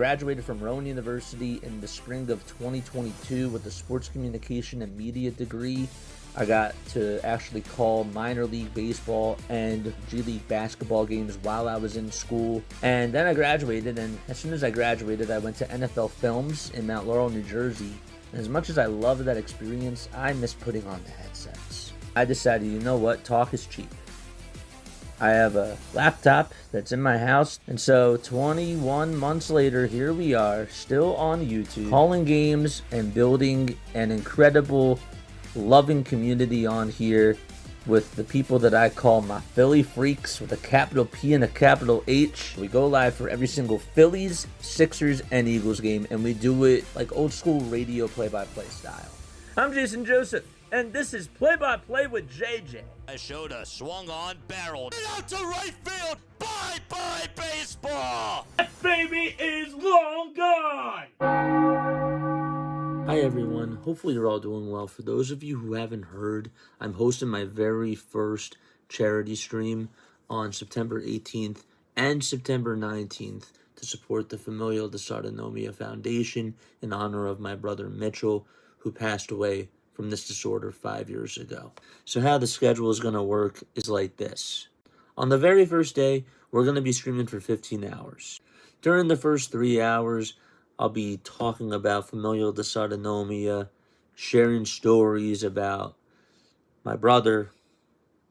graduated from Rowan University in the spring of 2022 with a sports communication and media degree. I got to actually call minor league baseball and G League basketball games while I was in school. And then I graduated, and as soon as I graduated, I went to NFL Films in Mount Laurel, New Jersey. And as much as I loved that experience, I missed putting on the headsets. I decided, you know what, talk is cheap. I have a laptop that's in my house, and so 21 months later, here we are, still on YouTube, calling games and building an incredible, loving community on here with the people that I call my Philly freaks with a capital P and a capital H. We go live for every single Phillies, Sixers, and Eagles game, and we do it like old school radio play-by-play style. I'm Jason Joseph, and this is Play-by-Play with JJ. I showed a swung on barrel. Get out to right field. Bye-bye baseball. That baby is long gone. Hi everyone, hopefully you're all doing well. For those of you who haven't heard, I'm hosting my very first charity stream on September 18th and September 19th to support the Familial Dysautonomia Foundation in honor of my brother Mitchell, who passed away from this disorder 5 years ago. So how the schedule is going to work is like this. On the very first day, we're going to be streaming for 15 hours. During the first 3 hours, I'll be talking about familial dysautonomia, sharing stories about my brother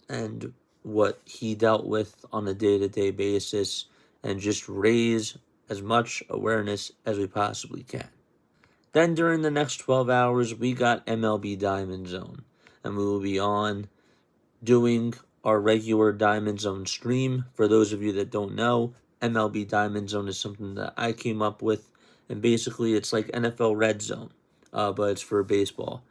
and what he dealt with on a day-to-day basis, and just raise as much awareness as we possibly can. Then during the next 12 hours, we got MLB Diamond Zone, and we will be on doing our regular Diamond Zone stream. For those of you that don't know, MLB Diamond Zone is something that I came up with. And basically, it's like NFL Red Zone, but it's for baseball.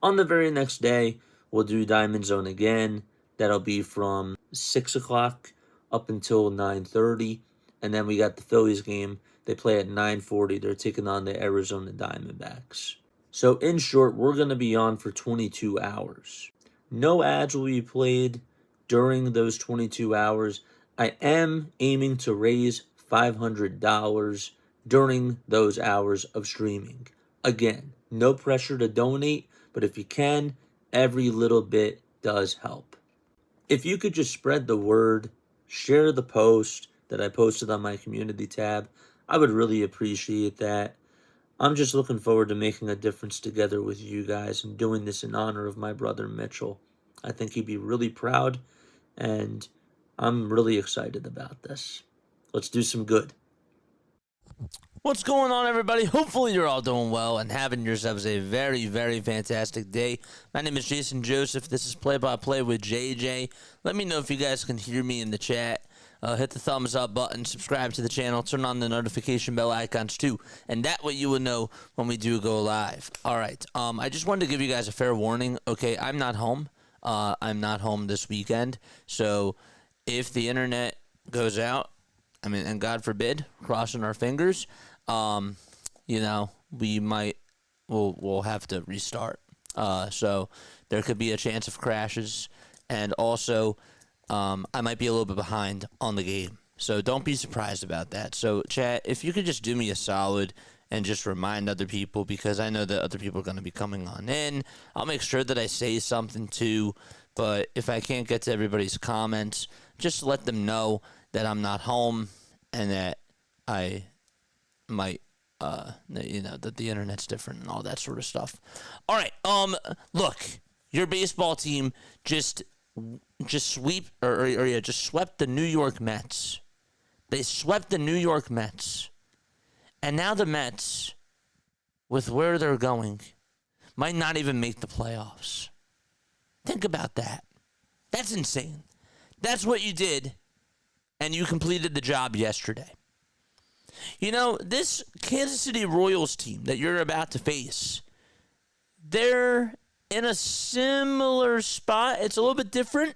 On the very next day, we'll do Diamond Zone again. That'll be from 6 o'clock up until 9:30. And then we got the Phillies game. They play at 9:40. They're taking on the Arizona Diamondbacks. So in short, we're going to be on for 22 hours. No ads will be played during those 22 hours. I am aiming to raise $500 during those hours of streaming. Again, no pressure to donate, but if you can, every little bit does help. If you could just spread the word, share the post that I posted on my community tab, I would really appreciate that. I'm just looking forward to making a difference together with you guys and doing this in honor of my brother Mitchell. I think he'd be really proud, and I'm really excited about this. Let's do some good. What's going on, everybody? Hopefully you're all doing well and having yourselves a very, very fantastic day. My name is Jason Joseph. This is Play-by-Play with JJ. Let me know if you guys can hear me in the chat. Hit the thumbs up button, subscribe to the channel, turn on the notification bell icons too, and that way you will know when we do go live. All right, I just wanted to give you guys a fair warning. Okay, I'm not home. I'm not home this weekend, so if the internet goes out, and God forbid, crossing our fingers, we'll have to restart. So there could be a chance of crashes, and also I might be a little bit behind on the game. So don't be surprised about that. So chat, if you could just do me a solid and just remind other people, because I know that other people are going to be coming on in. I'll make sure that I say something too, but if I can't get to everybody's comments, just let them know that I'm not home and that I might, that the internet's different and all that sort of stuff. All right, look, your baseball team just swept the New York Mets. They swept the New York Mets. And now the Mets, with where they're going, might not even make the playoffs. Think about that. That's insane. That's what you did, and you completed the job yesterday. You know, this Kansas City Royals team that you're about to face, they're in a similar spot. It's a little bit different,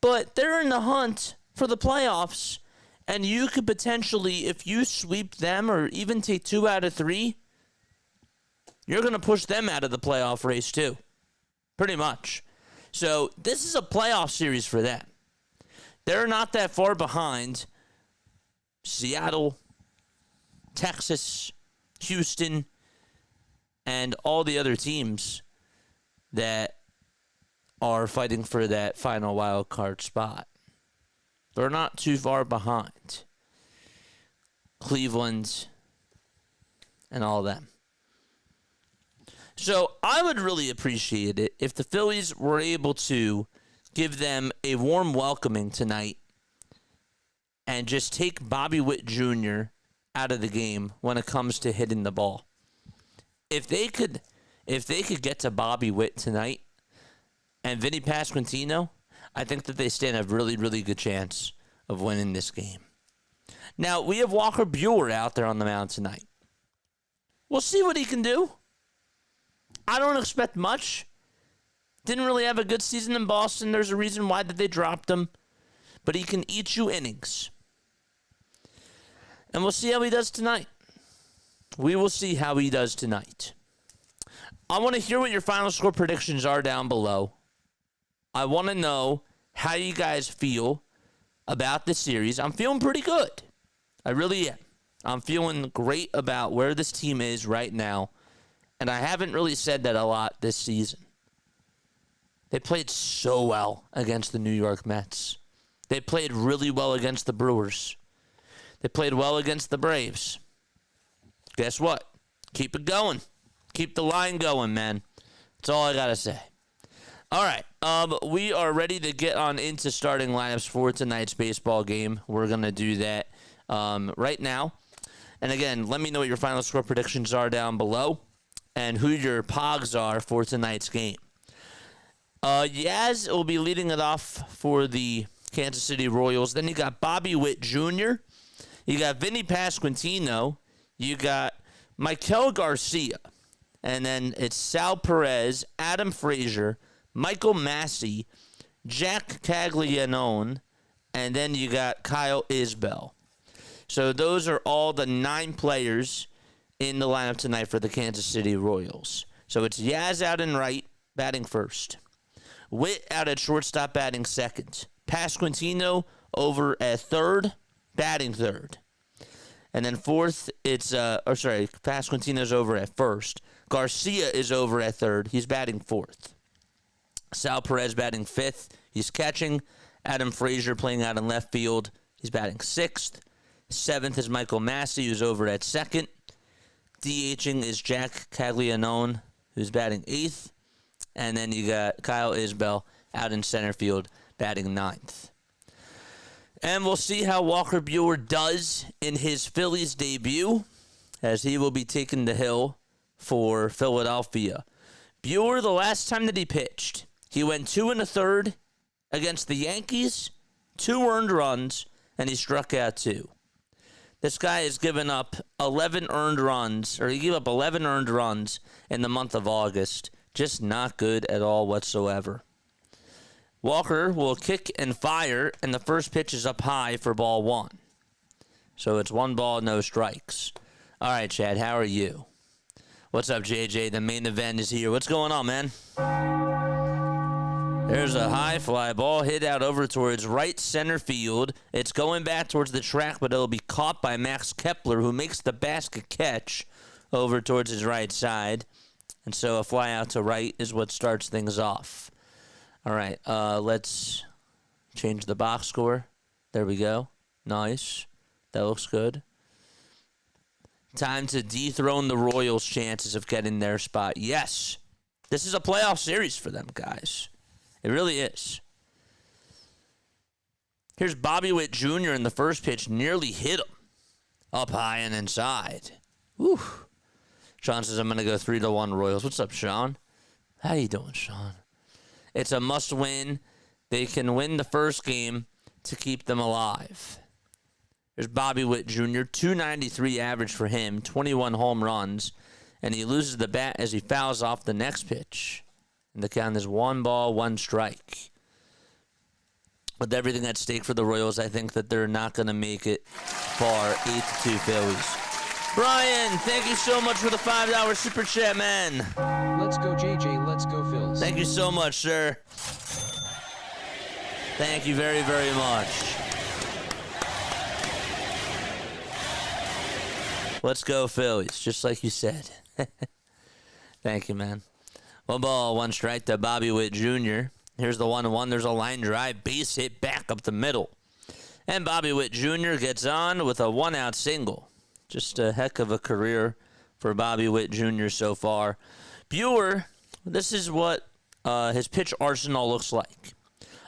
but they're in the hunt for the playoffs, and you could potentially, if you sweep them or even take 2 out of 3, you're going to push them out of the playoff race too, pretty much. So this is a playoff series for them. They're not that far behind Seattle, Texas, Houston, and all the other teams that are fighting for that final wild card spot. They're not too far behind Cleveland and all them. So I would really appreciate it if the Phillies were able to give them a warm welcoming tonight and just take Bobby Witt Jr. out of the game when it comes to hitting the ball. If they could get to Bobby Witt tonight and Vinny Pasquantino, I think that they stand a really, really good chance of winning this game. Now, we have Walker Buehler out there on the mound tonight. We'll see what he can do. I don't expect much. Didn't really have a good season in Boston. There's a reason why that they dropped him. But he can eat you innings. And we'll see how he does tonight. We will see how he does tonight. I want to hear what your final score predictions are down below. I want to know how you guys feel about this series. I'm feeling pretty good. I really am. I'm feeling great about where this team is right now. And I haven't really said that a lot this season. They played so well against the New York Mets. They played really well against the Brewers. They played well against the Braves. Guess what? Keep it going. Keep the line going, man. That's all I got to say. All right. We are ready to get on into starting lineups for tonight's baseball game. We're going to do that right now. And again, let me know what your final score predictions are down below and who your pogs are for tonight's game. Yaz will be leading it off for the Kansas City Royals. Then you got Bobby Witt Jr., you got Vinny Pasquantino, you got Michael Garcia, and then it's Sal Perez, Adam Frazier, Michael Massey, Jack Caglianone, and then you got Kyle Isbell. So those are all the 9 players in the lineup tonight for the Kansas City Royals. So it's Yaz out in right, batting first. Witt out at shortstop, batting second. Pasquantino over at third, batting third. And then fourth, Pasquantino's over at first. Garcia is over at third. He's batting fourth. Sal Perez batting fifth. He's catching. Adam Frazier playing out in left field. He's batting sixth. Seventh is Michael Massey, who's over at second. DHing is Jack Caglianone, who's batting eighth. And then you got Kyle Isbell out in center field, batting ninth. And we'll see how Walker Buehler does in his Phillies debut, as he will be taking the hill for Philadelphia. Buehler, the last time that he pitched, he went 2 1/3 against the Yankees, 2 earned runs, and he struck out 2. This guy has given up 11 earned runs, or he gave up 11 earned runs in the month of August. Just not good at all whatsoever. Walker will kick and fire, and the first pitch is up high for ball 1. So it's 1 ball, no strikes. All right, Chad, how are you? What's up, JJ? The main event is here. What's going on, man? There's a high fly ball hit out over towards right center field. It's going back towards the track, but it'll be caught by Max Kepler, who makes the basket catch over towards his right side. And so a fly out to right is what starts things off. All right, let's change the box score. There we go. Nice. That looks good. Time to dethrone the Royals' chances of getting their spot. Yes, this is a playoff series for them, guys. It really is. Here's Bobby Witt Jr. in the first pitch. Nearly hit him. Up high and inside. Whew. Sean says, I'm going to go 3-1 Royals. What's up, Sean? How you doing, Sean? It's a must-win. They can win the first game to keep them alive. There's Bobby Witt Jr., 293 average for him, 21 home runs, and he loses the bat as he fouls off the next pitch. And the count is 1 ball, 1 strike. With everything at stake for the Royals, I think that they're not going to make it far. 8-2 Phillies. Brian, thank you so much for the $5 super chat, man. Let's go, JJ. Let's go, Phils. Thank you so much, sir. Thank you very, very much. Let's go Phillies, just like you said. Thank you, man. 1 ball, 1 strike to Bobby Witt Jr. Here's the 1-1. There's a line drive, base hit back up the middle. And Bobby Witt Jr. gets on with a 1-out single. Just a heck of a career for Bobby Witt Jr. so far. Buehler, this is what his pitch arsenal looks like.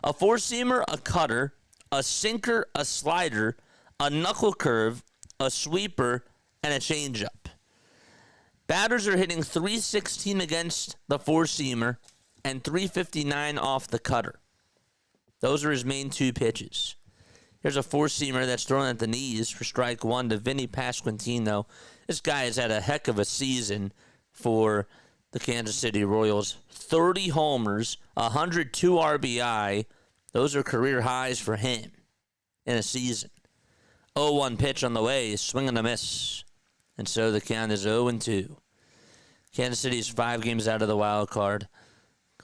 A 4-seamer, a cutter, a sinker, a slider, a knuckle curve, a sweeper, and a changeup. Batters are hitting .316 against the 4-seamer and .359 off the cutter. Those are his main 2 pitches. Here's a 4-seamer that's thrown at the knees for strike 1 to Vinny Pasquantino. This guy has had a heck of a season for the Kansas City Royals. 30 homers, 102 RBI. Those are career highs for him in a season. 0-1 pitch on the way, swing and a miss. And so the count is 0-2. Kansas City is 5 games out of the wild card.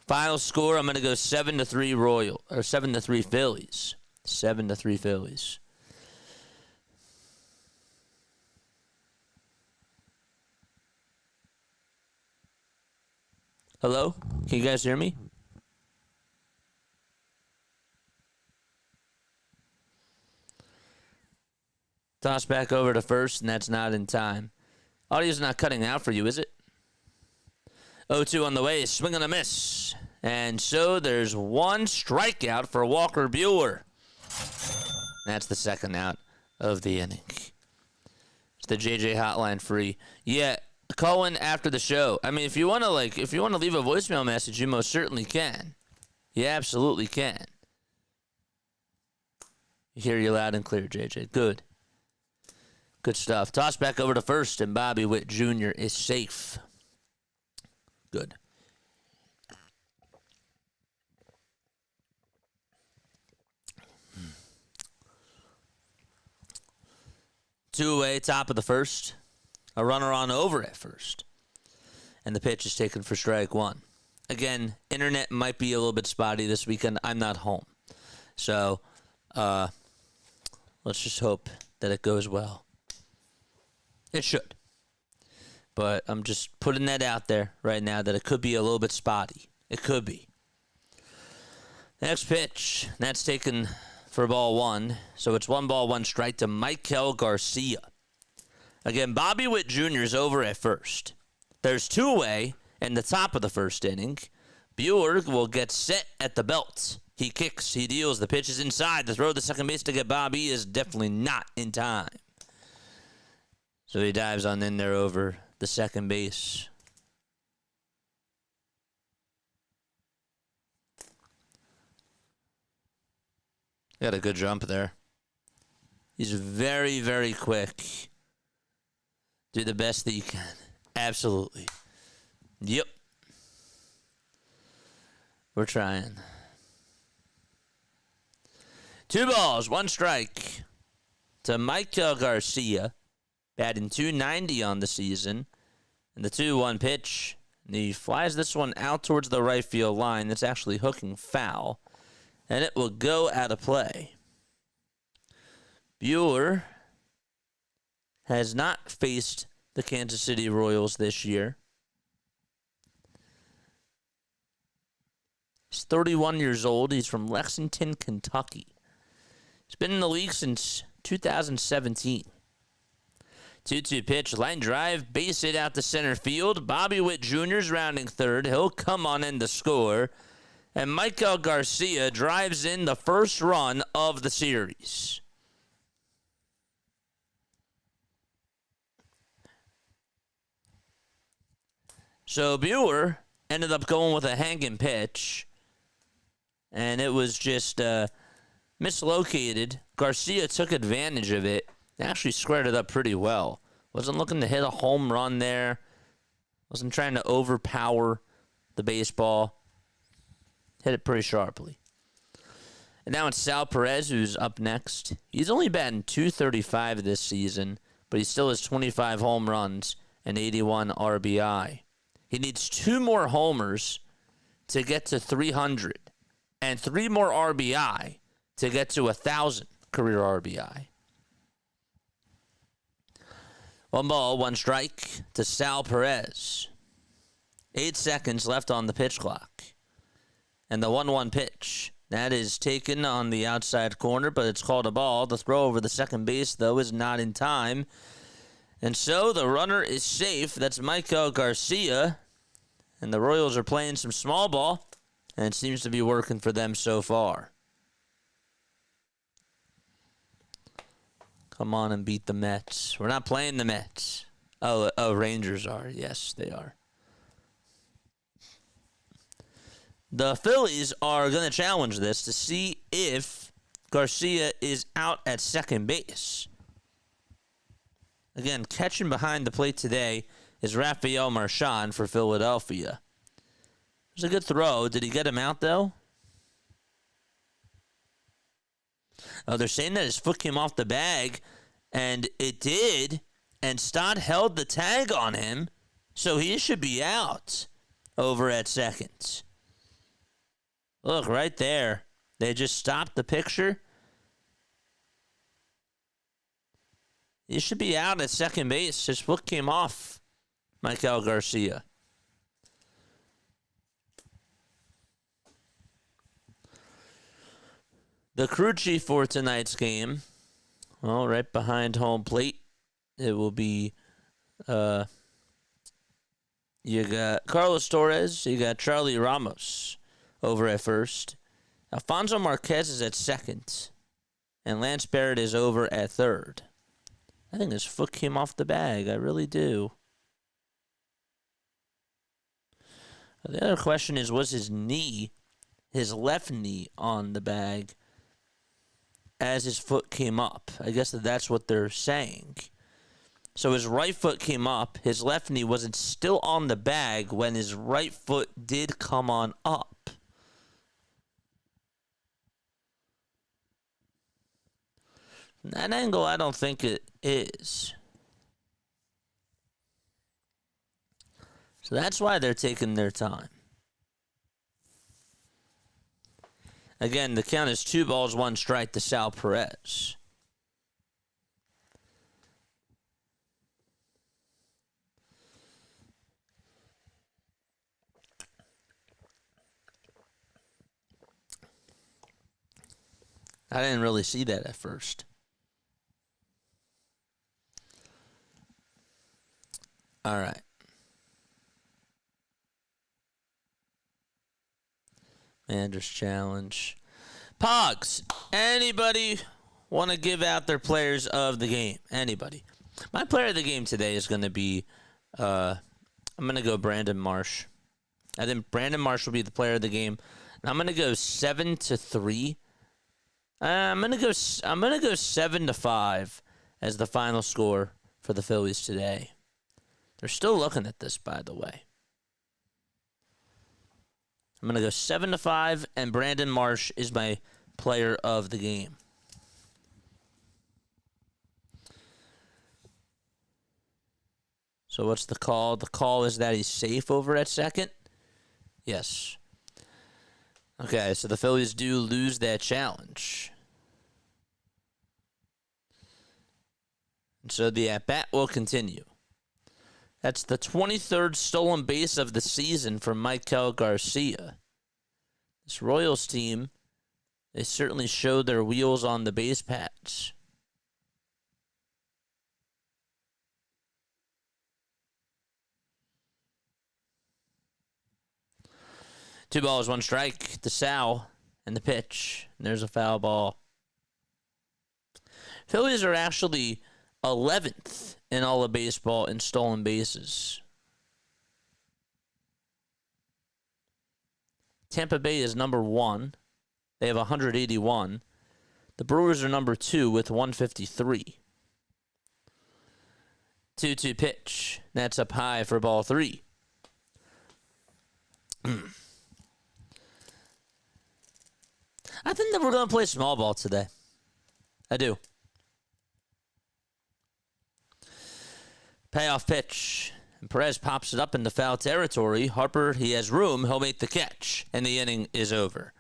Final score, I'm going to go 7-3 7-3 Phillies. 7-3 Phillies. Hello? Can you guys hear me? Toss back over to first, and that's not in time. Audio's not cutting out for you, is it? 0-2 on the way, swing and a miss. And so there's 1 strikeout for Walker Buehler. That's the 2nd out of the inning. It's the JJ hotline free. Yeah, call in after the show. I mean, if you want to leave a voicemail message, you most certainly can. You absolutely can. Hear you loud and clear, JJ. Good. Good stuff. Toss back over to first, and Bobby Witt Jr. is safe. Good. Two away, top of the first. A runner on over at first. And the pitch is taken for strike 1. Again, internet might be a little bit spotty this weekend. I'm not home. So, let's just hope that it goes well. It should. But I'm just putting that out there right now that it could be a little bit spotty. It could be. Next pitch. That's taken for ball 1. So it's 1 ball, 1 strike to Maikel Garcia. Again, Bobby Witt Jr. is over at first. There's 2 away in the top of the first inning. Buehler will get set at the belt. He kicks, he deals, the pitch is inside. The throw to second base to get Bobby is definitely not in time. So he dives on in there over the second base. Got a good jump there. He's very, very quick. Do the best that you can. Absolutely. Yep. We're trying. 2 balls, 1 strike to Maikel Garcia. Batting .290 on the season. And the 2-1 pitch. And he flies this one out towards the right field line. That's actually hooking foul. And it will go out of play. Buehler has not faced the Kansas City Royals this year. He's 31 years old. He's from Lexington, Kentucky. He's been in the league since 2017. 2-2 pitch, line drive, base hit out to center field. Bobby Witt Jr.'s rounding third. He'll come on in to score. And Maikel Garcia drives in the first run of the series. So Buehler ended up going with a hanging pitch. And it was just mislocated. Garcia took advantage of it. Actually squared it up pretty well. Wasn't looking to hit a home run there. Wasn't trying to overpower the baseball. Hit it pretty sharply. And now it's Sal Perez who's up next. He's only batting .235 this season, but he still has 25 home runs and 81 RBI. He needs 2 more homers to get to 300 and 3 more RBI to get to 1,000 career RBI. 1 ball, 1 strike to Sal Perez. 8 seconds left on the pitch clock. And the 1-1 pitch. That is taken on the outside corner, but it's called a ball. The throw over the second base, though, is not in time. And so the runner is safe. That's Michael Garcia. And the Royals are playing some small ball, and it seems to be working for them so far. Come on and beat the Mets. We're not playing the Mets. Oh, Rangers are. Yes, they are. The Phillies are going to challenge this to see if Garcia is out at second base. Again, catching behind the plate today is Rafael Marchand for Philadelphia. It was a good throw. Did he get him out, though? Oh, they're saying that his foot came off the bag, and it did, and Stott held the tag on him, so he should be out over at second. Look, right there. They just stopped the picture. He should be out at second base. His foot came off, Michael Garcia. The crew chief for tonight's game, well, right behind home plate, it will be, you got Carlos Torres, you got Charlie Ramos over at first. Alfonso Marquez is at second. And Lance Barrett is over at third. I think his foot came off the bag. I really do. The other question is, was his knee, his left knee, on the bag as his foot came up? I guess that's what they're saying. So his right foot came up. His left knee wasn't still on the bag when his right foot did come on up. From that angle, I don't think it is. So that's why they're taking their time. Again, the count is 2 balls, 1 strike to Sal Perez. I didn't really see that at first. All right. Manager's challenge. Pogs. Anybody want to give out their players of the game? Anybody? My player of the game today is going to be, I'm going to go Brandon Marsh. I think Brandon Marsh will be the player of the game. And I'm going to go 7-3. I'm going to go 7-5 as the final score for the Phillies today. They're still looking at this, by the way. I'm going to go 7-5, and Brandon Marsh is my player of the game. So what's the call? The call is that he's safe over at second? Yes. Okay, so the Phillies do lose that challenge. And so the at-bat will continue. That's the 23rd stolen base of the season for Michael Garcia. This Royals team, they certainly showed their wheels on the base pads. Two balls, 1 strike to Sal, and the pitch. And there's a foul ball. Phillies are actually 11th in all of baseball in stolen bases. Tampa Bay is number 1. They have 181. The Brewers are number 2 with 153. 2-2 pitch. That's up high for ball 3. I think that we're going to play small ball today. I do. Payoff pitch. And Perez pops it up into foul territory. Harper, he has room. He'll make the catch. And the inning is over.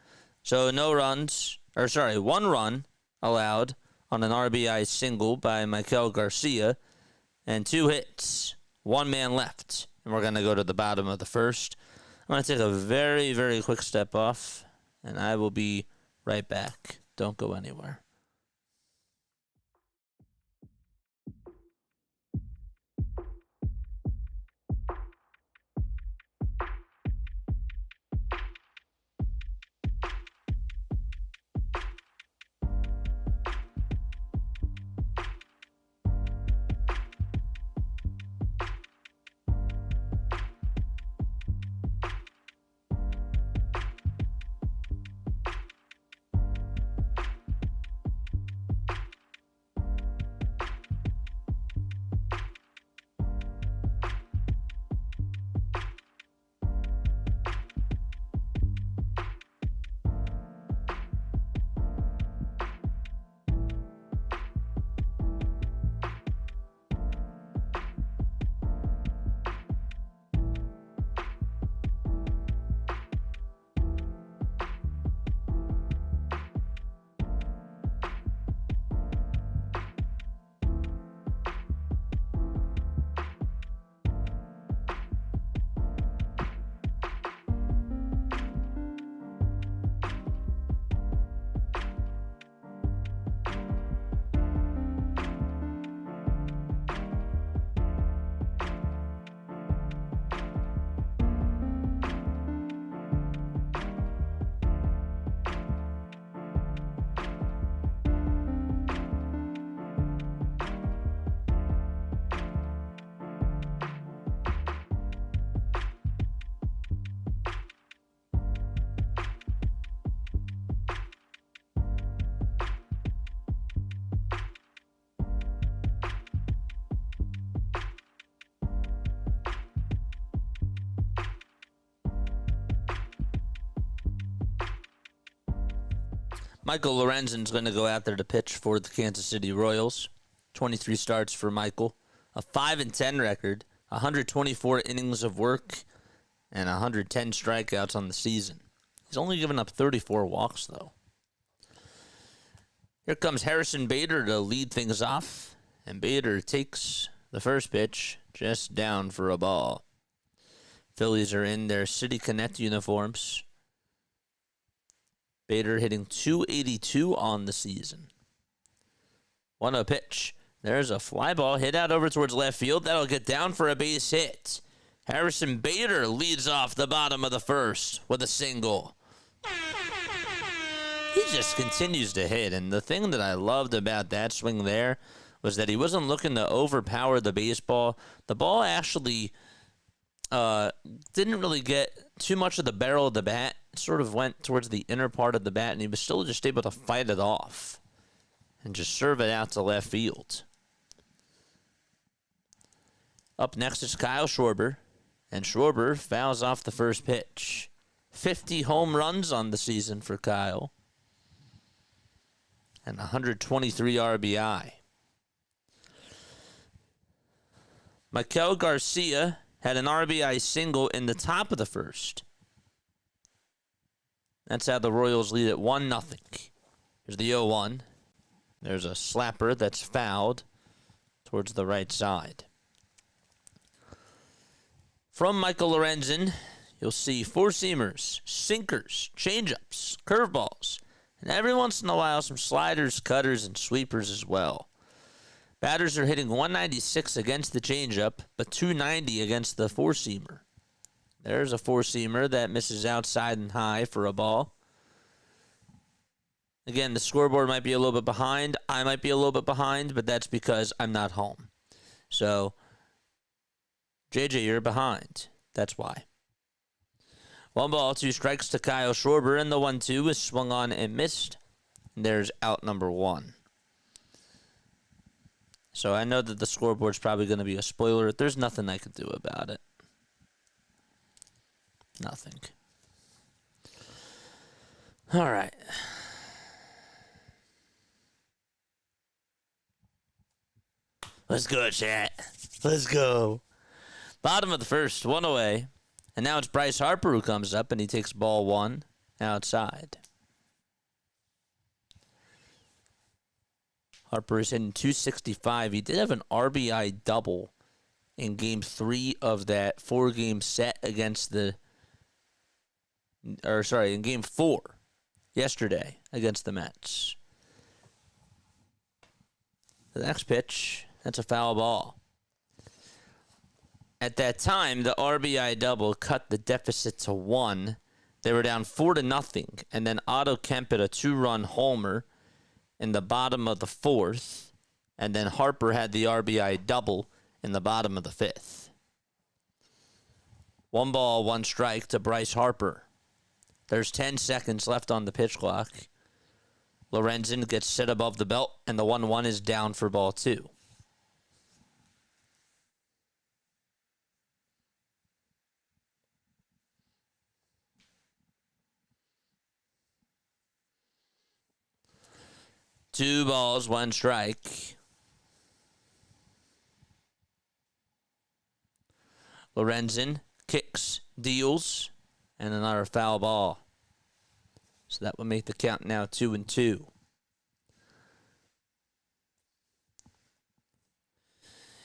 So 1 run allowed on an RBI single by Michael Garcia. and 2 hits. 1 man left. And we're going to go to the bottom of the first. I'm going to take a very, very quick step off, and I will be right back. Don't go anywhere. Michael Lorenzen's going to go out there to pitch for the Kansas City Royals. 23 starts for Michael. A 5-10 record. 124 innings of work. And 110 strikeouts on the season. He's only given up 34 walks, though. Here comes Harrison Bader to lead things off. And Bader takes the first pitch just down for a ball. Phillies are in their City Connect uniforms. Bader hitting .282 on the season. 1-0 pitch. There's a fly ball hit out over towards left field. That'll get down for a base hit. Harrison Bader leads off the bottom of the first with a single. He just continues to hit, and the thing that I loved about that swing there was that he wasn't looking to overpower the baseball. The ball actually didn't really get too much of the barrel of the bat. It sort of went towards the inner part of the bat, and he was still just able to fight it off and just serve it out to left field. Up next is Kyle Schwarber, and Schwarber fouls off the first pitch. 50 home runs on the season for Kyle, and 123 RBI. Mikel Garcia had an RBI single in the top of the first. That's how the Royals lead at 1-0. Here's the 0-1. There's a slapper that's fouled towards the right side. From Michael Lorenzen, you'll see four-seamers, sinkers, changeups, curveballs, and every once in a while some sliders, cutters, and sweepers as well. Batters are hitting 196 against the changeup, but 290 against the four-seamer. There's a four-seamer that misses outside and high for a ball. Again, the scoreboard might be a little bit behind. I might be a little bit behind, but that's because I'm not home. So, JJ, you're behind. That's why. 1 ball, 2 strikes to Kyle Schwarber, and the 1-2 is swung on and missed. And there's out number 1. So I know that the scoreboard's probably going to be a spoiler. There's nothing I could do about it. Nothing. All right. Let's go, chat. Let's go. Bottom of the first, 1 away. And now it's Bryce Harper who comes up, and he takes ball 1 outside. Harper is hitting 265. He did have an RBI double in Game 3 of that 4-game set against in Game 4 yesterday against the Mets. The next pitch, that's a foul ball. At that time, the RBI double cut the deficit to 1. They were down 4-0, and then Otto Kemp hit a 2-run homer in the bottom of the 4th, and then Harper had the RBI double in the bottom of the 5th. 1 ball, 1 strike to Bryce Harper. There's 10 seconds left on the pitch clock. Lorenzen gets set above the belt, and the 1-1 is down for ball 2. Two balls, 1 strike. Lorenzen kicks, deals, and another foul ball. So that would make the count now 2-2.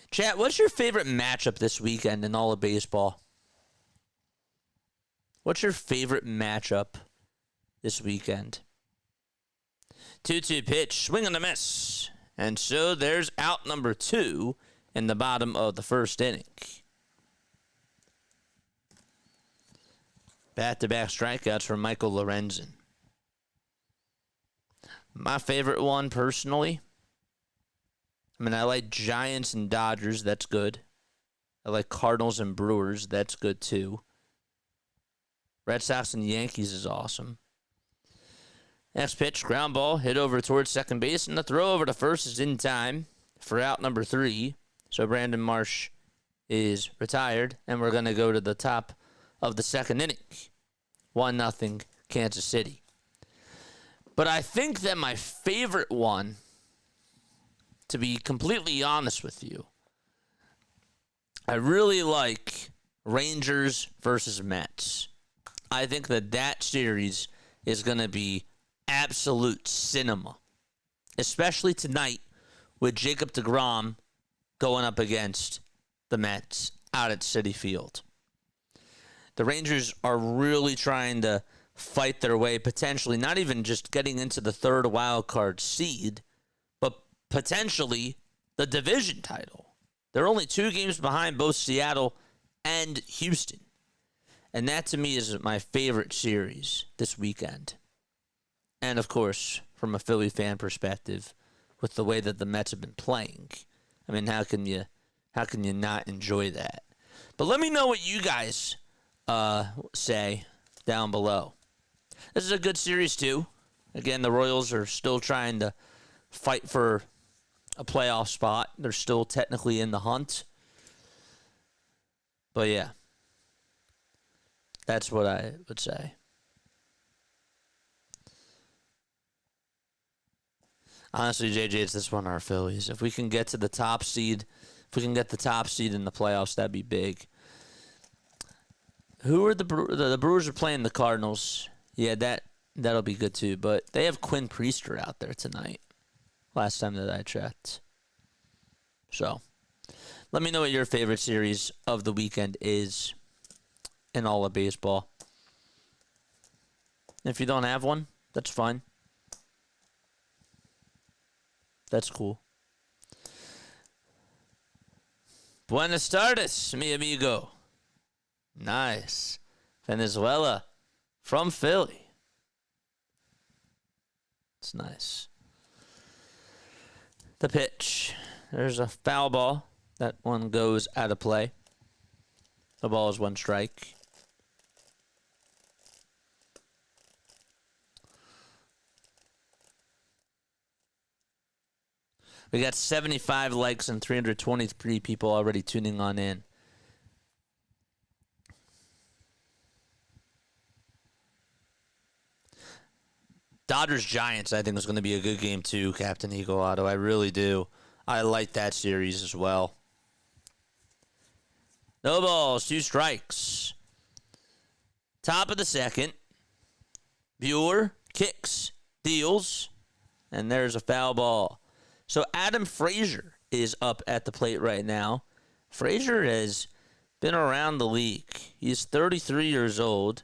Chat, what's your favorite matchup this weekend in all of baseball? What's your favorite matchup this weekend? 2-2 pitch, swing and a miss. And so there's out number 2 in the bottom of the 1st inning. Back-to-back strikeouts from Michael Lorenzen. My favorite one, personally, I like Giants and Dodgers. That's good. I like Cardinals and Brewers. That's good, too. Red Sox and Yankees is awesome. Next pitch, ground ball, hit over towards second base, and the throw over to first is in time for out number 3. So Brandon Marsh is retired, and we're going to go to the top of the 2nd inning. 1-0 Kansas City. But I think that my favorite one, to be completely honest with you, I really like Rangers versus Mets. I think that series is going to be absolute cinema, especially tonight with Jacob deGrom going up against the Mets out at Citi Field. The Rangers are really trying to fight their way, potentially not even just getting into the 3rd wild card seed, but potentially the division title. They're only 2 games behind both Seattle and Houston. And that, to me, is my favorite series this weekend. And, of course, from a Philly fan perspective, with the way that the Mets have been playing, how can you not enjoy that? But let me know what you guys say down below. This is a good series, too. Again, the Royals are still trying to fight for a playoff spot. They're still technically in the hunt. But, yeah, that's what I would say. Honestly, JJ, it's this one, our Phillies. If we can get to the top seed, in the playoffs, that'd be big. Who are the Brewers are playing the Cardinals? Yeah, that'll be good too. But they have Quinn Priester out there tonight. Last time that I checked. So, let me know what your favorite series of the weekend is in all of baseball. If you don't have one, that's fine. That's cool. Buenas tardes, mi amigo. Nice. Venezuela from Philly. It's nice. The pitch. There's a foul ball. That one goes out of play. The ball is 1 strike. We got 75 likes and 323 people already tuning on in. Dodgers-Giants, I think, is going to be a good game too, Captain Eagle Auto. I really do. I like that series as well. No balls, 2 strikes. Top of the 2nd. Buehler kicks, deals, and there's a foul ball. So Adam Frazier is up at the plate right now. Frazier has been around the league. He's 33 years old.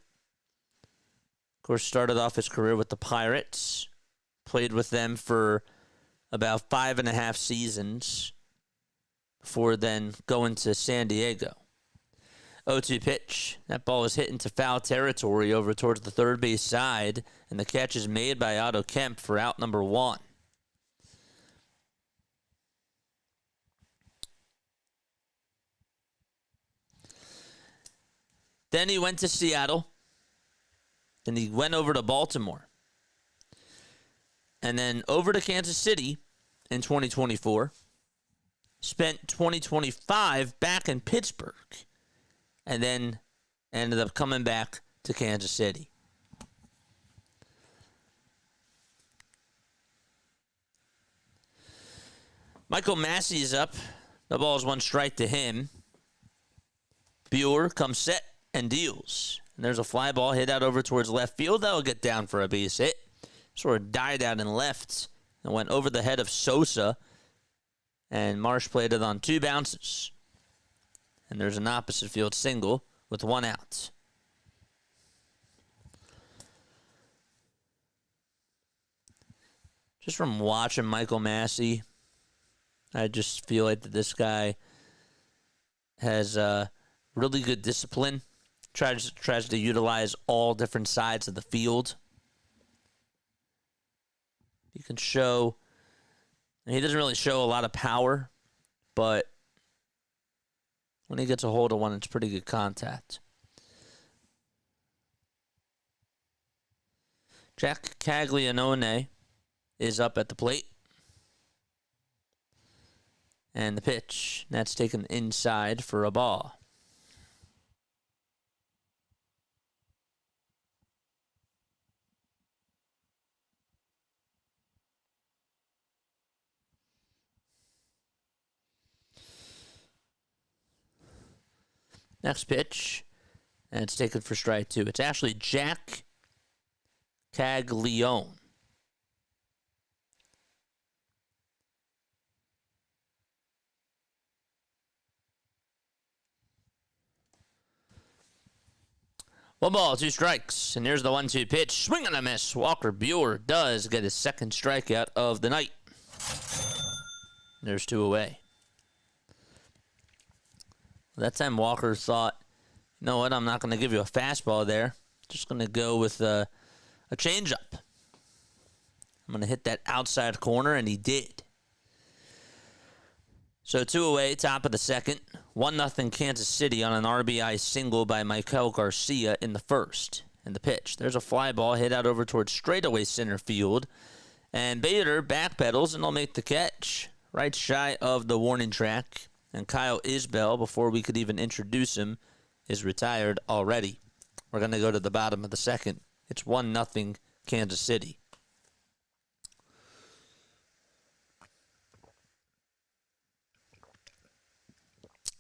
Of course, started off his career with the Pirates. Played with them for about 5.5 seasons before then going to San Diego. 0-2 pitch. That ball is hit into foul territory over towards the third base side, and the catch is made by Otto Kemp for out number 1. Then he went to Seattle. Then he went over to Baltimore. And then over to Kansas City in 2024. Spent 2025 back in Pittsburgh. And then ended up coming back to Kansas City. Michael Massey is up. The ball is 1 strike to him. Buehler comes set and deals. And there's a fly ball hit out over towards left field. That will get down for a base hit. Sort of died out and left and went over the head of Sosa. And Marsh played it on 2 bounces. And there's an opposite field single with 1 out. Just from watching Michael Massey, I just feel like that this guy has really good discipline. Tries to utilize all different sides of the field. He can show, and he doesn't really show a lot of power, but when he gets a hold of one, it's pretty good contact. Jack Caglianone is up at the plate. And the pitch, that's taken inside for a ball. Next pitch, and it's taken for strike 2. It's actually Jack Caglione. One ball, 2 strikes, and here's the 1-2 pitch. Swing and a miss. Walker Buehler does get his second strikeout of the night. There's 2 away. That time Walker thought, you know what, I'm not going to give you a fastball there. Just going to go with a changeup. I'm going to hit that outside corner, and he did. So 2 away, top of the second. 1-0 Kansas City on an RBI single by Michael Garcia in the first. And the pitch. There's a fly ball hit out over towards straightaway center field. And Bader backpedals, and he'll make the catch. Right shy of the warning track. And Kyle Isbell, before we could even introduce him, is retired already. We're going to go to the bottom of the second. It's 1-0 Kansas City.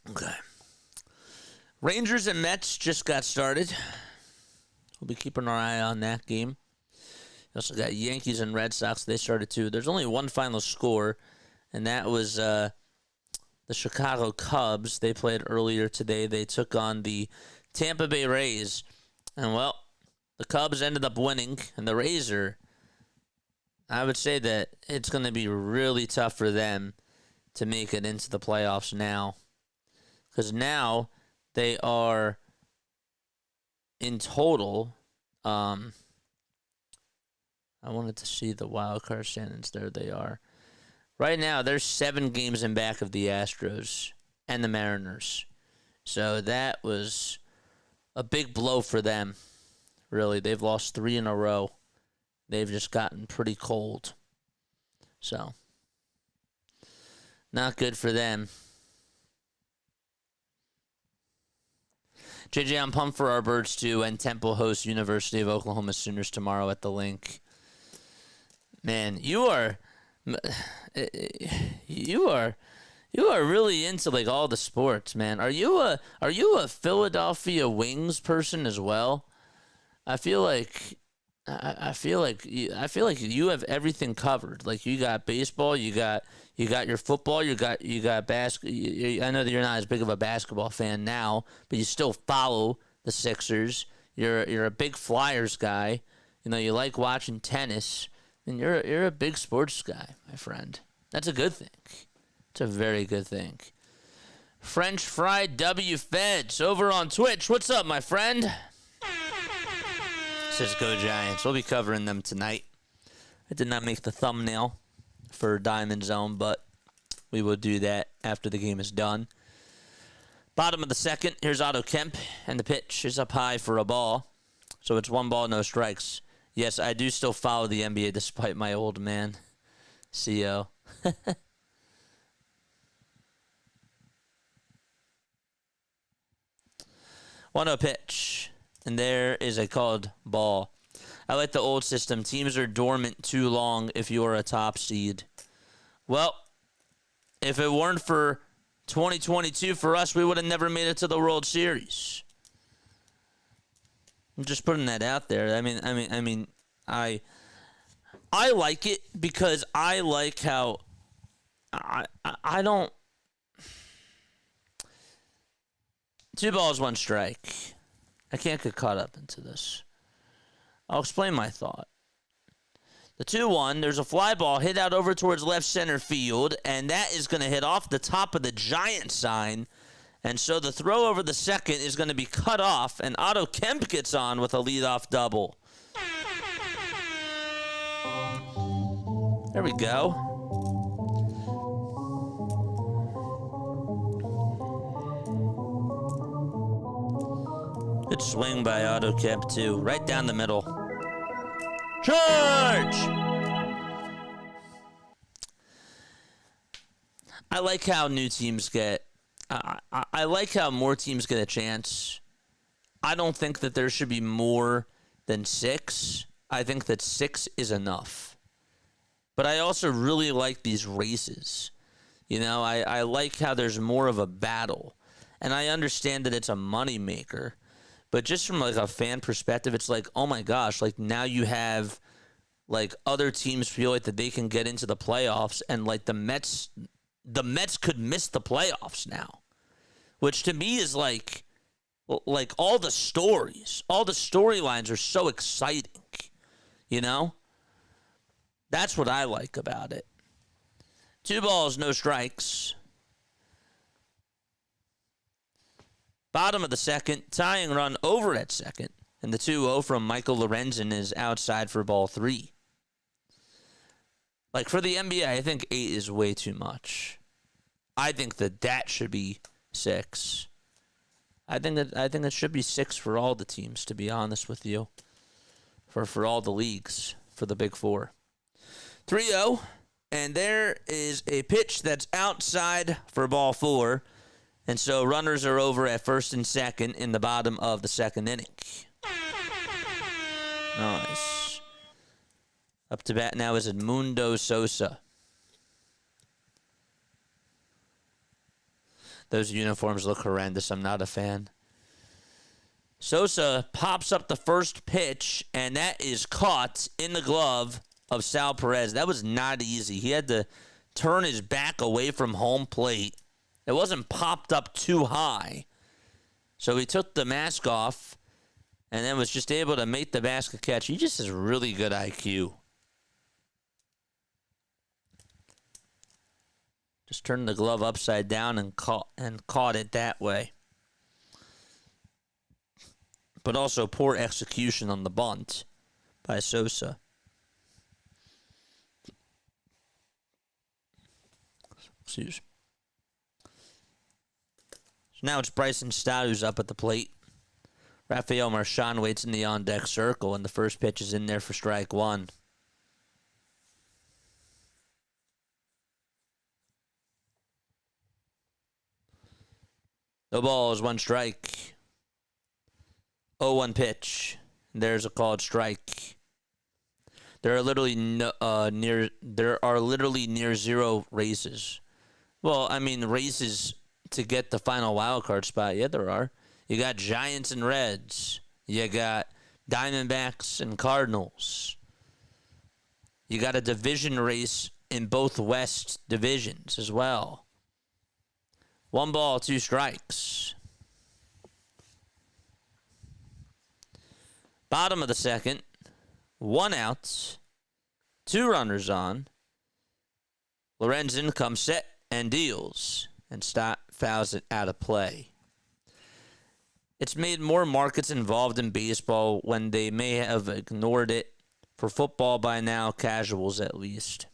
Okay. Rangers and Mets just got started. We'll be keeping our eye on that game. We also got Yankees and Red Sox. They started too. There's only one final score, and that was the Chicago Cubs. They played earlier today. They took on the Tampa Bay Rays. And, well, the Cubs ended up winning, and the Rays I would say that it's going to be really tough for them to make it into the playoffs now. Because now they are, in total, I wanted to see the wild card standings. There they are. Right now, they're 7 games in back of the Astros and the Mariners. So that was a big blow for them, really. They've lost 3 in a row. They've just gotten pretty cold. So, not good for them. JJ, I'm pumped for our Birds too, and Temple hosts University of Oklahoma Sooners tomorrow at the Link. Man, you are really into like all the sports, man. Are you a Philadelphia Wings person as well? I feel like I feel like you have everything covered. Like you got baseball, you got your football, you got basketball. I know that you're not as big of a basketball fan now, but you still follow the Sixers. You're a big Flyers guy. You know, you like watching tennis, and you're a big sports guy, my friend. That's a good thing. It's a very good thing. French Fried W Feds over on Twitch. What's up, my friend? Says Go Giants. We'll be covering them tonight. I did not make the thumbnail for Diamond Zone, but we will do that after the game is done. Bottom of the second, here's Otto Kemp, and the pitch is up high for a ball. So it's 1 ball, no strikes. Yes, I do still follow the NBA despite my old man. CO. 1-0 pitch. And there is a called ball. I like the old system. Teams are dormant too long if you are a top seed. Well, if it weren't for 2022 for us, we would have never made it to the World Series. I'm just putting that out there. I like it because I like how I don't. 2 balls, 1 strike. I can't get caught up into this. I'll explain my thought. The 2-1, there's a fly ball hit out over towards left center field, and that is going to hit off the top of the Giant sign. And so the throw over the second is going to be cut off, and Otto Kemp gets on with a leadoff double. There we go. Good swing by Otto Kemp, too. Right down the middle. Charge! I like how new teams get... I like how more teams get a chance. I don't think that there should be more than 6. I think that 6 is enough. But I also really like these races. You know, I like how there's more of a battle. And I understand that it's a moneymaker. But just from like a fan perspective, it's like, oh my gosh, like now you have like other teams feel like that they can get into the playoffs, and like the Mets could miss the playoffs now, which to me is like all the storylines are so exciting, you know? That's what I like about it. 2 balls, no strikes. Bottom of the second, tying run over at second. And the 2-0 from Michael Lorenzen is outside for ball 3. Like, for the NBA, I think 8 is way too much. I think that should be 6. I think it should be 6 for all the teams, to be honest with you. For all the leagues, for the Big Four. 3-0, and there is a pitch that's outside for ball 4. And so runners are over at first and second in the bottom of the second inning. Nice. Up to bat now is Edmundo Sosa. Those uniforms look horrendous. I'm not a fan. Sosa pops up the first pitch, and that is caught in the glove of Sal Perez. That was not easy. He had to turn his back away from home plate. It wasn't popped up too high. So he took the mask off and then was just able to make the basket catch. He just has really good IQ. Just turned the glove upside down and caught it that way. But also poor execution on the bunt by Sosa. Excuse me. So now it's Bryson Stott who's up at the plate. Rafael Marchand waits in the on-deck circle, and the first pitch is in there for strike 1. No balls, 1 strike. 0-1 pitch. There's a called strike. There are literally near zero races. Well, I mean races to get the final wild card spot. Yeah, there are. You got Giants and Reds. You got Diamondbacks and Cardinals. You got a division race in both West divisions as well. 1 ball, 2 strikes. Bottom of the second. 1 out. 2 runners on. Lorenzen comes set and deals. And Stott fouls it out of play. It's made more markets involved in baseball when they may have ignored it. For football by now, casuals at least.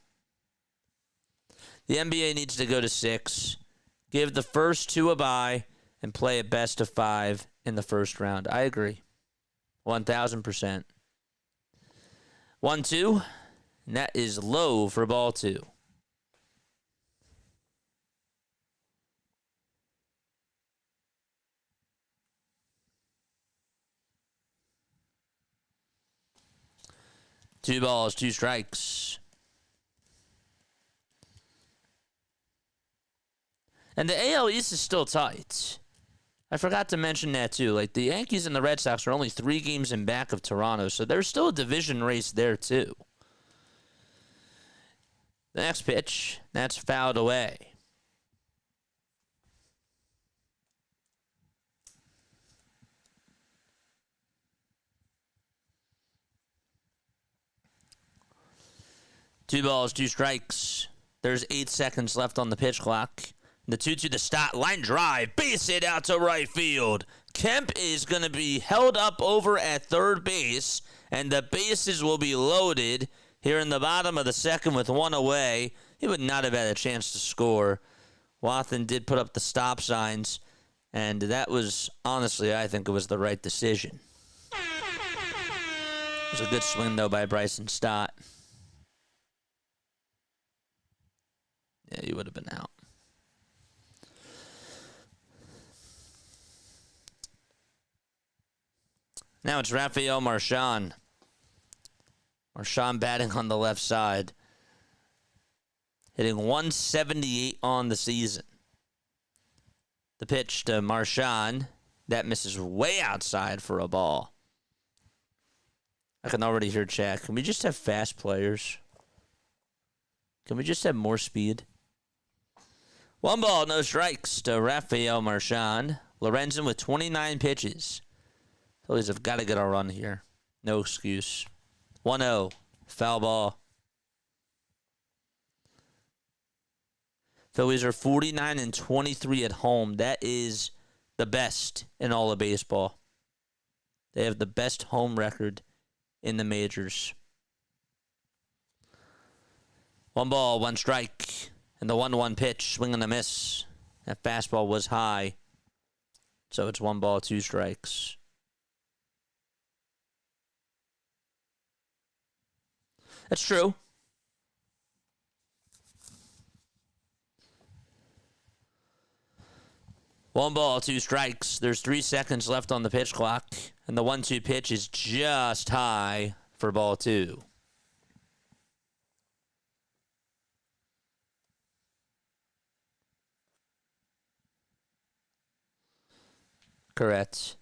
The NBA needs to go to 6. Give the first 2 a bye and play a best of 5 in the first round. I agree. 1,000%. 1-2. And that is low for ball 2. Two balls, 2 strikes. And the AL East is still tight. I forgot to mention that too. Like the Yankees and the Red Sox are only 3 games in back of Toronto, so there's still a division race there too. The next pitch, that's fouled away. Two balls, 2 strikes. There's 8 seconds left on the pitch clock. The 2-2 to Stott. Line drive. Base hit out to right field. Kemp is going to be held up over at third base, and the bases will be loaded here in the bottom of the second with 1 away. He would not have had a chance to score. Wathan did put up the stop signs, and that was, honestly, I think it was the right decision. It was a good swing, though, by Bryson Stott. Yeah, he would have been out. Now it's Rafael Marchand. Marchand batting on the left side. Hitting 178 on the season. The pitch to Marchand. That misses way outside for a ball. I can already hear chat. Can we just have fast players? Can we just have more speed? 1 ball, no strikes to Rafael Marchand. Lorenzen with 29 pitches. Phillies have got to get a run here. No excuse. 1-0. Foul ball. Phillies are 49-23 at home. That is the best in all of baseball. They have the best home record in the majors. 1 ball, 1 strike. And the 1-1 pitch, swing and a miss. That fastball was high. So it's 1 ball, 2 strikes. That's true. One ball, 2 strikes. There's 3 seconds left on the pitch clock. And the 1-2 pitch is just high for ball 2. Correct.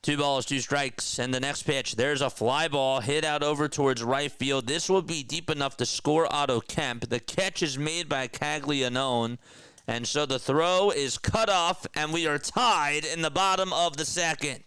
2 balls, 2 strikes, and the next pitch, there's a fly ball hit out over towards right field. This will be deep enough to score Otto Kemp. The catch is made by Caglianone, and so the throw is cut off, and we are tied in the bottom of the second.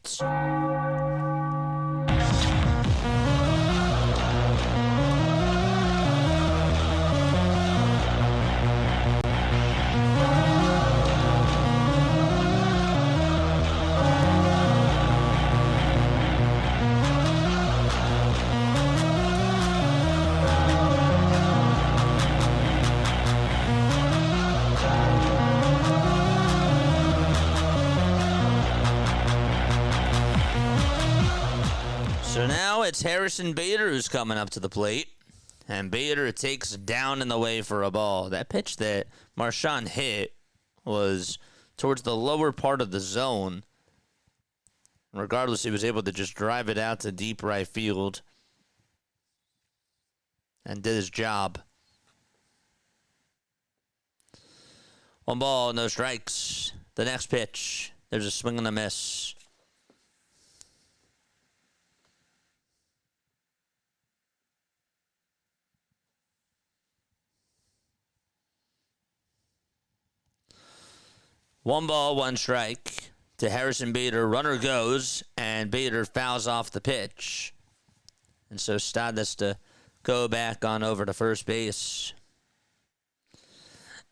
So now it's Harrison Bader who's coming up to the plate. And Bader takes down in the way for a ball. That pitch that Marchand hit was towards the lower part of the zone. Regardless, he was able to just drive it out to deep right field. And did his job. 1 ball, no strikes. The next pitch. There's a swing and a miss. One ball, one strike to Harrison Bader. Runner goes, and Bader fouls off the pitch. And so Stad has to go back on over to first base.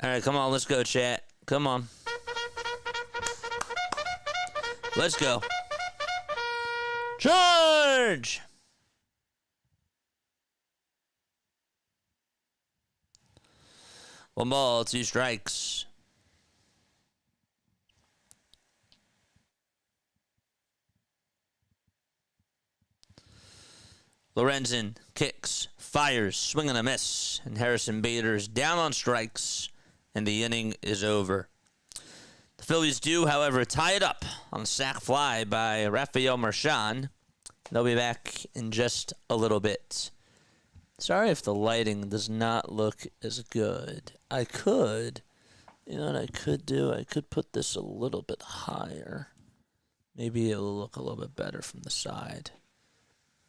All right, come on, let's go, chat. Come on. Let's go. Charge! One ball, two strikes. Lorenzen kicks, fires, swing and a miss, and Harrison Bader is down on strikes, and the inning is over. The Phillies do, however, tie it up on a sac fly by Rafael Marchand. They'll be back in just a little bit. Sorry if the lighting does not look as good. I could, you know what I could do? I could put this a little bit higher. Maybe it'll look a little bit better from the side.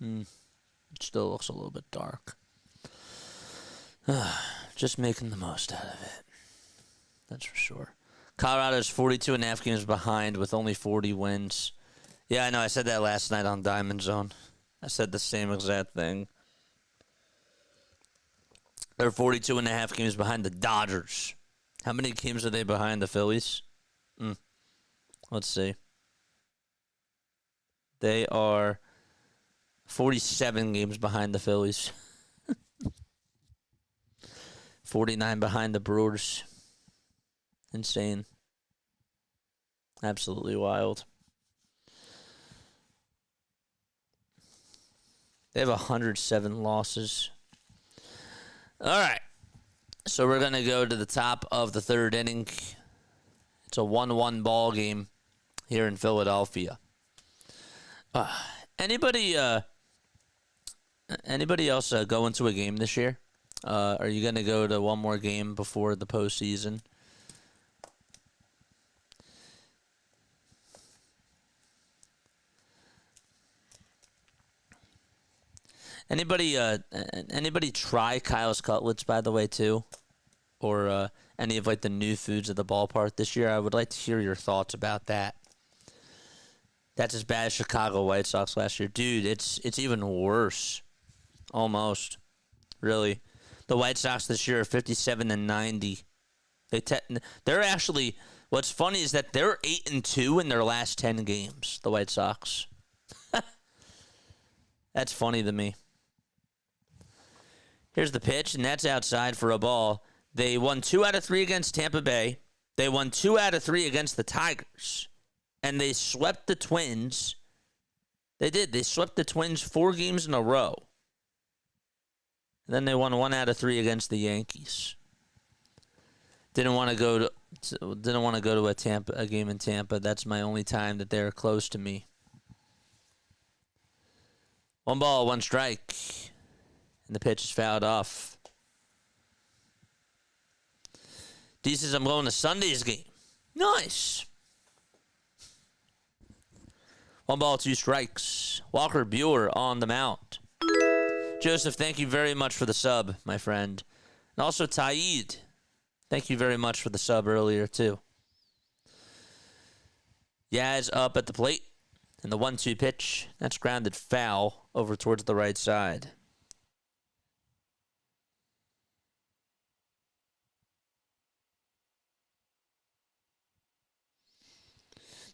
It still looks a little bit dark. Just making the most out of it. That's for sure. Colorado's 42.5 games behind with only 40 wins. Yeah, I know. I said that last night on Diamond Zone. I said the same exact thing. They're 42.5 games behind the Dodgers. How many games are they behind the Phillies? Let's see. They are 47 games behind the Phillies. 49 behind the Brewers. Insane. Absolutely wild. They have 107 losses. All right. So we're going to go to the top of the third inning. It's a 1-1 ball game here in Philadelphia. Anybody else go into a game this year? Are you going to go to one more game before the postseason? Anybody try Kyle's Cutlets, by the way, too? Or any of, like, the new foods at the ballpark this year? I would like to hear your thoughts about that. That's as bad as Chicago White Sox last year. Dude, it's even worse. Almost. Really. The White Sox this year are 57-90. They're actually, what's funny is that they're 8-2 in their last 10 games, the White Sox. That's funny to me. Here's the pitch, and that's outside for a ball. They won 2 out of 3 against Tampa Bay. They won 2 out of 3 against the Tigers. And they swept the Twins. They did. They swept the Twins 4 games in a row. And then they won 1 out of 3 against the Yankees. Didn't want to go to a game in Tampa. That's my only time that they're close to me. 1 ball, 1 strike. And the pitch is fouled off. D says, I'm going to Sunday's game. Nice. 1 ball, 2 strikes. Walker Buehler on the mound. Joseph, thank you very much for the sub, my friend. And also Taid, thank you very much for the sub earlier, too. Yaz up at the plate. And the 1-2 pitch, that's grounded foul over towards the right side.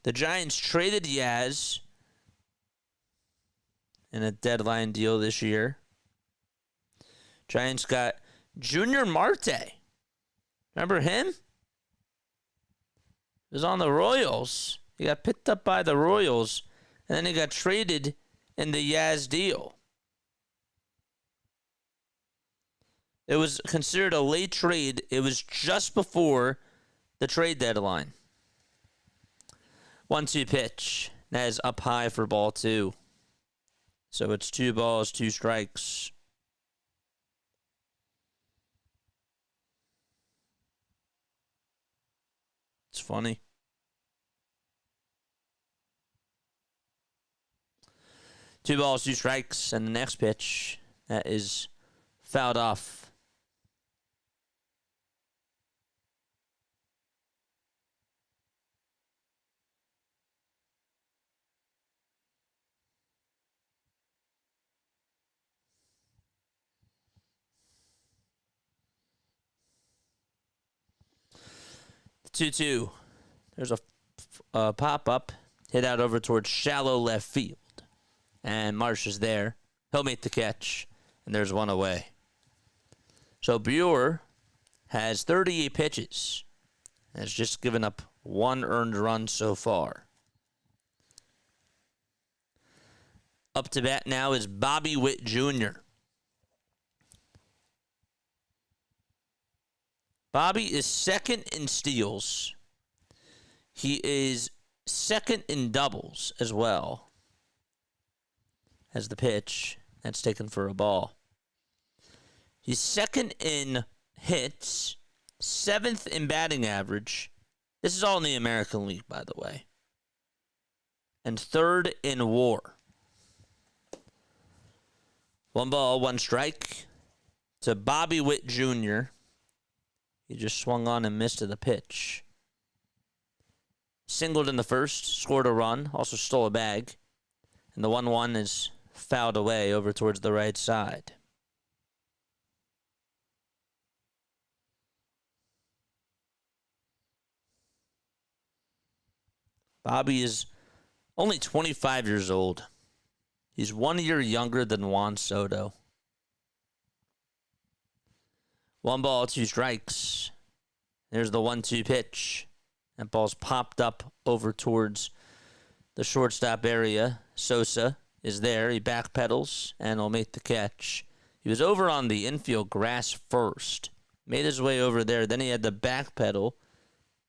The Giants traded Yaz in a deadline deal this year. Giants got Junior Marte. Remember him? He was on the Royals. He got picked up by the Royals, and then he got traded in the Yaz deal. It was considered a late trade. It was just before the trade deadline. 1-2 pitch. That is up high for ball 2. So it's 2 balls, 2 strikes. It's funny. 2 balls, 2 strikes, and the next pitch, that is fouled off. The 2-2. There's a pop-up, hit out over towards shallow left field. And Marsh is there. He'll make the catch, and there's one away. So Buehler has 38 pitches and has just given up 1 earned run so far. Up to bat now is Bobby Witt Jr. Bobby is second in steals. He is second in doubles as well. As the pitch, that's taken for a ball. He's second in hits, 7th in batting average. This is all in the American League, by the way. And 3rd in WAR. 1 ball, 1 strike to Bobby Witt Jr. He just swung on and missed to the pitch. Singled in the first, scored a run, also stole a bag. And the 1-1 is fouled away over towards the right side. Bobby is only 25 years old. He's 1 year younger than Juan Soto. 1 ball, 2 strikes. There's the 1-2 pitch. That ball's popped up over towards the shortstop area. Sosa is there. He backpedals and will make the catch. He was over on the infield grass first. Made his way over there. Then he had the backpedal.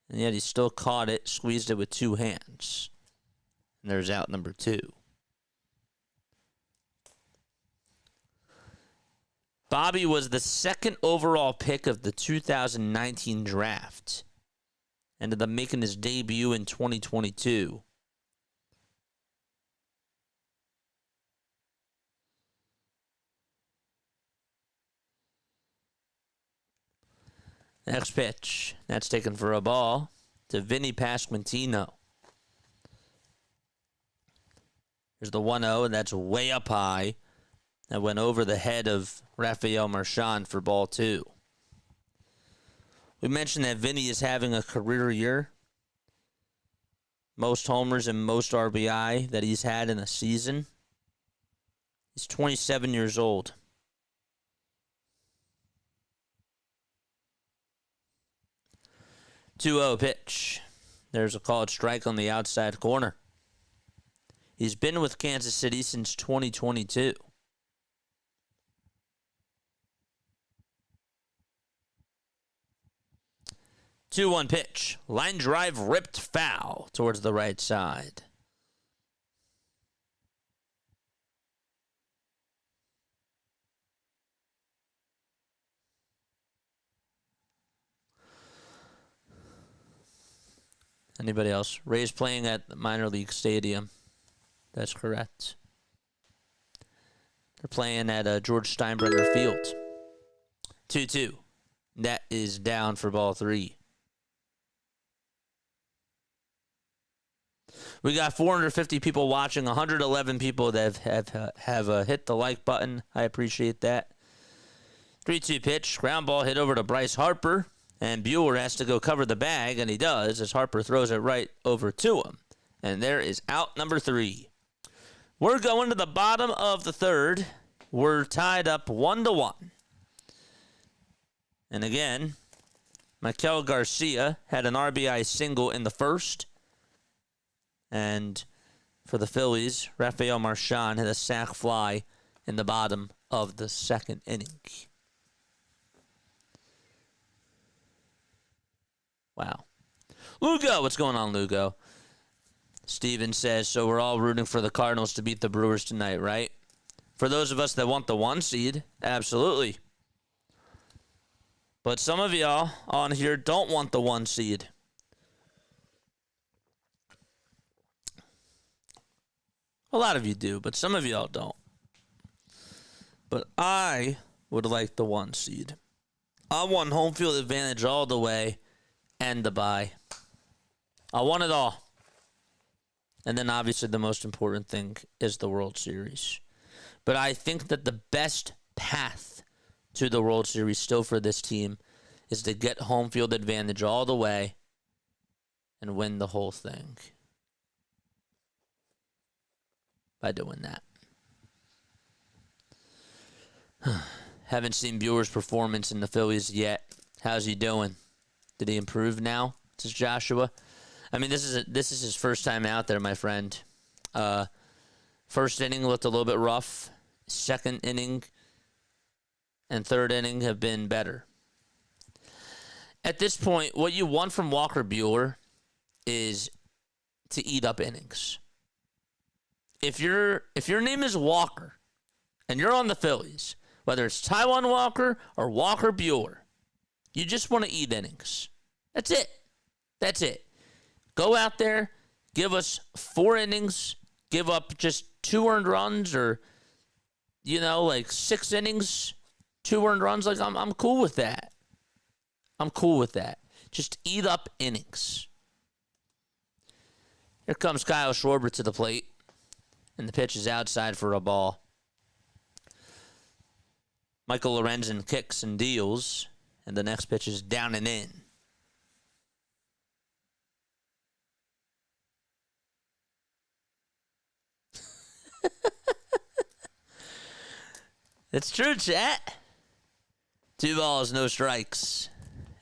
And yet he still caught it, squeezed it with 2 hands. And there's out number 2. Bobby was the 2nd overall pick of the 2019 draft. Ended up making his debut in 2022. Next pitch. That's taken for a ball to Vinny Pasquantino. Here's the 1-0, and that's way up high. That went over the head of Rafael Marchand for ball 2. We mentioned that Vinny is having a career year. Most homers and most RBI that he's had in a season. He's 27 years old. Two-0 pitch. There's a called strike on the outside corner. He's been with Kansas City since 2022. 2-1 pitch. Line drive ripped foul towards the right side. Anybody else? Rays playing at the minor league stadium. That's correct. They're playing at George Steinbrenner Field. 2-2. That is down for ball 3. We got 450 people watching, 111 people that have hit the like button. I appreciate that. 3-2 pitch, ground ball hit over to Bryce Harper, and Buehler has to go cover the bag, and he does as Harper throws it right over to him. And there is out number 3. We're going to the bottom of the 3rd. We're tied up 1-1. And again, Mikel Garcia had an RBI single in the first. And for the Phillies, Rafael Marchand hit a sac fly in the bottom of the 2nd inning. Wow. Lugo, what's going on, Lugo? Steven says, so we're all rooting for the Cardinals to beat the Brewers tonight, right? For those of us that want the 1 seed, absolutely. But some of y'all on here don't want the 1 seed. A lot of you do, but some of y'all don't. But I would like the 1 seed. I want home field advantage all the way and the bye. I want it all. And then obviously the most important thing is the World Series. But I think that the best path to the World Series still for this team is to get home field advantage all the way and win the whole thing by doing that. Haven't seen Buehler's performance in the Phillies yet. How's he doing? Did he improve now? This is Joshua. I mean, this is his first time out there, my friend. First inning looked a little bit rough. Second inning and third inning have been better. At this point, what you want from Walker Buehler is to eat up innings. If your name is Walker and you're on the Phillies, whether it's Taijuan Walker or Walker Buehler, you just want to eat innings. That's it. That's it. Go out there, give us 4 innings, give up just 2 earned runs, or, like 6 innings, 2 earned runs. Like, I'm cool with that. I'm cool with that. Just eat up innings. Here comes Kyle Schwarber to the plate, and the pitch is outside for a ball. Michael Lorenzen kicks and deals, and the next pitch is down and in. It's true, chat. 2 balls, no strikes.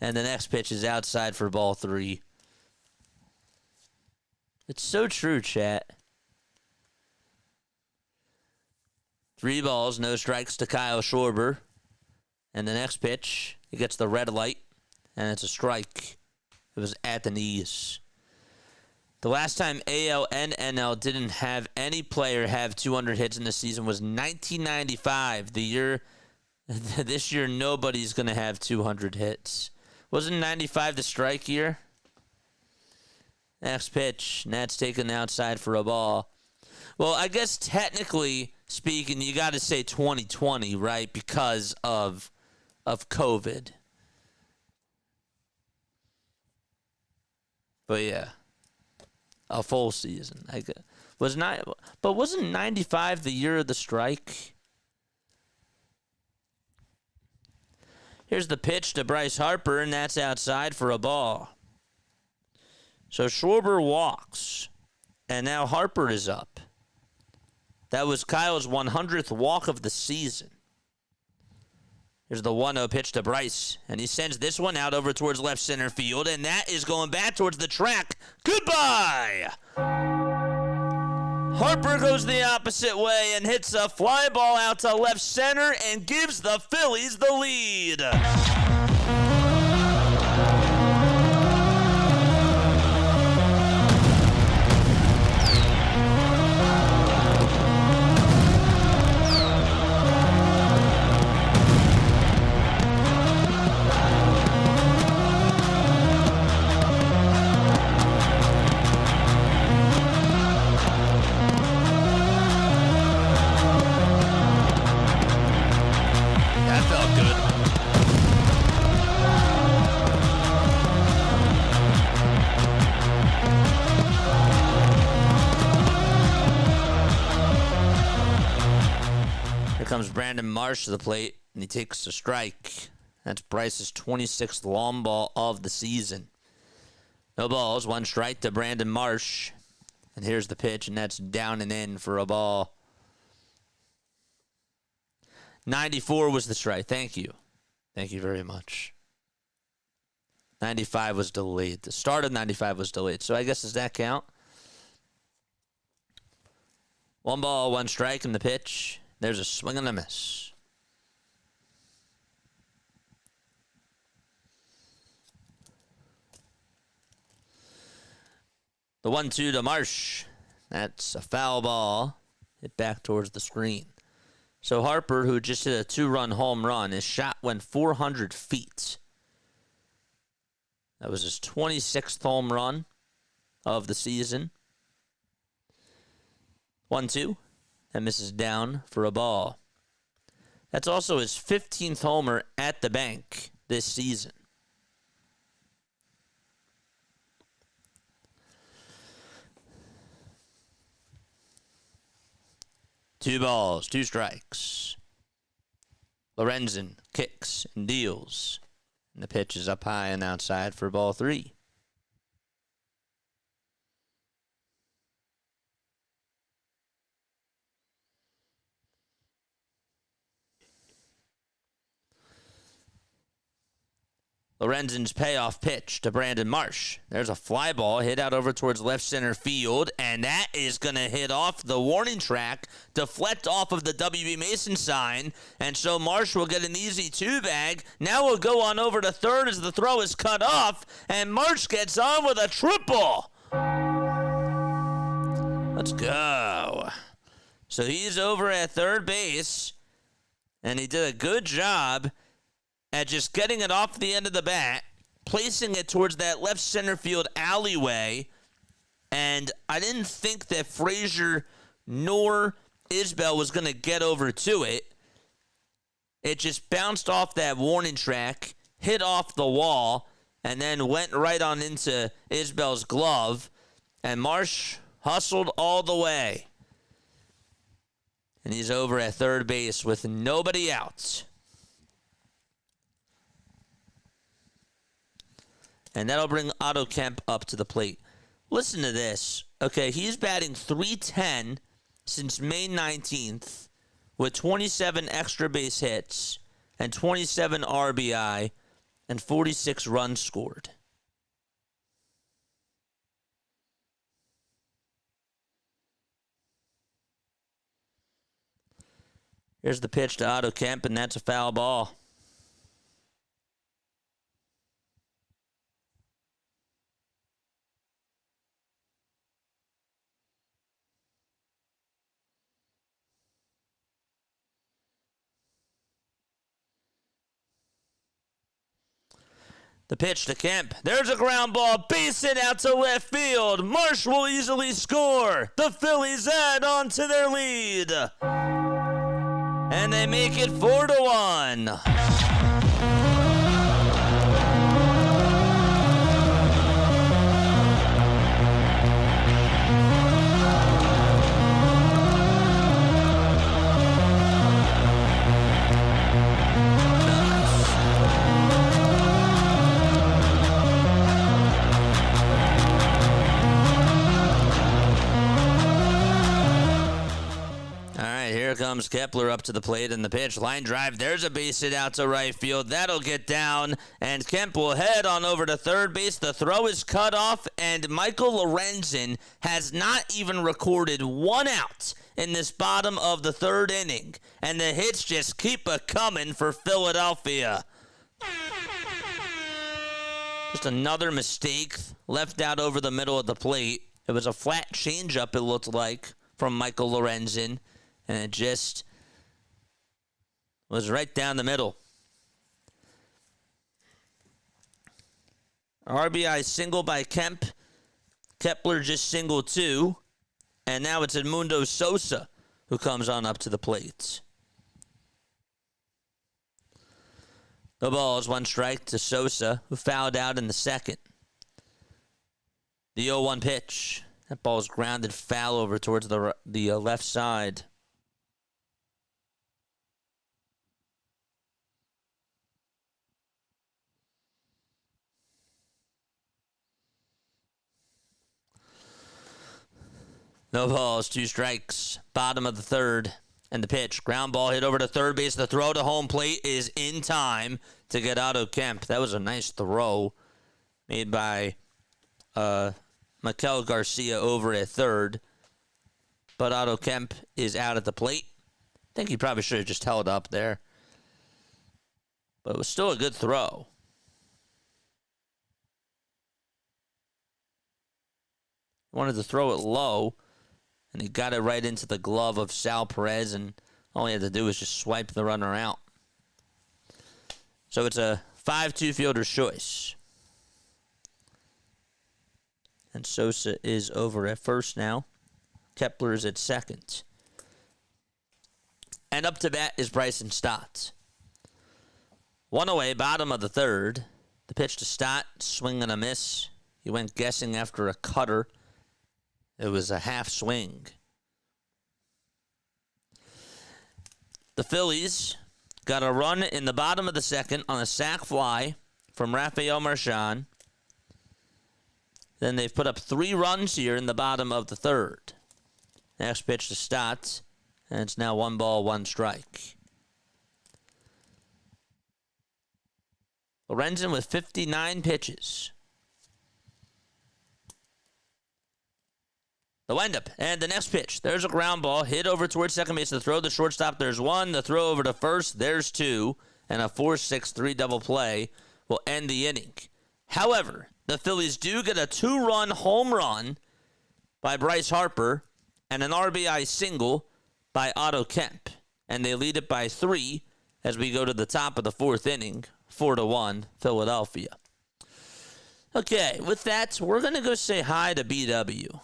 And the next pitch is outside for ball 3. It's so true, chat. 3 balls, no strikes to Kyle Schwarber. And the next pitch, he gets the red light, and it's a strike. It was at the knees. The last time AL and NL didn't have any player have 200 hits in the season was 1995. This year, nobody's going to have 200 hits. Wasn't 95 the strike year? Next pitch, Nat's taken outside for a ball. Well, I guess technically speaking, you got to say 2020, right? Because of COVID. But yeah. A full season. But wasn't 95 the year of the strike? Here's the pitch to Bryce Harper, and that's outside for a ball. So Schwarber walks, and now Harper is up. That was Kyle's 100th walk of the season. Here's the 1-0 pitch to Bryce, and he sends this one out over towards left center field, and that is going back towards the track. Goodbye! Harper goes the opposite way and hits a fly ball out to left center and gives the Phillies the lead. Comes Brandon Marsh to the plate, and he takes a strike. That's Bryce's 26th long ball of the season. No balls, 1 strike to Brandon Marsh. And here's the pitch, and that's down and in for a ball. 94 was the strike. Thank you. Thank you very much. 95 was delayed. The start of 95 was delayed. So I guess, does that count? 1 ball, 1 strike in the pitch. There's a swing and a miss. The 1-2 to Marsh. That's a foul ball. Hit back towards the screen. So Harper, who just hit a 2-run home run, his shot went 400 feet. That was his 26th home run of the season. 1-2. That misses down for a ball. That's also his 15th homer at the bank this season. Two balls, two strikes. Lorenzen kicks and deals. And the pitch is up high and outside for ball 3. Lorenzen's payoff pitch to Brandon Marsh. There's a fly ball hit out over towards left center field, and that is going to hit off the warning track, deflect off of the W.B. Mason sign, and so Marsh will get an easy 2-bag. Now we'll go on over to third as the throw is cut off, and Marsh gets on with a triple. Let's go. So he's over at third base, and he did a good job at just getting it off the end of the bat, placing it towards that left center field alleyway, and I didn't think that Frazier nor Isbell was going to get over to it. It just bounced off that warning track, hit off the wall, and then went right on into Isbell's glove, and Marsh hustled all the way. And he's over at third base with nobody out. And that'll bring Otto Kemp up to the plate. Listen to this. Okay, he's batting .310 since May 19th with 27 extra base hits and 27 RBI and 46 runs scored. Here's the pitch to Otto Kemp, and that's a foul ball. The pitch to Kemp. There's a ground ball. Base hit out to left field. Marsh will easily score. The Phillies add on to their lead. And they make it 4-1. Here comes Kepler up to the plate in the pitch. Line drive. There's a base hit out to right field. That'll get down, and Kemp will head on over to third base. The throw is cut off, and Michael Lorenzen has not even recorded one out in this bottom of the third inning, and the hits just keep a-coming for Philadelphia. Just another mistake left out over the middle of the plate. It was a flat changeup, it looked like, from Michael Lorenzen. And it just was right down the middle. RBI single by Kemp. Kepler just single too. And now it's Edmundo Sosa who comes on up to the plate. No balls, one strike to Sosa, who fouled out in the second. The 0-1 pitch. That ball is grounded foul over towards the left side. No balls, two strikes. Bottom of the third. And the pitch. Ground ball hit over to third base. The throw to home plate is in time to get Otto Kemp. That was a nice throw made by Mikel Garcia over at third. But Otto Kemp is out at the plate. I think he probably should have just held up there. But it was still a good throw. Wanted to throw it low. And he got it right into the glove of Sal Perez, and all he had to do was just swipe the runner out. So it's a 5-2 fielder's choice. And Sosa is over at first now. Kepler's at second. And up to bat is Bryson Stott. 1 away, bottom of the third. The pitch to Stott, swing and a miss. He went guessing after a cutter. It was a half swing. The Phillies got a run in the bottom of the second on a sac fly from Rafael Marchand. Then they've put up 3 runs here in the bottom of the third. Next pitch to Stott, and it's now 1 ball, 1 strike. Lorenzen with 59 pitches. The windup and the next pitch. There's a ground ball hit over towards second base. The throw to shortstop. There's 1. The throw over to first. There's 2. And a 4-6-3 double play will end the inning. However, the Phillies do get a 2-run home run by Bryce Harper and an RBI single by Otto Kemp. And they lead it by 3 as we go to the top of the 4th inning. 4-1, Philadelphia. Okay, with that, we're going to go say hi to BW.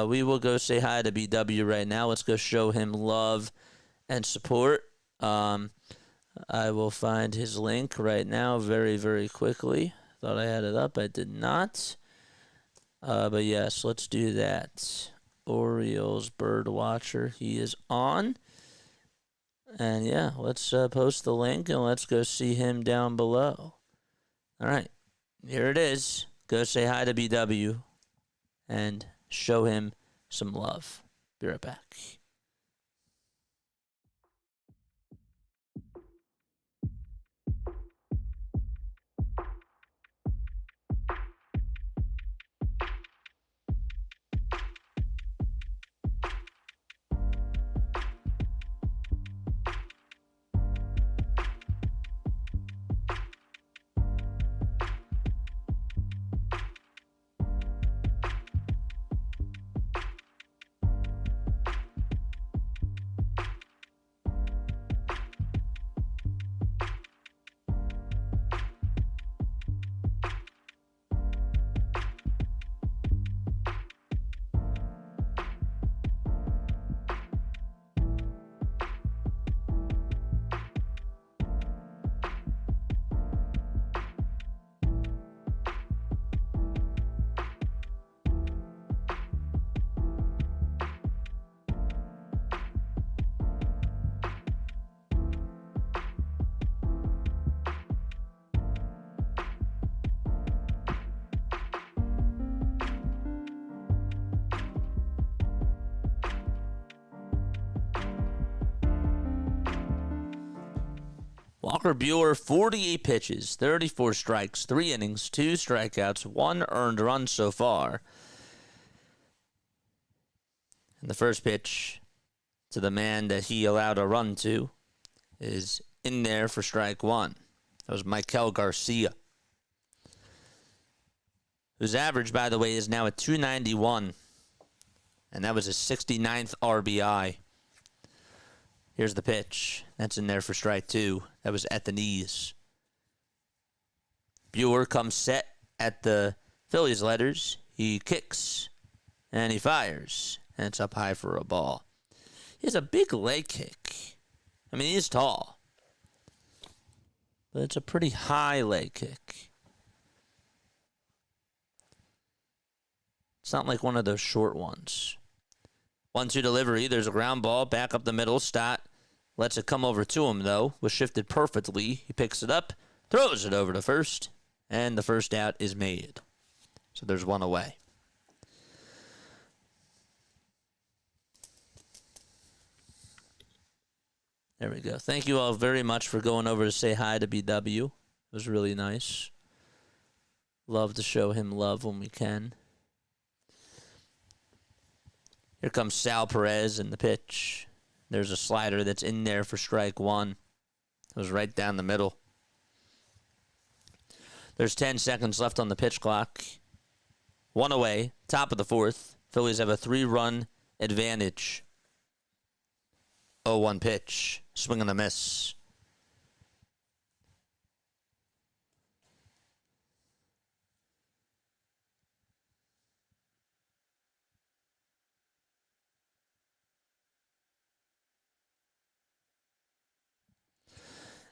We will go say hi to BW right now. Let's go show him love and support. I will find his link right now very, very quickly. Thought I had it up. I did not. But yes, let's do that. Orioles Bird Watcher. He is on. And yeah, let's post the link and let's go see him down below. All right. Here it is. Go say hi to BW and show him some love. Be right back. Walker Buehler, 48 pitches, 34 strikes, 3 innings, 2 strikeouts, 1 earned run so far. And the first pitch to the man that he allowed a run to is in there for strike 1. That was Michael Garcia, whose average, by the way, is now at 291. And that was his 69th RBI. Here's the pitch. That's in there for strike 2. That was at the knees. Buehler comes set at the Phillies letters. He kicks and he fires. And it's up high for a ball. He has a big leg kick. I mean, he's tall. But it's a pretty high leg kick. It's not like one of those short ones. 1-2 delivery. There's a ground ball back up the middle. Stott lets it come over to him, though. Was shifted perfectly. He picks it up, throws it over to first, and the first out is made. So there's 1 away. There we go. Thank you all very much for going over to say hi to BW. It was really nice. Love to show him love when we can. Here comes Sal Perez in the pitch. There's a slider that's in there for strike 1. It was right down the middle. There's 10 seconds left on the pitch clock. 1 away, top of the 4th. Phillies have a 3-run advantage. 0-1 pitch. Swing and a miss.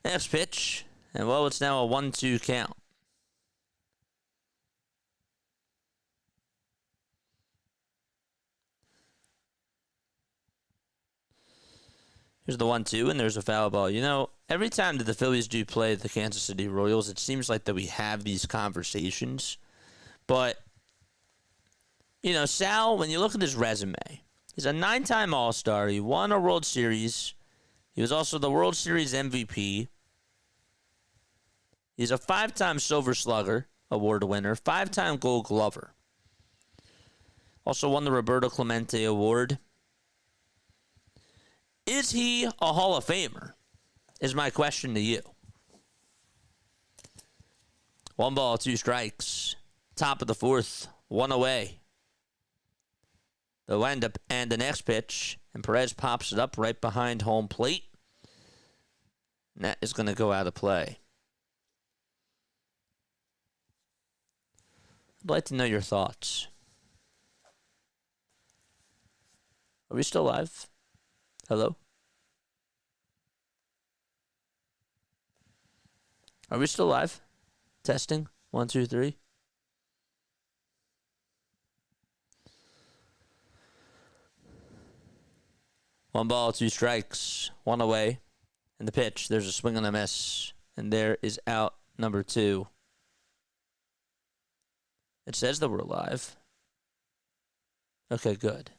Next pitch. And, well, it's now a 1-2 count. Here's the 1-2, and there's a foul ball. You know, every time that the Phillies do play the Kansas City Royals, it seems like that we have these conversations. But, you know, Sal, when you look at his resume, he's a 9-time All-Star. He won a World Series. He was also the World Series MVP. He's a 5-time Silver Slugger Award winner, 5-time Gold Glover. Also won the Roberto Clemente Award. Is he a Hall of Famer? Is my question to you. 1 ball, 2 strikes. Top of the 4th, 1 away. The windup and the next pitch, and Perez pops it up right behind home plate. And that is going to go out of play. I'd like to know your thoughts. Are we still live? Hello? Are we still live? Testing? 1, 2, 3. One ball, 2 strikes, 1 away. And the pitch, there's a swing and a miss. And there is out number 2. It says that we're live. Okay, good.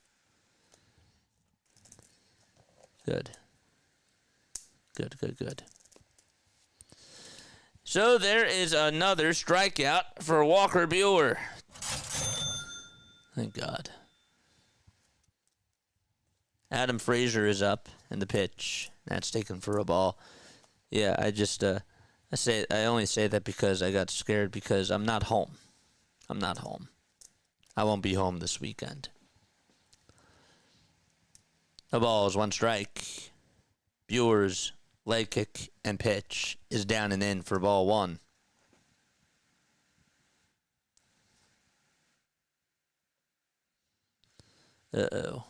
Good. Good. So there is another strikeout for Walker Buehler. Thank God. Adam Frazier is up in the pitch. That's taken for a ball. Yeah, I only say that because I got scared because I'm not home. I won't be home this weekend. The ball is 1 strike. Buehler's leg kick and pitch is down and in for ball 1. Uh-oh.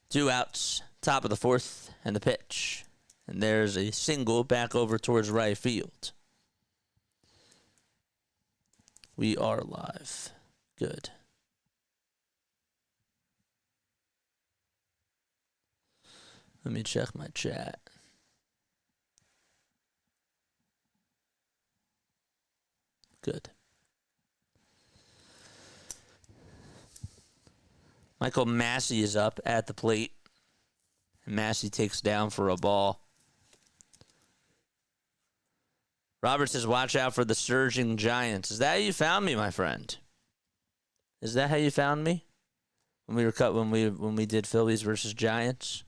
Two outs, top of the 4th, and the pitch. And there's a single back over towards right field. We are live. Good. Let me check my chat. Good. Michael Massey is up at the plate. And Massey takes down for a ball. Robert says, watch out for the surging Giants. Is that how you found me, my friend? Is that how you found me? When we were when we did Phillies versus Giants?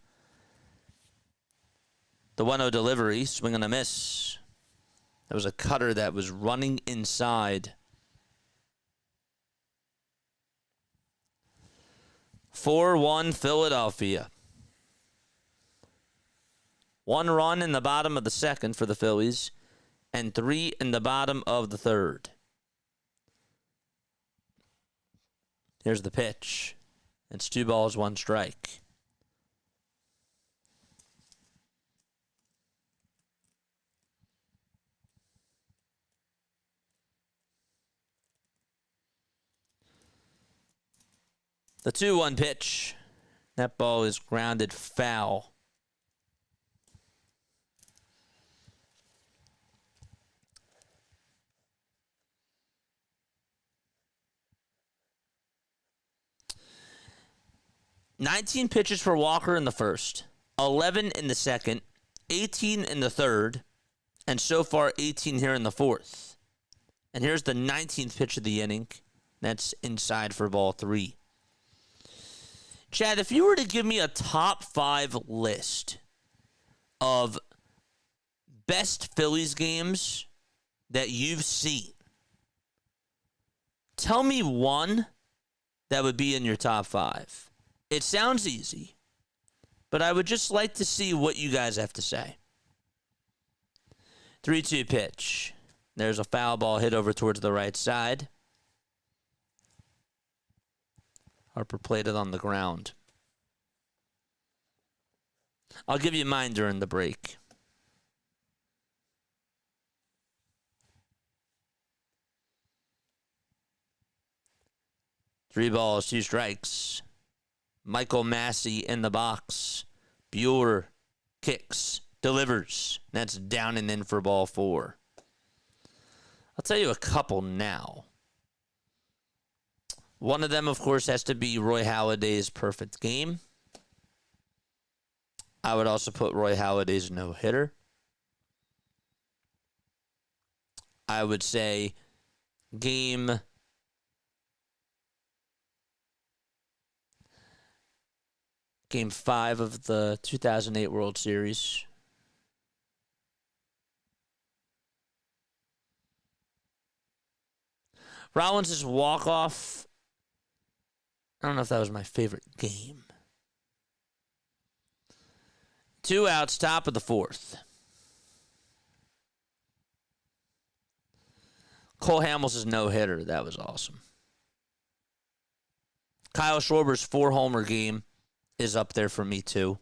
The 1-0 delivery, swing and a miss. That was a cutter that was running inside. 4-1 Philadelphia. 1 run in the bottom of the 2nd for the Phillies, and 3 in the bottom of the 3rd. Here's the pitch. It's 2 balls, 1 strike. The 2-1 pitch. That ball is grounded foul. "19 pitches for Walker in the 1st, 11 in the 2nd, 18 in the 3rd, and so far 18 here in the 4th. And here's the 19th pitch of the inning. That's inside for ball 3. Chad, if you were to give me a top 5 list of best Phillies games that you've seen, tell me one that would be in your top 5. It sounds easy, but I would just like to see what you guys have to say. 3-2 pitch. There's a foul ball hit over towards the right side. Harper played it on the ground. I'll give you mine during the break. Three balls, two strikes. Michael Massey in the box. Buehler kicks, delivers. That's down and in for ball 4. I'll tell you a couple now. One of them, of course, has to be Roy Halladay's perfect game. I would also put Roy Halladay's no-hitter. I would say Game 5 of the 2008 World Series. Rollins' walk-off, I don't know if that was my favorite game. 2 outs, top of the 4th. Cole Hamels' no-hitter, that was awesome. Kyle Schwarber's 4-homer game is up there for me, too.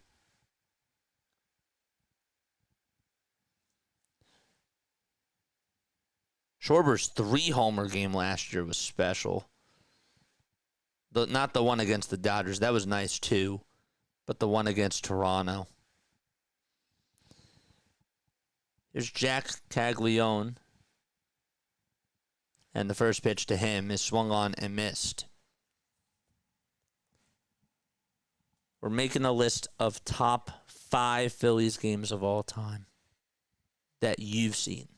Schwarber's 3-homer game last year was special. Not the one against the Dodgers. That was nice, too. But the one against Toronto. Here's Jack Caglione. And the first pitch to him is swung on and missed. We're making a list of top 5 Phillies games of all time that you've seen.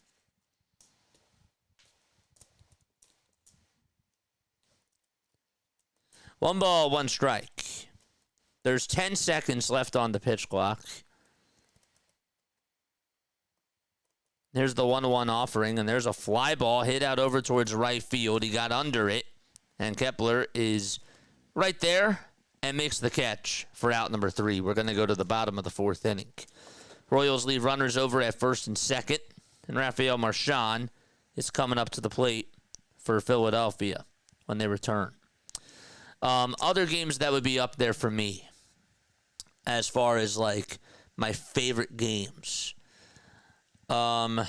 One ball, one strike. There's 10 seconds left on the pitch clock. There's the 1-1 offering, and there's a fly ball hit out over towards right field. He got under it, and Kepler is right there and makes the catch for out number 3. We're going to go to the bottom of the 4th inning. Royals leave runners over at first and second, and Rafael Marchand is coming up to the plate for Philadelphia when they return. Other games that would be up there for me as far as, like, my favorite games. I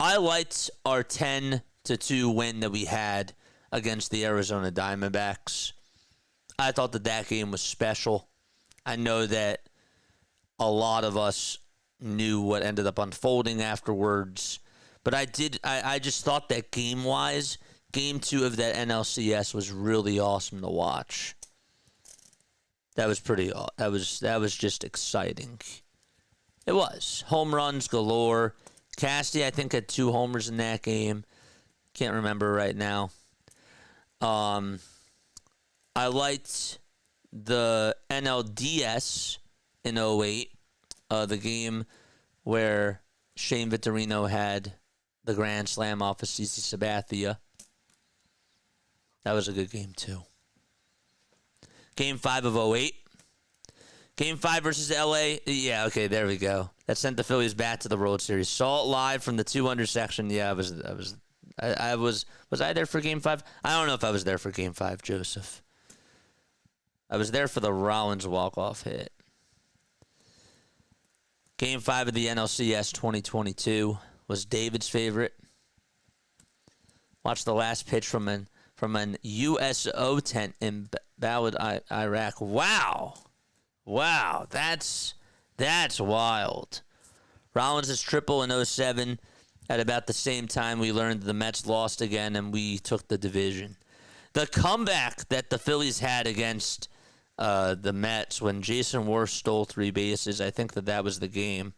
liked our 10-2 win that we had against the Arizona Diamondbacks. I thought that game was special. I know that a lot of us knew what ended up unfolding afterwards. But I just thought that game-wise, Game 2 of that NLCS was really awesome to watch. That was that was just exciting. It was. Home runs galore. Casty, I think, had 2 homers in that game. Can't remember right now. I liked the NLDS in 08, the game where Shane Vittorino had the grand slam off of CC Sabathia. That was a good game, too. Game 5 of 08. Game 5 versus LA. Yeah, okay, there we go. That sent the Phillies back to the World Series. Saw it live from the 200 section. Yeah, I was I there for Game 5? I don't know if I was there for Game 5, Joseph. I was there for the Rollins walk-off hit. Game 5 of the NLCS 2022 was David's favorite. Watched the last pitch from an USO tent in Balad, Iraq. Wow, that's wild. Rollins' triple in 07. At about the same time, we learned the Mets lost again, and we took the division. The comeback that the Phillies had against the Mets when Jason Worth stole 3 bases, I think that was the game.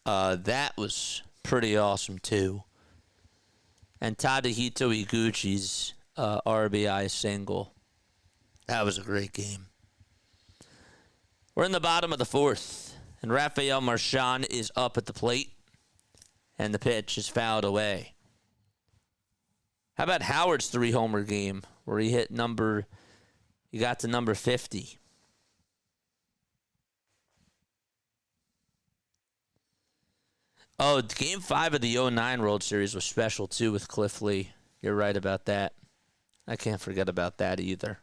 That was pretty awesome, too. And Tadahito Iguchi's RBI single. That was a great game. We're in the bottom of the 4th, and Rafael Marchand is up at the plate, and the pitch is fouled away. How about Howard's 3-homer game where he got to number 50? Oh, Game 5 of the 09 World Series was special, too, with Cliff Lee. You're right about that. I can't forget about that either.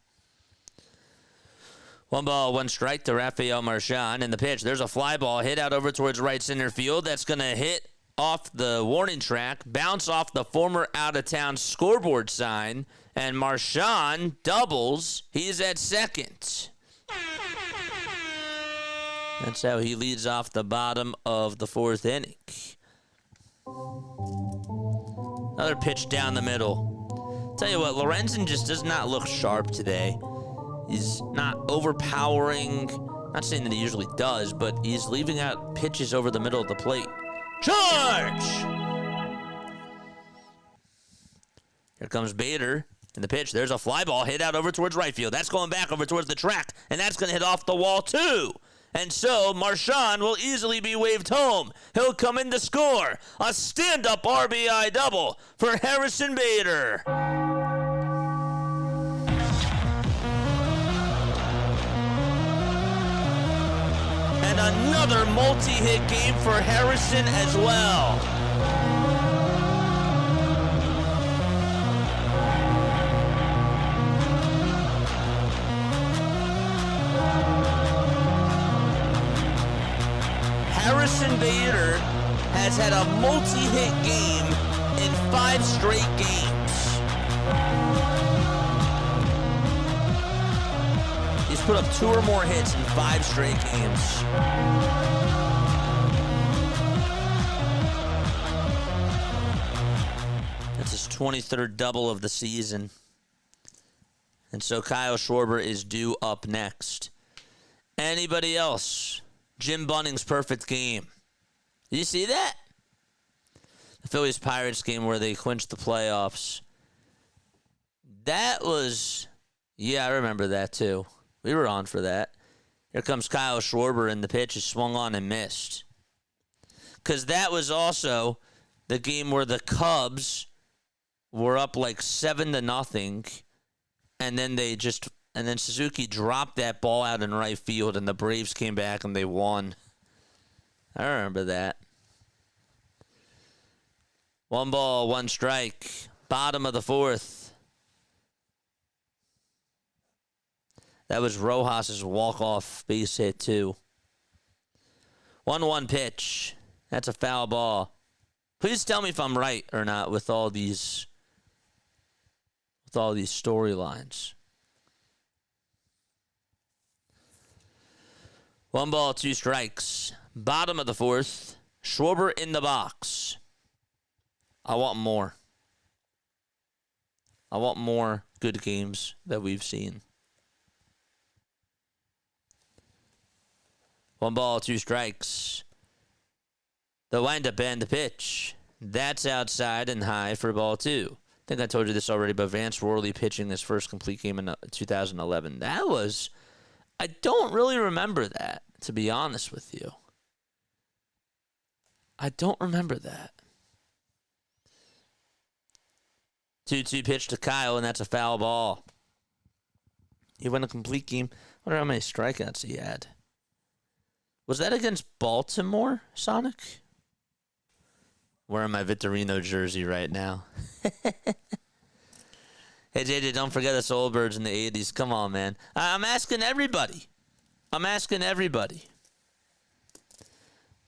1-1 to Rafael Marchand. In the pitch, there's a fly ball hit out over towards right center field. That's going to hit off the warning track, bounce off the former out-of-town scoreboard sign, and Marchand doubles. He's at second. That's how he leads off the bottom of the fourth inning. Another pitch down the middle. Tell you what, Lorenzen just does not look sharp today. He's not overpowering. Not saying that he usually does, but he's leaving out pitches over the middle of the plate. Charge! Here comes Bader in the pitch. There's a fly ball hit out over towards right field. That's going back over towards the track, and that's going to hit off the wall too. And so Marchand will easily be waved home. He'll come in to score. A stand-up RBI double for Harrison Bader. And another multi-hit game for Harrison as well. Harrison Bader has had a multi-hit game in 5 straight games. He's put up 2 or more hits in 5 straight games. That's his 23rd double of the season. And so Kyle Schwarber is due up next. Anybody else? Jim Bunning's perfect game. Did you see that? The Phillies-Pirates game where they clinched the playoffs. That was... Yeah, I remember that too. We were on for that. Here comes Kyle Schwarber, and the pitch is swung on and missed. Because that was also the game where the Cubs were up like 7-0, and then Suzuki dropped that ball out in right field, and the Braves came back and they won. I remember that. 1-1, bottom of the fourth. That was Rojas's walk-off base hit, too. 1-1 pitch. That's a foul ball. Please tell me if I'm right or not with all these storylines. 1-2. Bottom of the fourth. Schwarber in the box. I want more. I want more good games that we've seen. 1-2. The windup and the pitch. That's outside and high for ball 2. I think I told you this already, but Vance Worley pitching his first complete game in 2011. That was... I don't really remember that, to be honest with you. I don't remember that. 2-2 pitch to Kyle, and that's a foul ball. He won a complete game. I wonder how many strikeouts he had. Was that against Baltimore, Sonic? Wearing my Vittorino jersey right now. Hey, JJ, don't forget us old birds in the 80s. Come on, man. I'm asking everybody.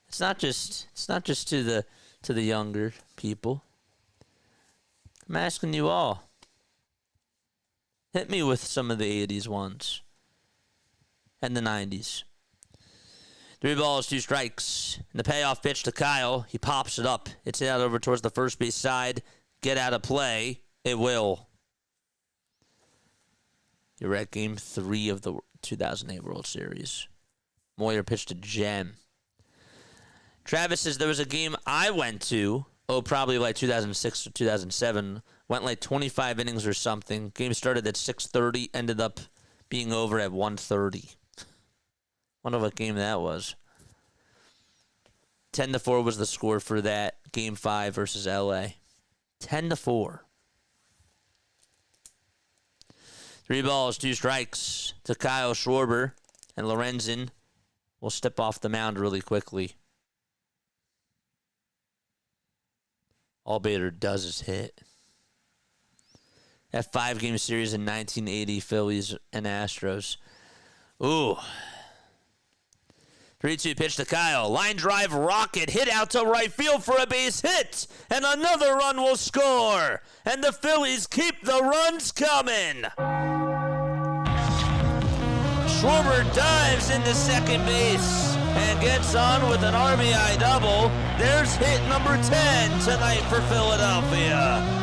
It's not just to the younger people. I'm asking you all. Hit me with some of the 80s ones. And the 90s. 3-2. And the payoff pitch to Kyle. He pops it up. It's hit out over towards the first base side. Get out of play. It will. You're at Game 3 of the 2008 World Series. Moyer pitched to Jem. Travis says there was a game I went to, probably like 2006 or 2007. Went like 25 innings or something. Game started at 6:30, ended up being over at 1:30. Wonder what game that was. 10-4 was the score for that. Game 5 versus LA. 10-4. 3-2 to Kyle Schwarber, and Lorenzen will step off the mound really quickly. All Bader does is hit. That 5-game series in 1980, Phillies and Astros. Ooh. 3-2 pitch to Kyle. Line drive rocket hit out to right field for a base hit. And another run will score. And the Phillies keep the runs coming. Schwarber dives into second base and gets on with an RBI double. There's hit number 10 tonight for Philadelphia.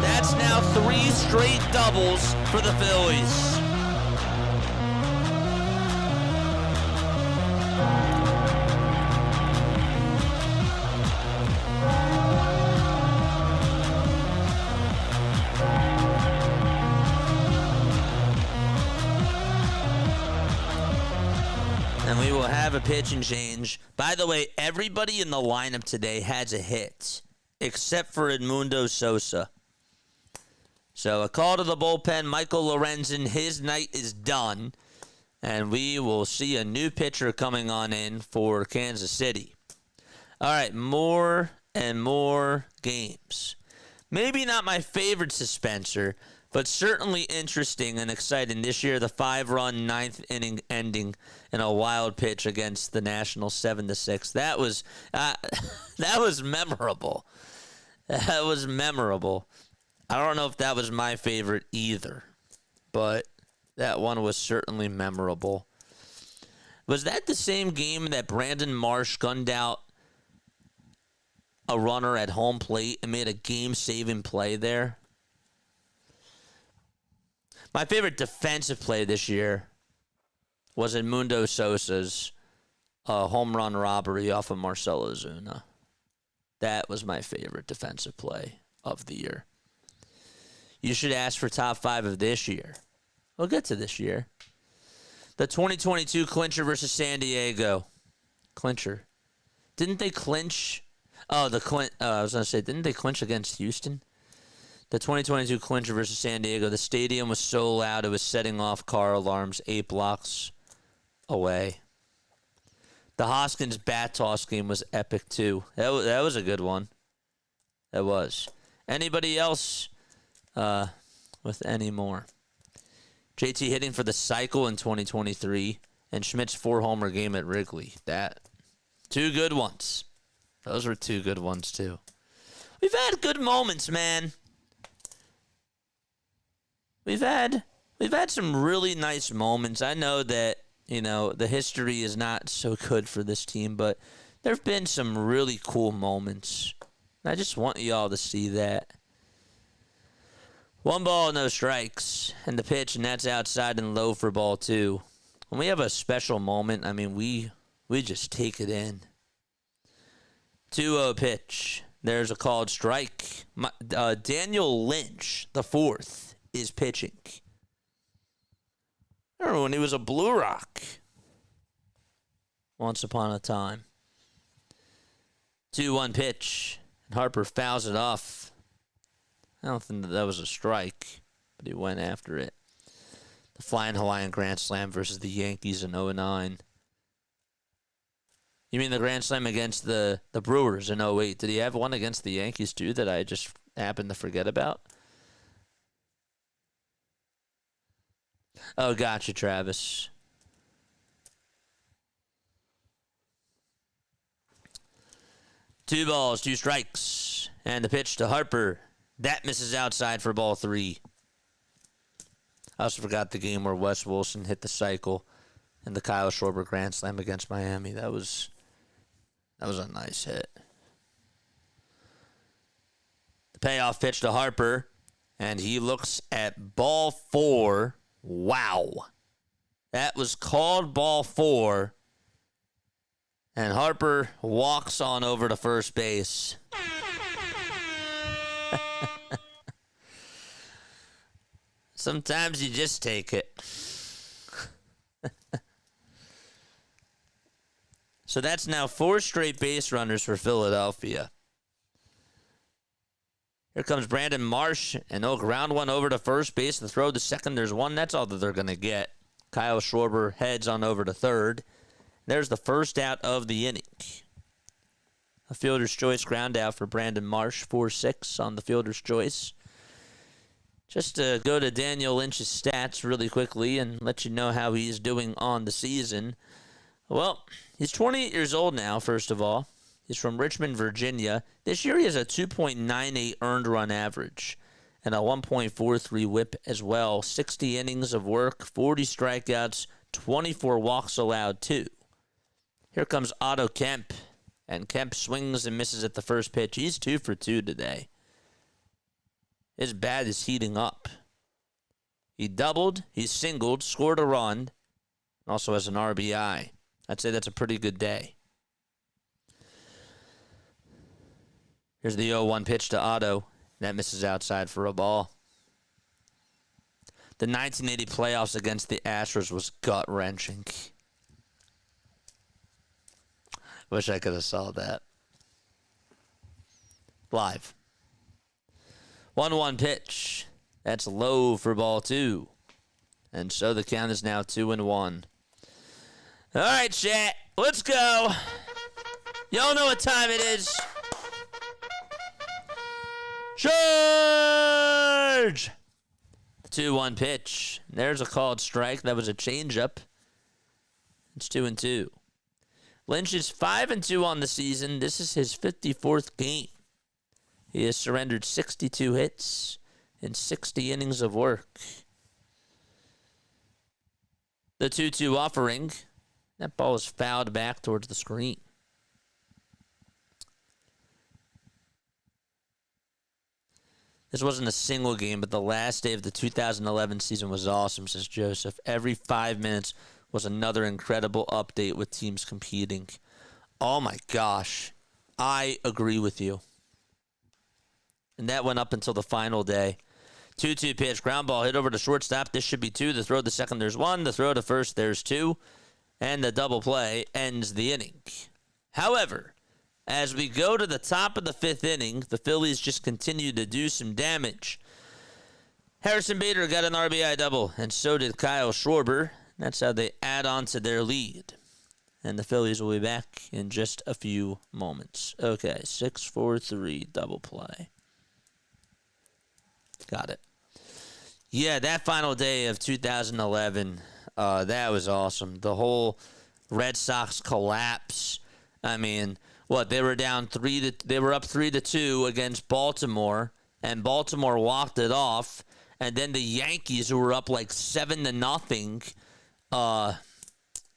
That's now 3 straight doubles for the Phillies. And we will have a pitch and change. By the way, everybody in the lineup today has a hit, except for Edmundo Sosa. So a call to the bullpen. Michael Lorenzen, his night is done. And we will see a new pitcher coming on in for Kansas City. All right, more and more games. Maybe not my favorite suspenser, but certainly interesting and exciting. This year, the 5-run 9th inning ending in a wild pitch against the Nationals 7-6. That was memorable. That was memorable. I don't know if that was my favorite either, but that one was certainly memorable. Was that the same game that Brandon Marsh gunned out a runner at home plate and made a game-saving play there? My favorite defensive play this year was Edmundo Sosa's home run robbery off of Marcell Ozuna. That was my favorite defensive play of the year. You should ask for top 5 of this year. We'll get to this year. The 2022 clincher versus San Diego. Clincher. Didn't they clinch? I was going to say, didn't they clinch against Houston? The 2022 clincher versus San Diego. The stadium was so loud it was setting off car alarms 8 blocks away. The Hoskins bat toss game was epic too. That was a good one. That was. Anybody else with any more? JT hitting for the cycle in 2023 and Schmidt's 4-homer game at Wrigley. That 2 good ones. Those were 2 good ones too. We've had good moments, man. We've had some really nice moments. I know that, the history is not so good for this team, but there have been some really cool moments. I just want y'all to see that. 1 ball, no strikes, and the pitch, and that's outside and low for ball 2. When we have a special moment, we just take it in. 2-0 pitch. There's a called strike. Daniel Lynch, the 4th, is pitching. I remember when he was a Blue Rock. Once upon a time. 2-1 pitch. And Harper fouls it off. I don't think that was a strike, but he went after it. The Flying Hawaiian Grand Slam versus the Yankees in 2009. You mean the Grand Slam against the Brewers in 2008? Did he have one against the Yankees too that I just happened to forget about? Oh, gotcha, Travis. Two balls, 2 strikes. And the pitch to Harper. That misses outside for ball 3. I also forgot the game where Wes Wilson hit the cycle and the Kyle Schwarber Grand Slam against Miami. That was a nice hit. The payoff pitch to Harper. And he looks at ball 4. Wow. That was called ball 4. And Harper walks on over to first base. Sometimes you just take it. So that's now 4 straight base runners for Philadelphia. Here comes Brandon Marsh, and they'll ground one over to first base. The throw to second, there's one. That's all that they're going to get. Kyle Schwarber heads on over to third. There's the first out of the inning. A fielder's choice ground out for Brandon Marsh, 4-6 on the fielder's choice. Just to go to Daniel Lynch's stats really quickly and let you know how he's doing on the season. Well, he's 28 years old now, first of all. He's from Richmond, Virginia. This year he has a 2.98 earned run average and a 1.43 whip as well. 60 innings of work, 40 strikeouts, 24 walks allowed too. Here comes Otto Kemp. And Kemp swings and misses at the first pitch. He's 2 for 2 today. His bat is heating up. He doubled, he singled, scored a run, and also has an RBI. I'd say that's a pretty good day. Here's the 0-1 pitch to Otto. That misses outside for a ball. The 1980 playoffs against the Astros was gut-wrenching. Wish I could have saw that. Live. 1-1 pitch. That's low for ball 2. And so the count is now 2-1. All right, chat. Let's go. Y'all know what time it is. Charge! The 2-1 pitch. There's a called strike. That was a changeup. It's 2-2. Lynch is 5-2 on the season. This is his 54th game. He has surrendered 62 hits in 60 innings of work. The 2-2 offering. That ball is fouled back towards the screen. This wasn't a single game, but the last day of the 2011 season was awesome, says Joseph. Every 5 minutes was another incredible update with teams competing. Oh my gosh. I agree with you. And that went up until the final day. 2-2 pitch, ground ball hit over to shortstop. This should be 2. The throw to second, there's 1. The throw to first, there's 2. And the double play ends the inning. However, as we go to the top of the 5th inning, the Phillies just continue to do some damage. Harrison Bader got an RBI double, and so did Kyle Schwarber. That's how they add on to their lead. And the Phillies will be back in just a few moments. Okay, 6-4-3 double play. Got it. Yeah, that final day of 2011, that was awesome. The whole Red Sox collapse. I mean, what, they were down they were up 3-2 against Baltimore, and Baltimore walked it off. And then the Yankees, who were up like 7-0,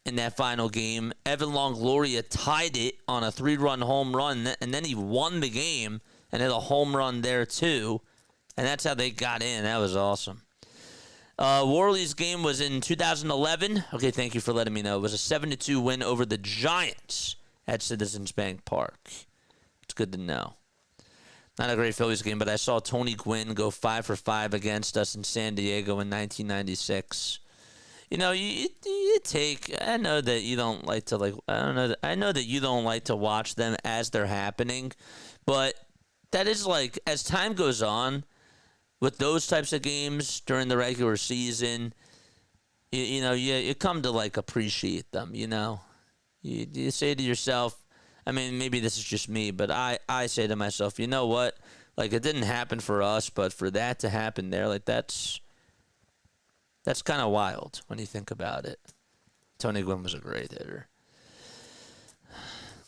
in that final game, Evan Longoria tied it on a 3-run home run, and then he won the game and hit a home run there too, and that's how they got in. That was awesome. Worley's game was in 2011. Okay, thank you for letting me know. It was a 7-2 win over the Giants at Citizens Bank Park. It's good to know. Not a great Phillies game, but I saw Tony Gwynn go 5 for 5 against us in San Diego in 1996. You know, you take. I know that you don't like to I know that you don't like to watch them as they're happening, but that is like, as time goes on, with those types of games during the regular season, you come to like appreciate them. You know, you say to yourself, I mean, maybe this is just me, but I say to myself, you know what? Like, it didn't happen for us, but for that to happen there, like, that's kind of wild when you think about it. Tony Gwynn was a great hitter.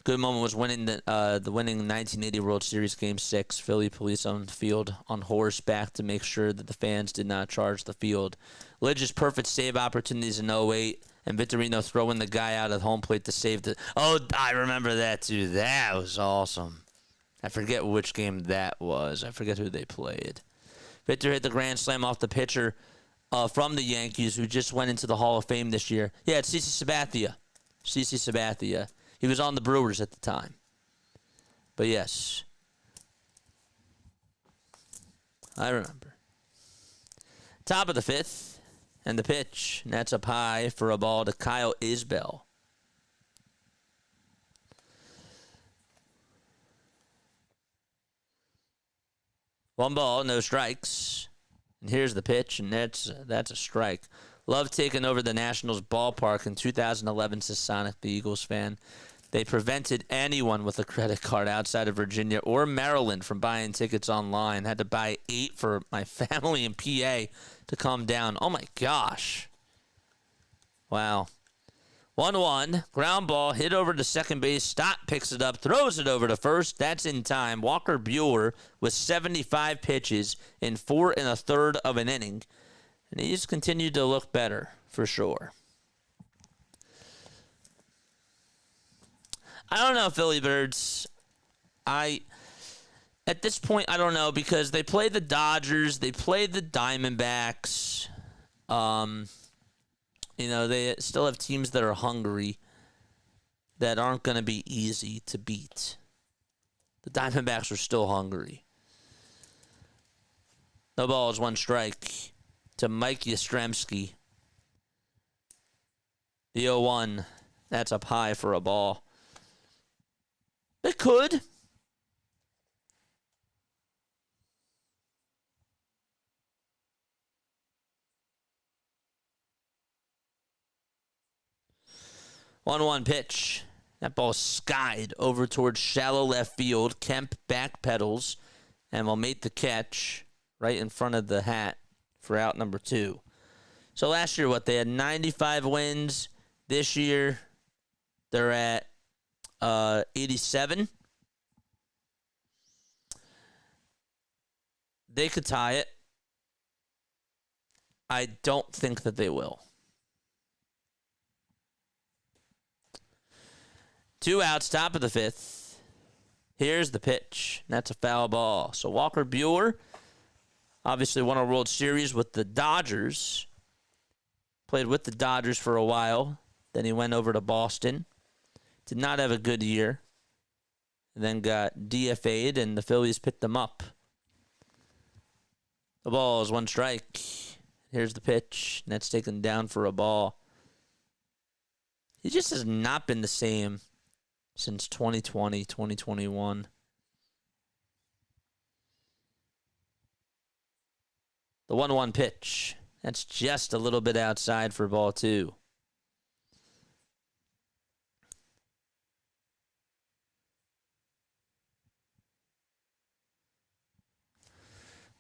Good moment was winning the winning 1980 World Series Game 6. Philly police on the field on horseback to make sure that the fans did not charge the field. Lidge's perfect save opportunities in 08. And Vittorino throwing the guy out at home plate to save the... Oh, I remember that, too. That was awesome. I forget which game that was. I forget who they played. Victor hit the grand slam off the pitcher from the Yankees, who just went into the Hall of Fame this year. Yeah, it's CeCe Sabathia. CeCe Sabathia. He was on the Brewers at the time. But yes. I remember. Top of the 5th. And the pitch, and that's up high for a ball to Kyle Isbell. One ball, no strikes. And here's the pitch, and that's a strike. Love taking over the Nationals ballpark in 2011, says Sonic, the Eagles fan. They prevented anyone with a credit card outside of Virginia or Maryland from buying tickets online. Had to buy 8 for my family in PA to calm down. Oh, my gosh. Wow. 1-1. Ground ball. Hit over to second base. Stott picks it up. Throws it over to first. That's in time. Walker Buehler with 75 pitches in 4 1/3 of an inning. And he's continued to look better, for sure. I don't know, Philly Birds. At this point, I don't know, because they play the Dodgers, they play the Diamondbacks. They still have teams that are hungry that aren't going to be easy to beat. The Diamondbacks are still hungry. No balls, 1 strike to Mike Yastrzemski. The 0-1. That's up high for a ball. It could. One pitch. That ball skied over towards shallow left field. Kemp backpedals and will make the catch right in front of the hat for out number 2. So last year, they had 95 wins. This year, they're at 87. They could tie it. I don't think that they will. 2 outs, top of the 5th. Here's the pitch. That's a foul ball. So Walker Buehler obviously won a World Series with the Dodgers. Played with the Dodgers for a while. Then he went over to Boston. Did not have a good year. And then got DFA'd, and the Phillies picked him up. The ball is 1 strike. Here's the pitch. And that's taken down for a ball. He just has not been the same since 2020, 2021. The 1-1 pitch. That's just a little bit outside for ball 2.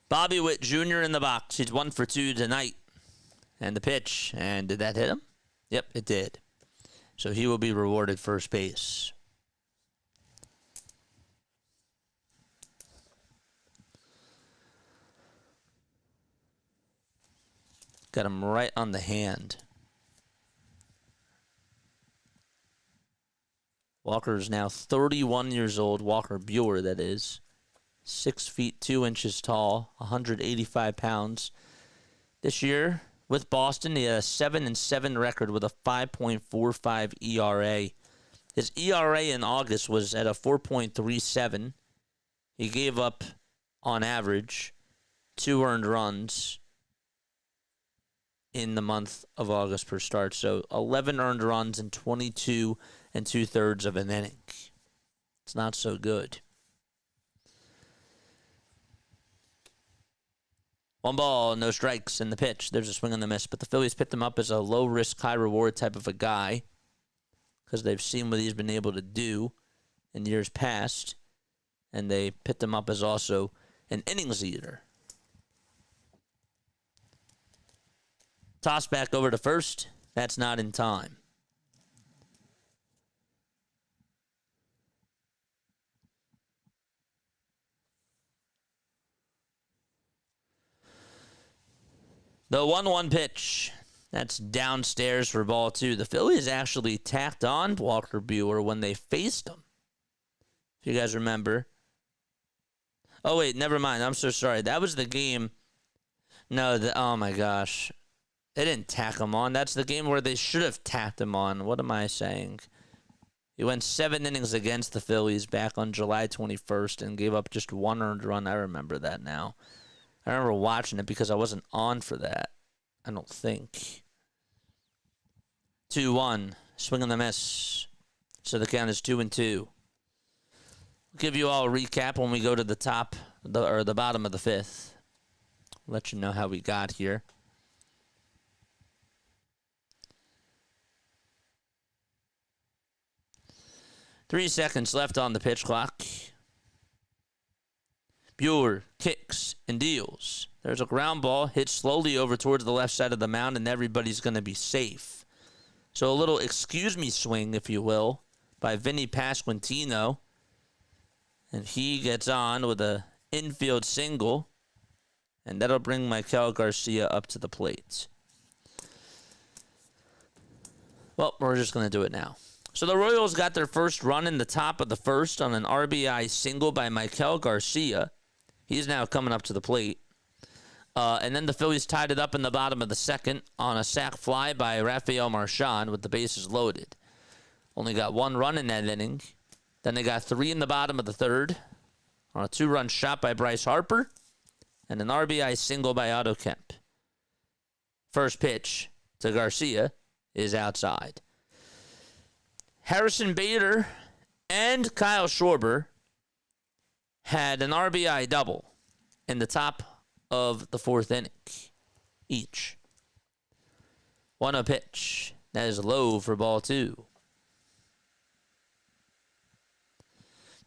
Bobby Witt Jr. in the box. He's 1 for 2 tonight. And the pitch. And did that hit him? Yep, it did. So he will be rewarded first base. Got him right on the hand. Walker is now 31 years old. Walker Buehler, that is. 6 feet 2 inches tall, 185 pounds. This year, with Boston, he had a 7-7 record with a 5.45 ERA. His ERA in August was at a 4.37. He gave up, on average, 2 earned runs in the month of August per start. So 11 earned runs in 22 2/3 of an inning. It's not so good. 1 ball, no strikes in the pitch. There's a swing and a miss. But the Phillies picked him up as a low-risk, high-reward type of a guy because they've seen what he's been able to do in years past. And they picked him up as also an innings eater. Toss back over to first. That's not in time. The 1-1 pitch. That's downstairs for ball 2. The Phillies actually tacked on Walker Buehler when they faced him. If you guys remember. Oh, wait, never mind. I'm so sorry. That was the game. No, oh my gosh. They didn't tack him on. That's the game where they should have tacked him on. What am I saying? He went 7 innings against the Phillies back on July 21st and gave up just 1 earned run. I remember that now. I remember watching it because I wasn't on for that. I don't think. 2-1. Swing and the miss. So the count is 2-2. We'll give you all a recap when we go to the top, or the bottom of the 5th. Let you know how we got here. 3 seconds left on the pitch clock. Buehler kicks and deals. There's a ground ball hit slowly over towards the left side of the mound, and everybody's going to be safe. So a little excuse me swing, if you will, by Vinny Pasquantino. And he gets on with a infield single, and that'll bring Maikel Garcia up to the plate. Well, we're just going to do it now. So the Royals got their first run in the top of the first on an RBI single by Maikel Garcia. He's now coming up to the plate. And then the Phillies tied it up in the bottom of the second on a sac fly by Rafael Marchand with the bases loaded. Only got 1 run in that inning. Then they got 3 in the bottom of the third on a 2-run shot by Bryce Harper and an RBI single by Otto Kemp. First pitch to Garcia is outside. Harrison Bader and Kyle Schwarber had an RBI double in the top of the 4th inning each. 1-0 pitch. That is low for ball 2.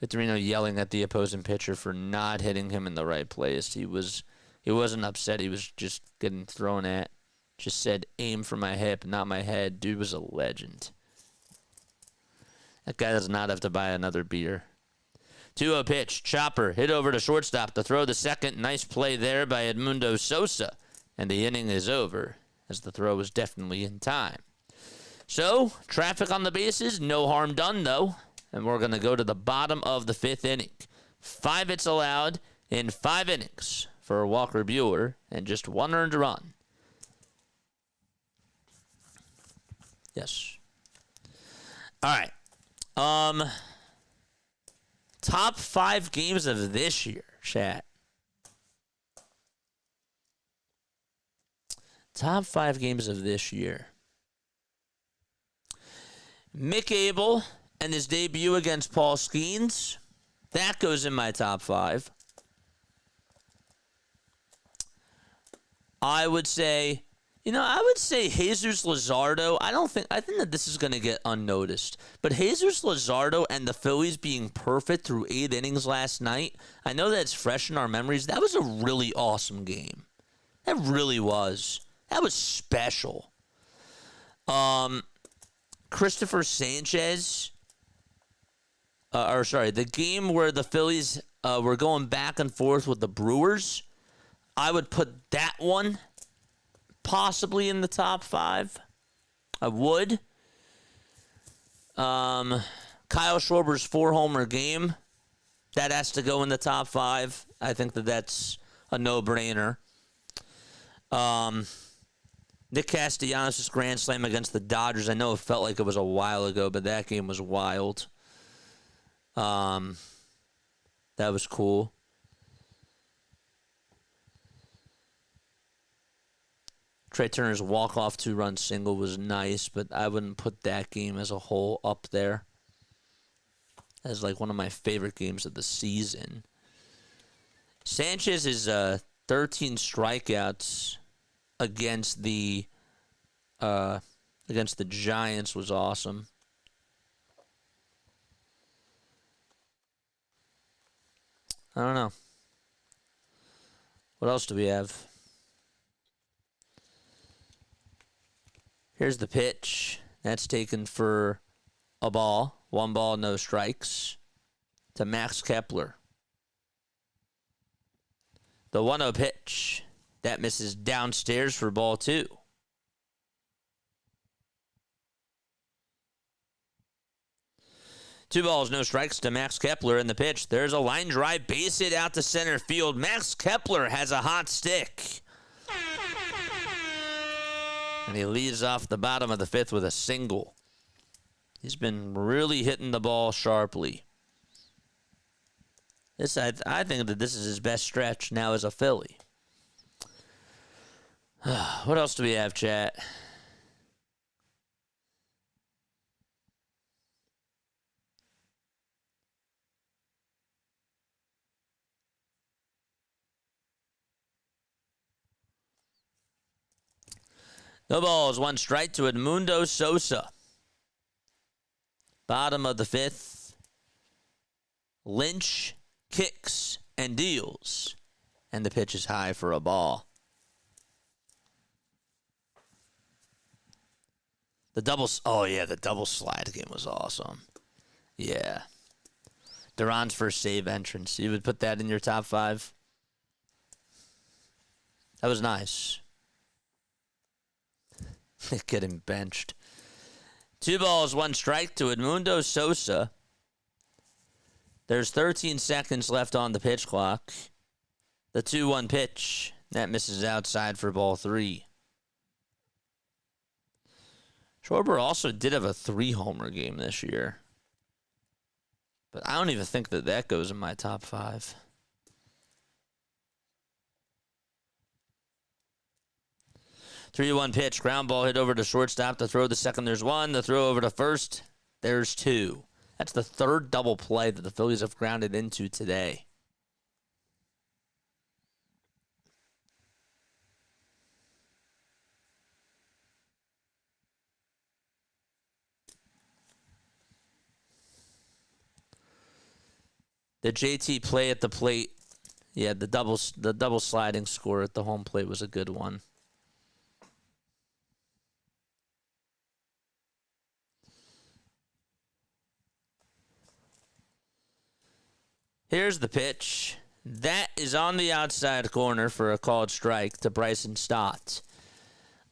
Victorino yelling at the opposing pitcher for not hitting him in the right place. He wasn't upset. He was just getting thrown at. Just said, aim for my hip, not my head. Dude was a legend. That guy does not have to buy another beer. 2-0 pitch. Chopper hit over to shortstop to throw the second. Nice play there by Edmundo Sosa. And the inning is over, as the throw was definitely in time. So, traffic on the bases. No harm done, though. And we're going to go to the bottom of the 5th inning. 5 hits allowed in 5 innings for Walker Buehler and just 1 earned run. Yes. All right. Top 5 games of this year, chat. Top 5 games of this year. Mick Abel and his debut against Paul Skeens. That goes in my top 5. I would say Jesus Luzardo. I think that this is going to get unnoticed. But Jesus Luzardo and the Phillies being perfect through 8 innings last night, I know that it's fresh in our memories. That was a really awesome game. That really was. That was special. Christopher Sanchez, the game where the Phillies were going back and forth with the Brewers, I would put that one possibly in the top 5. I would. Kyle Schwarber's 4-homer game, that has to go in the top 5. I think that's a no-brainer. Nick Castellanos' grand slam against the Dodgers. I know it felt like it was a while ago, but that game was wild. That was cool. Trey Turner's walk-off 2-run single was nice, but I wouldn't put that game as a whole up there as like one of my favorite games of the season. Sanchez's 13 strikeouts against the Giants was awesome. I don't know. What else do we have? Here's the pitch. That's taken for a ball. 1 ball, no strikes. To Max Kepler. The 1-0 pitch. That misses downstairs for ball 2. Two balls, no strikes to Max Kepler in the pitch. There's a line drive, base hit out to center field. Max Kepler has a hot stick. And he leads off the bottom of the 5th with a single. He's been really hitting the ball sharply. I think that this is his best stretch now as a Philly. What else do we have, chat? No balls, 1 strike to Edmundo Sosa. Bottom of the 5th. Lynch kicks and deals. And the pitch is high for a ball. The double slide game was awesome. Yeah. Duran's first save entrance. You would put that in your top 5? That was nice. Getting benched. 2 balls, 1 strike to Edmundo Sosa. There's 13 seconds left on the pitch clock. The 2-1 pitch. That misses outside for ball 3. Schwarber also did have a 3-homer game this year. But I don't even think that goes in my top 5. Three-one pitch. Ground ball hit over to shortstop. The throw to second, there's 1. The throw over to first, there's 2. That's the 3rd double play that the Phillies have grounded into today. The JT play at the plate, yeah, the double sliding score at the home plate was a good one. Here's the pitch. That is on the outside corner for a called strike to Bryson Stott.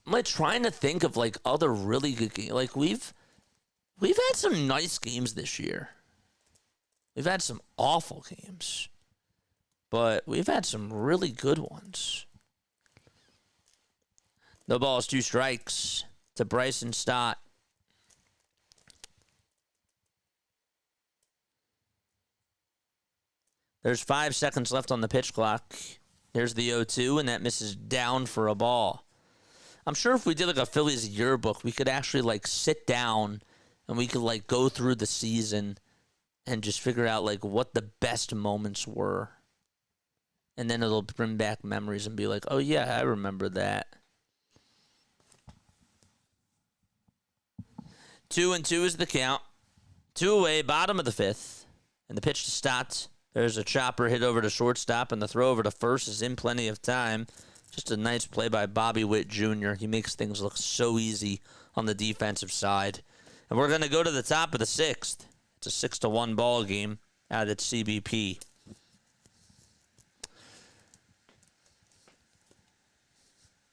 I'm like trying to think of like other really good games. Like we've had some nice games this year. We've had some awful games, but we've had some really good ones. No balls, 2 strikes to Bryson Stott. There's 5 seconds left on the pitch clock. There's the 0-2, and that misses down for a ball. I'm sure if we did like a Phillies yearbook, we could actually like sit down and we could like go through the season and just figure out like what the best moments were. And then it'll bring back memories and be like, oh yeah, I remember that. 2-2 is the count. 2 away, bottom of the 5th. And the pitch to Stott. There's a chopper hit over to shortstop, and the throw over to first is in plenty of time. Just a nice play by Bobby Witt Jr. He makes things look so easy on the defensive side. And we're going to go to the top of the 6th. It's a 6-1 ball game out at CBP.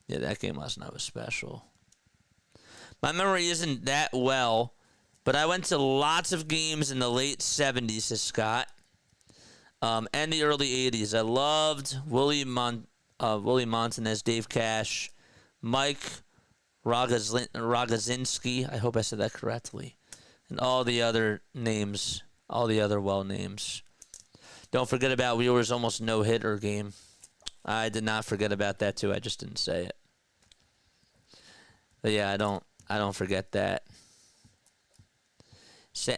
Yeah, that game last night was special. My memory isn't that well, but I went to lots of games in the late 70s, says Scott, and the early 80s. I loved Willie Montanez, Dave Cash, Mike Rogozinski. I hope I said that correctly. And all the other names, all the other well names. Don't forget about Wheeler's almost no-hitter game. I did not forget about that too. I just didn't say it. But yeah, I don't forget that.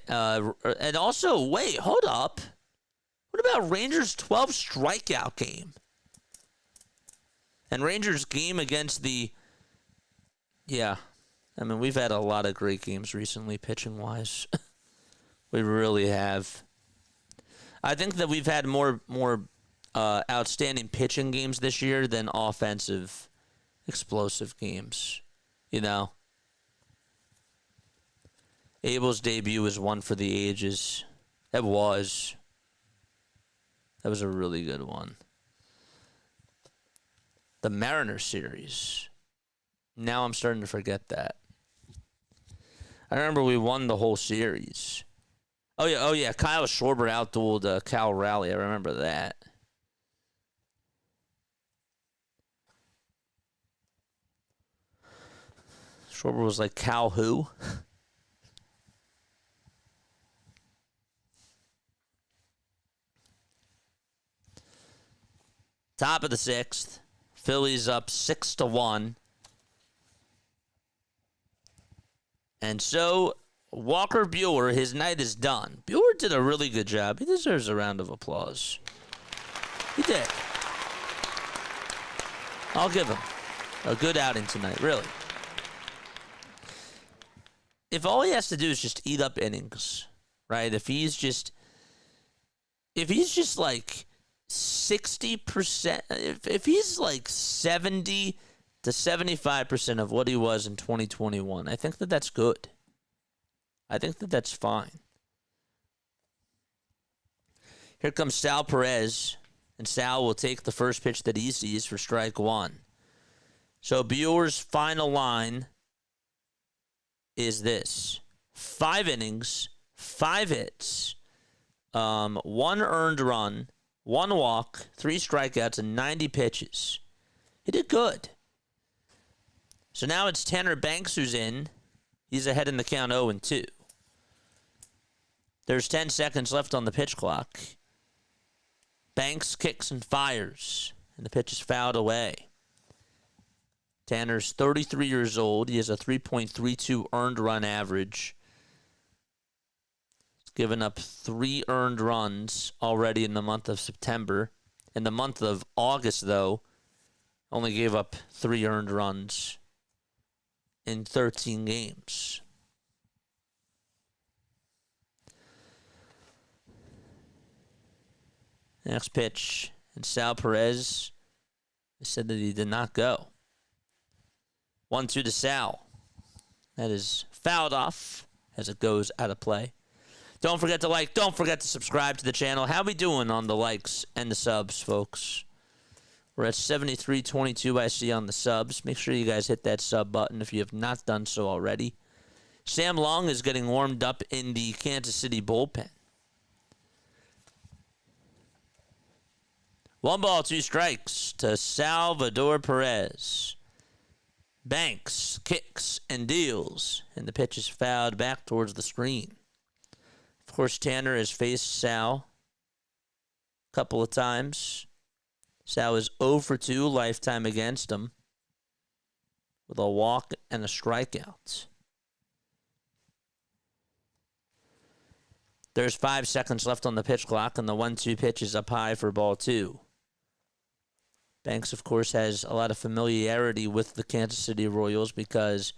And also, wait, hold up. What about Rangers' 12 strikeout game? And Rangers' game against the... Yeah. I mean, we've had a lot of great games recently, pitching-wise. We really have. I think that we've had more outstanding pitching games this year than offensive, explosive games. You know? Abel's debut was one for the ages. That was a really good one. The Mariners series. Now I'm starting to forget that. I remember we won the whole series. Oh yeah. Kyle Schwarber outdueled Cal Raleigh. I remember that. Schwarber was like Cal who? Top of the 6th. Phillies up 6-1. And so, Walker Buehler, his night is done. Buehler did a really good job. He deserves a round of applause. He did. I'll give him a good outing tonight, really. If all he has to do is just eat up innings, right? If he's just if he's just like 60%, if he's like 70 to 75% of what he was in 2021, I think that that's good. I think that that's fine. Here comes Sal Perez, and Sal will take the first pitch that he sees for strike one. So Buehler's final line is this: 5 innings, 5 hits, 1 earned run, 1 walk, 3 strikeouts, and 90 pitches. He did good. So now it's Tanner Banks who's in. He's ahead in the count 0-2. There's 10 seconds left on the pitch clock. Banks kicks and fires, and the pitch is fouled away. Tanner's 33 years old. He has a 3.32 earned run average. He's given up 3 earned runs already in the month of September. In the month of August, though, only gave up 3 earned runs in 13 games. Next pitch, and Sal Perez said that he did not go. 1-2 to Sal. That is fouled off as it goes out of play. Don't forget to like. Don't forget to subscribe to the channel. How we doing on the likes and the subs, folks? We're at 7322 I see on the subs. Make sure you guys hit that sub button if you have not done so already. Sam Long is getting warmed up in the Kansas City bullpen. 1 ball, 2 strikes to Salvador Perez. Banks kicks and deals, and the pitch is fouled back towards the screen. Of course, Tanner has faced Sal a couple of times. Sal is 0 for 2 lifetime against him with a walk and a strikeout. There's 5 seconds left on the pitch clock, and the 1-2 pitch is up high for ball 2. Banks, of course, has a lot of familiarity with the Kansas City Royals because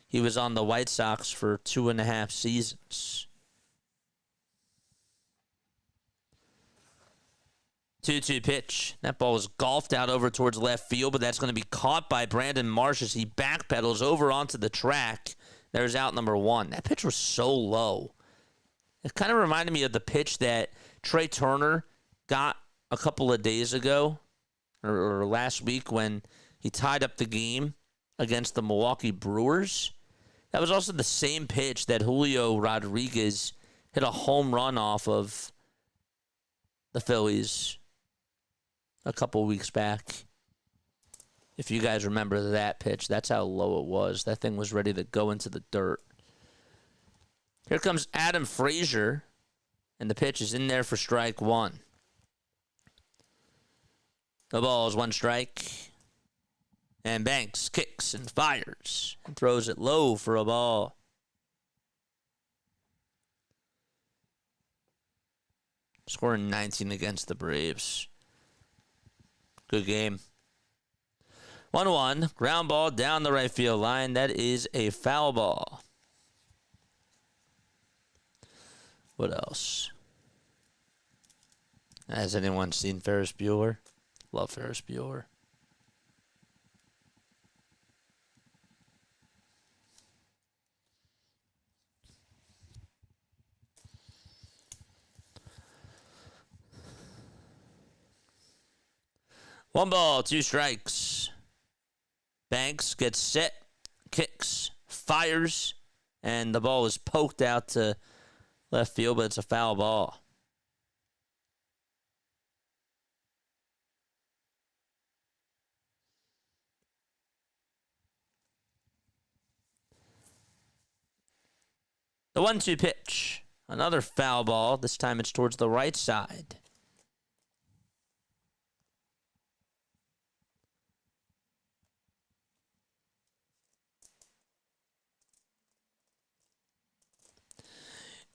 he was on the White Sox for 2.5 seasons. 2-2 pitch. That ball is golfed out over towards left field, but that's going to be caught by Brandon Marsh as he backpedals over onto the track. There's out number 1. That pitch was so low. It kind of reminded me of the pitch that Trey Turner got a couple of days ago, or last week, when he tied up the game against the Milwaukee Brewers. That was also the same pitch that Julio Rodriguez hit a home run off of the Phillies a couple weeks back. If you guys remember that pitch, that's how low it was. That thing was ready to go into the dirt. Here comes Adam Frazier, and the pitch is in there for strike 1. The ball is 1 strike. And Banks kicks and fires and throws it low for a ball. Scoring 19 against the Braves. Good game. 1-1. Ground ball down the right field line. That is a foul ball. What else? Has anyone seen Ferris Bueller? Love Ferris Bueller. One ball, 2 strikes. Banks gets set, kicks, fires, and the ball is poked out to left field, but it's a foul ball. The 1-2 pitch. Another foul ball. This time it's towards the right side.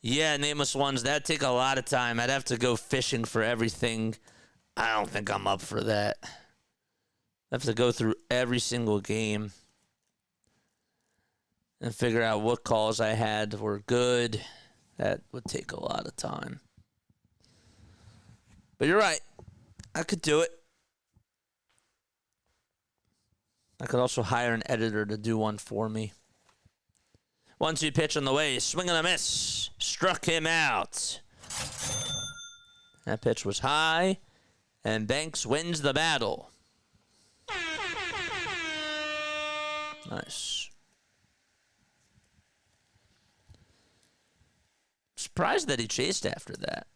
Yeah, nameless ones. That'd take a lot of time. I'd have to go fishing for everything. I don't think I'm up for that. I have to go through every single game and figure out what calls I had were good. That would take a lot of time. But you're right. I could do it. I could also hire an editor to do one for me. 1-2 pitch on the way. Swing and a miss. Struck him out. That pitch was high. And Banks wins the battle. Nice. Surprised that he chased after that.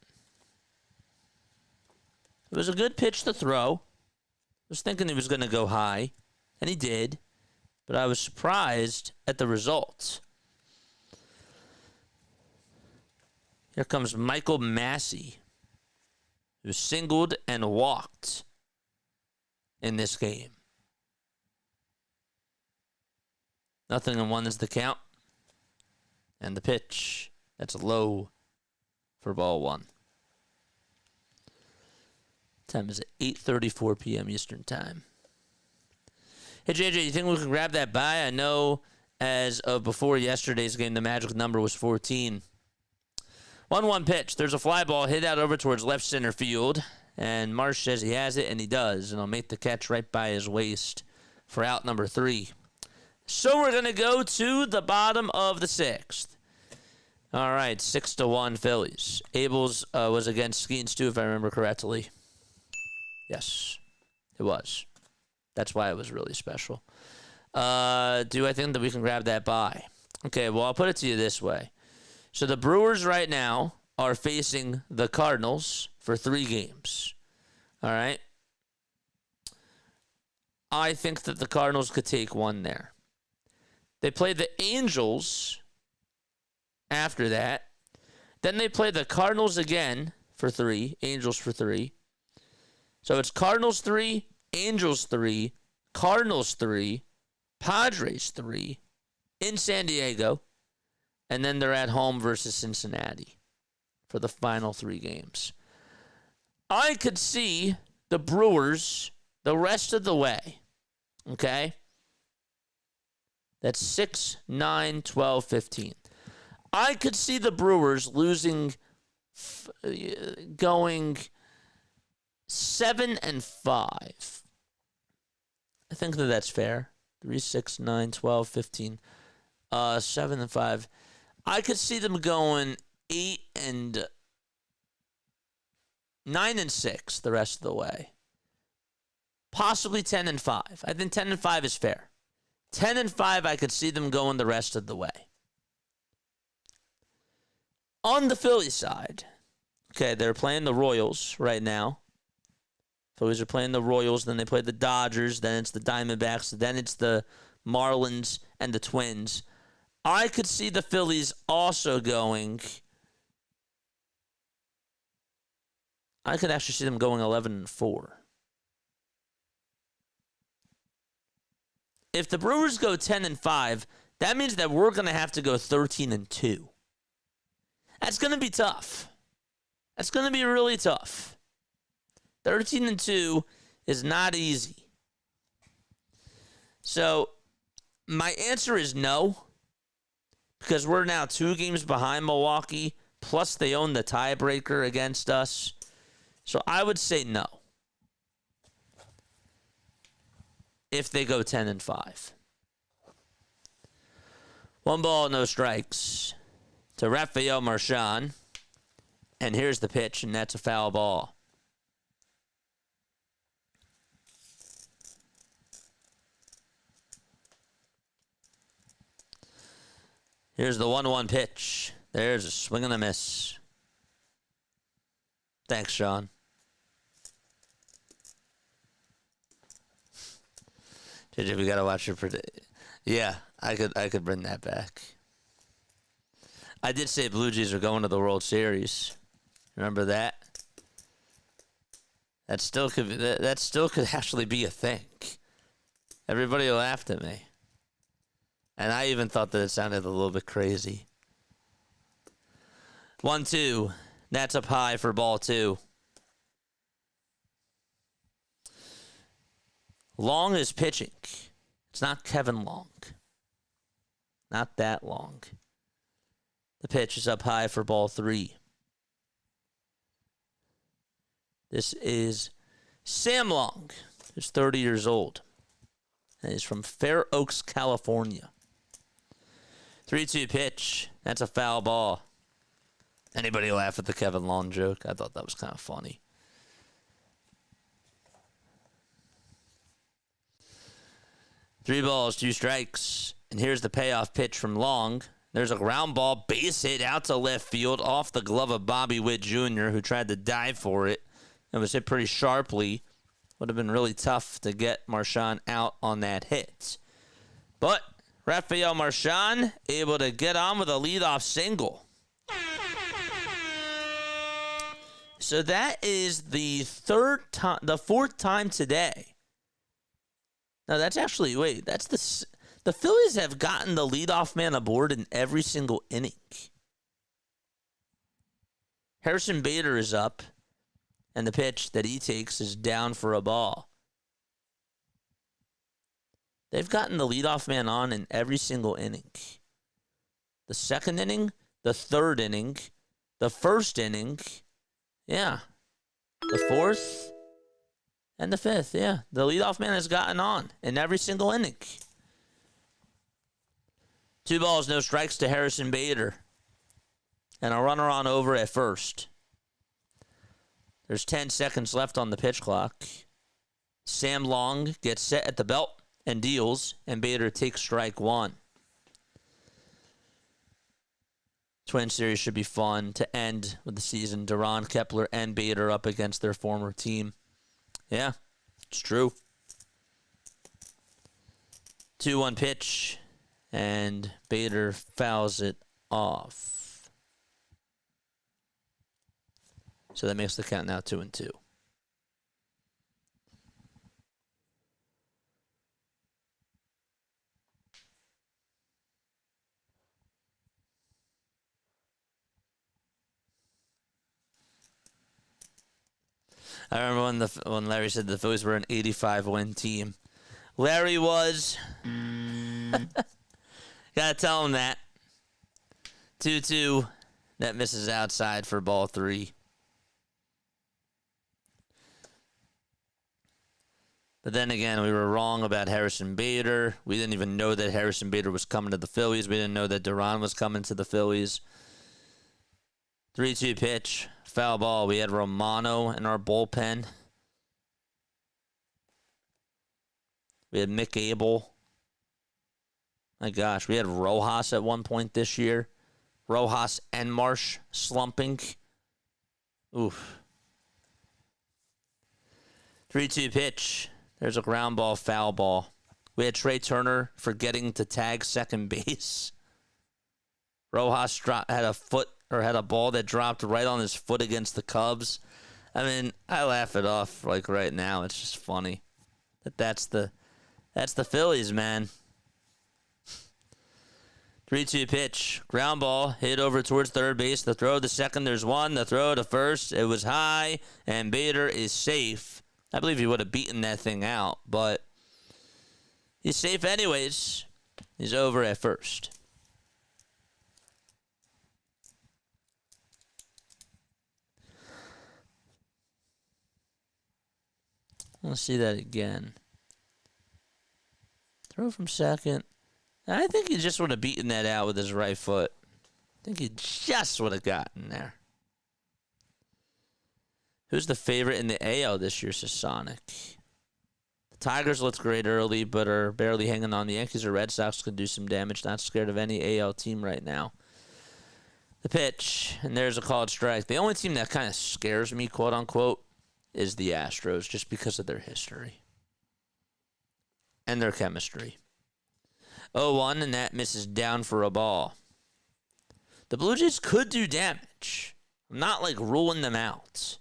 It was a good pitch to throw. I was thinking he was going to go high, and he did. But I was surprised at the results. Here comes Michael Massey, who singled and walked in this game. 0-1 is the count. And the pitch. That's low for ball one. Time is at 8:34 p.m. Eastern Time. Hey, JJ, you think we can grab that bye? I know as of before yesterday's game, the magic number was 14. 1-1 pitch. There's a fly ball hit out over towards left center field. And Marsh says he has it, and he does. And he'll make the catch right by his waist for out number 3. So we're going to go to the bottom of the 6th. All right, 6-1 Phillies. Abels was against Skeens, too, if I remember correctly. Yes, it was. That's why it was really special. Do I think that we can grab that bye? Okay, well, I'll put it to you this way. So the Brewers right now are facing the Cardinals for 3 games. All right? I think that the Cardinals could take one there. They play the Angels after that. Then they play the Cardinals again for 3. Angels for 3. So it's Cardinals 3, Angels 3, Cardinals 3, Padres 3 in San Diego. And then they're at home versus Cincinnati for the final 3 games. I could see the Brewers the rest of the way. Okay? That's 6, 9, 12, 15. I could see the Brewers losing, going 7-5. I think that that's fair. 3, 6, 9, 12, 15. 7-5. I could see them going 9-6 the rest of the way. Possibly 10-5. I think 10-5 is fair. 10-5, I could see them going the rest of the way. On the Phillies side, okay, they're playing the Royals right now. Phillies are playing the Royals, then they play the Dodgers, then it's the Diamondbacks, then it's the Marlins and the Twins. I could see the Phillies also going. I could actually see them going 11-4. If the Brewers go 10-5, that means that we're going to have to go 13-2. That's going to be tough. That's going to be really tough. 13-2 is not easy. So, my answer is no, because we're now 2 games behind Milwaukee, plus they own the tiebreaker against us. So, I would say no if they go 10-5. 1 ball, no strikes to Rafael Marchand. And here's the pitch, and that's a foul ball. Here's the 1-1 pitch. There's a swing and a miss. Thanks, Sean. JJ, we gotta watch your Yeah, I could bring that back. I did say Blue Jays are going to the World Series. Remember that? That still could actually be a thing. Everybody laughed at me. And I even thought that it sounded a little bit crazy. 1-2. That's up high for ball 2. Long is pitching. It's not Kevin Long. Not that long. The pitch is up high for ball 3. This is Sam Long, who's 30 years old. And he's from Fair Oaks, California. 3-2 pitch. That's a foul ball. Anybody laugh at the Kevin Long joke? I thought that was kind of funny. Three balls, 2 strikes. And here's the payoff pitch from Long. There's a ground ball, base hit out to left field off the glove of Bobby Witt Jr., who tried to dive for it. It was hit pretty sharply. Would have been really tough to get Marchand out on that hit. But Rafael Marchand able to get on with a leadoff single. So that is the fourth time today. No, that's actually, wait, that's the Phillies have gotten the leadoff man aboard in every single inning. Harrison Bader is up, and the pitch that he takes is down for a ball. They've gotten the leadoff man on in every single inning. The second inning, the third inning, the first inning, yeah. The fourth and the fifth, yeah. The leadoff man has gotten on in every single inning. 2 balls, no strikes to Harrison Bader. And a runner on over at first. There's 10 seconds left on the pitch clock. Sam Long gets set at the belt and deals, and Bader takes strike 1. Twin series should be fun to end with the season. Duran, Kepler, and Bader up against their former team. Yeah, it's true. 2-1 pitch, and Bader fouls it off. So that makes the count now 2-2. I remember when Larry said the Phillies were an 85-win team. Larry was. Gotta tell him that. 2-2. That misses outside for ball 3. But then again, we were wrong about Harrison Bader. We didn't even know that Harrison Bader was coming to the Phillies. We didn't know that Duran was coming to the Phillies. 3-2 pitch. Foul ball. We had Romano in our bullpen. We had Mick Abel. My gosh, we had Rojas at one point this year. Rojas and Marsh slumping. Oof. 3-2 pitch. There's a ground ball, foul ball. We had Trey Turner forgetting to tag second base. Rojas had a ball that dropped right on his foot against the Cubs. I mean, I laugh it off like right now. It's just funny. That's the Phillies, man. 3-2 pitch. Ground ball. Hit over towards third base. The throw to second. There's one. The throw to first. It was high. And Bader is safe. I believe he would have beaten that thing out. But he's safe anyways. He's over at first. Let's see that again. Throw from second. I think he just would have beaten that out with his right foot. I think he just would have gotten there. Who's the favorite in the AL this year, says Sonic? The Tigers looked great early, but are barely hanging on. The Yankees or Red Sox could do some damage. Not scared of any AL team right now. The pitch, and there's a called strike. The only team that kind of scares me, quote unquote, is the Astros, just because of their history and their chemistry. 0-1, and that misses down for a ball. The Blue Jays could do damage. I'm not ruling them out.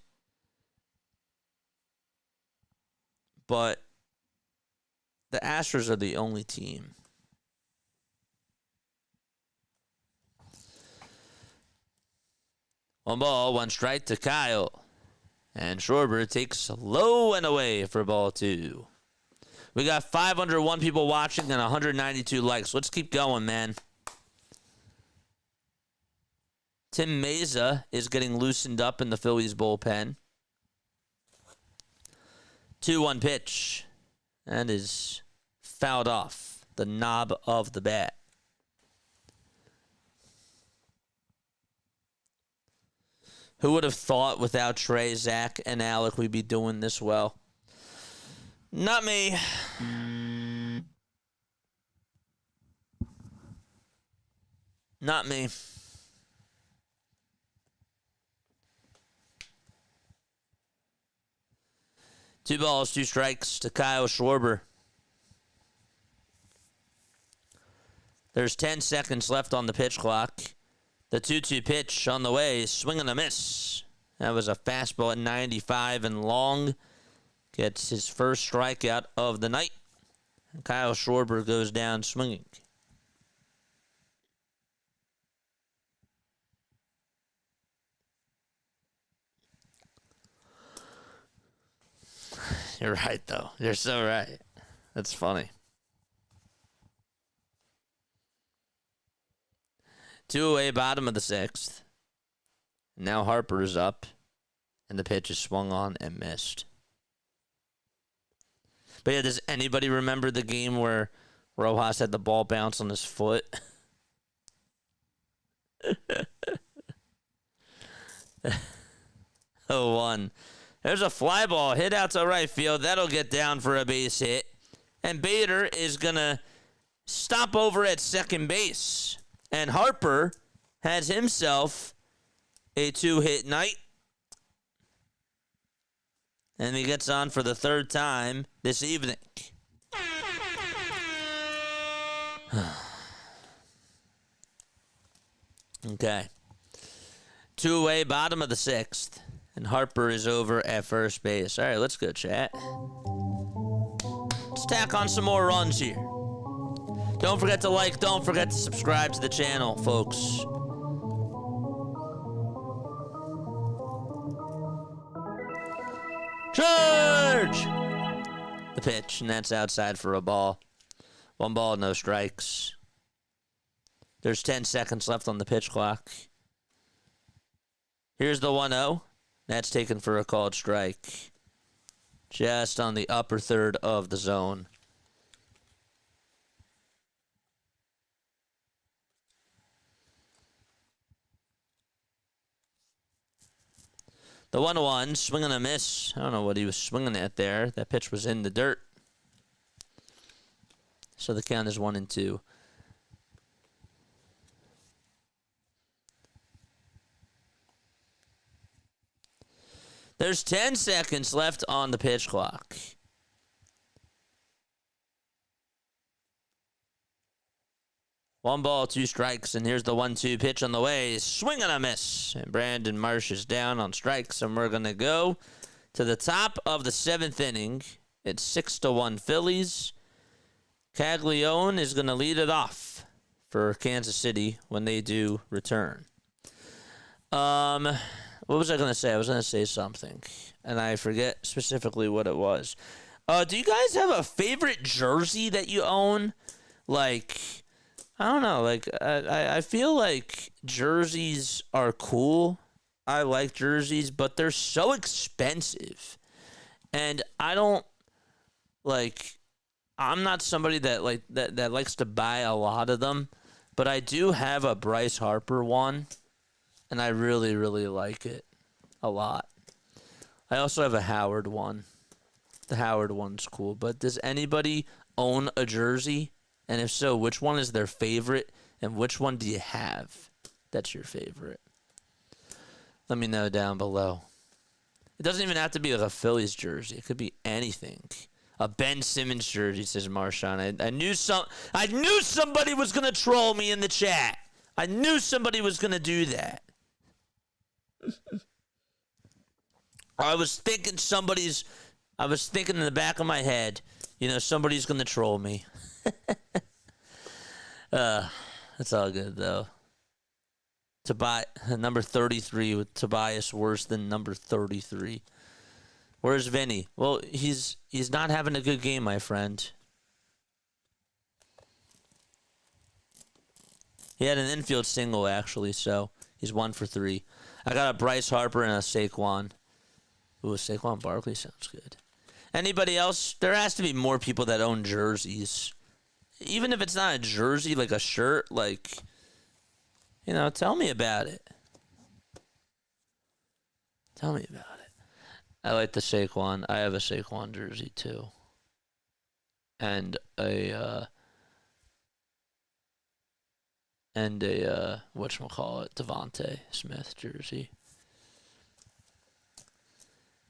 But the Astros are the only team. One ball, one strike to Kyle. And Schwarber takes low and away for ball 2. We got 501 people watching and 192 likes. Let's keep going, man. Tim Meza is getting loosened up in the Phillies bullpen. 2-1 pitch. That is fouled off the knob of the bat. Who would have thought without Trey, Zach, and Alec we'd be doing this well? Not me. Not me. Two balls, two strikes to Kyle Schwarber. There's 10 seconds left on the pitch clock. The 2-2 pitch on the way, swing and a miss. That was a fastball at 95 and long. Gets his first strikeout of the night. Kyle Schwarber goes down swinging. You're right, though. You're so right. That's funny. 2 away, bottom of the 6th. Now Harper is up, and the pitch is swung on and missed. But yeah, does anybody remember the game where Rojas had the ball bounce on his foot? Oh, 1. There's a fly ball hit out to right field. That'll get down for a base hit. And Bader is going to stop over at second base. And Harper has himself a 2-hit night. And he gets on for the 3rd time this evening. Okay. 2 away, bottom of the 6th. And Harper is over at first base. All right, let's go, chat. Let's tack on some more runs here. Don't forget to like, don't forget to subscribe to the channel, folks. Charge! The pitch, and that's outside for a ball. 1 ball, no strikes. There's 10 seconds left on the pitch clock. Here's the 1-0. That's taken for a called strike. Just on the upper third of the zone. The 1-1, swing and a miss. I don't know what he was swinging at there. That pitch was in the dirt. So the count is 1-2. There's 10 seconds left on the pitch clock. One ball, 2 strikes, and here's the 1-2 pitch on the way. Swing and a miss. And Brandon Marsh is down on strikes, and we're going to go to the top of the 7th inning. It's 6-1 Phillies. Caglione is going to lead it off for Kansas City when they do return. What was I going to say? I was going to say something, and I forget specifically what it was. Do you guys have a favorite jersey that you own? Like, I don't know. Like, I feel like jerseys are cool. I like jerseys, but they're so expensive. And I don't, like, I'm not somebody that that likes to buy a lot of them. But I do have a Bryce Harper one, and I really, really like it a lot. I also have a Howard one. The Howard one's cool. But does anybody own a jersey? And if so, which one is their favorite? And which one do you have that's your favorite? Let me know down below. It doesn't even have to be like a Phillies jersey. It could be anything. A Ben Simmons jersey, says Marshawn. I knew somebody was going to troll me in the chat. I knew somebody was going to do that. I was thinking in the back of my head, somebody's going to troll me. It's all good, though. Number 33 with Tobias worse than number 33. Where's Vinny? Well, he's not having a good game, my friend. He had an infield single, actually, so he's 1 for 3. I got a Bryce Harper and a Saquon. Ooh, Saquon Barkley sounds good. Anybody else? There has to be more people that own jerseys. Even if it's not a jersey, like a shirt, like, you know, tell me about it. Tell me about it. I like the Saquon. I have a Saquon jersey too. And a whatchamacallit, Devontae Smith jersey.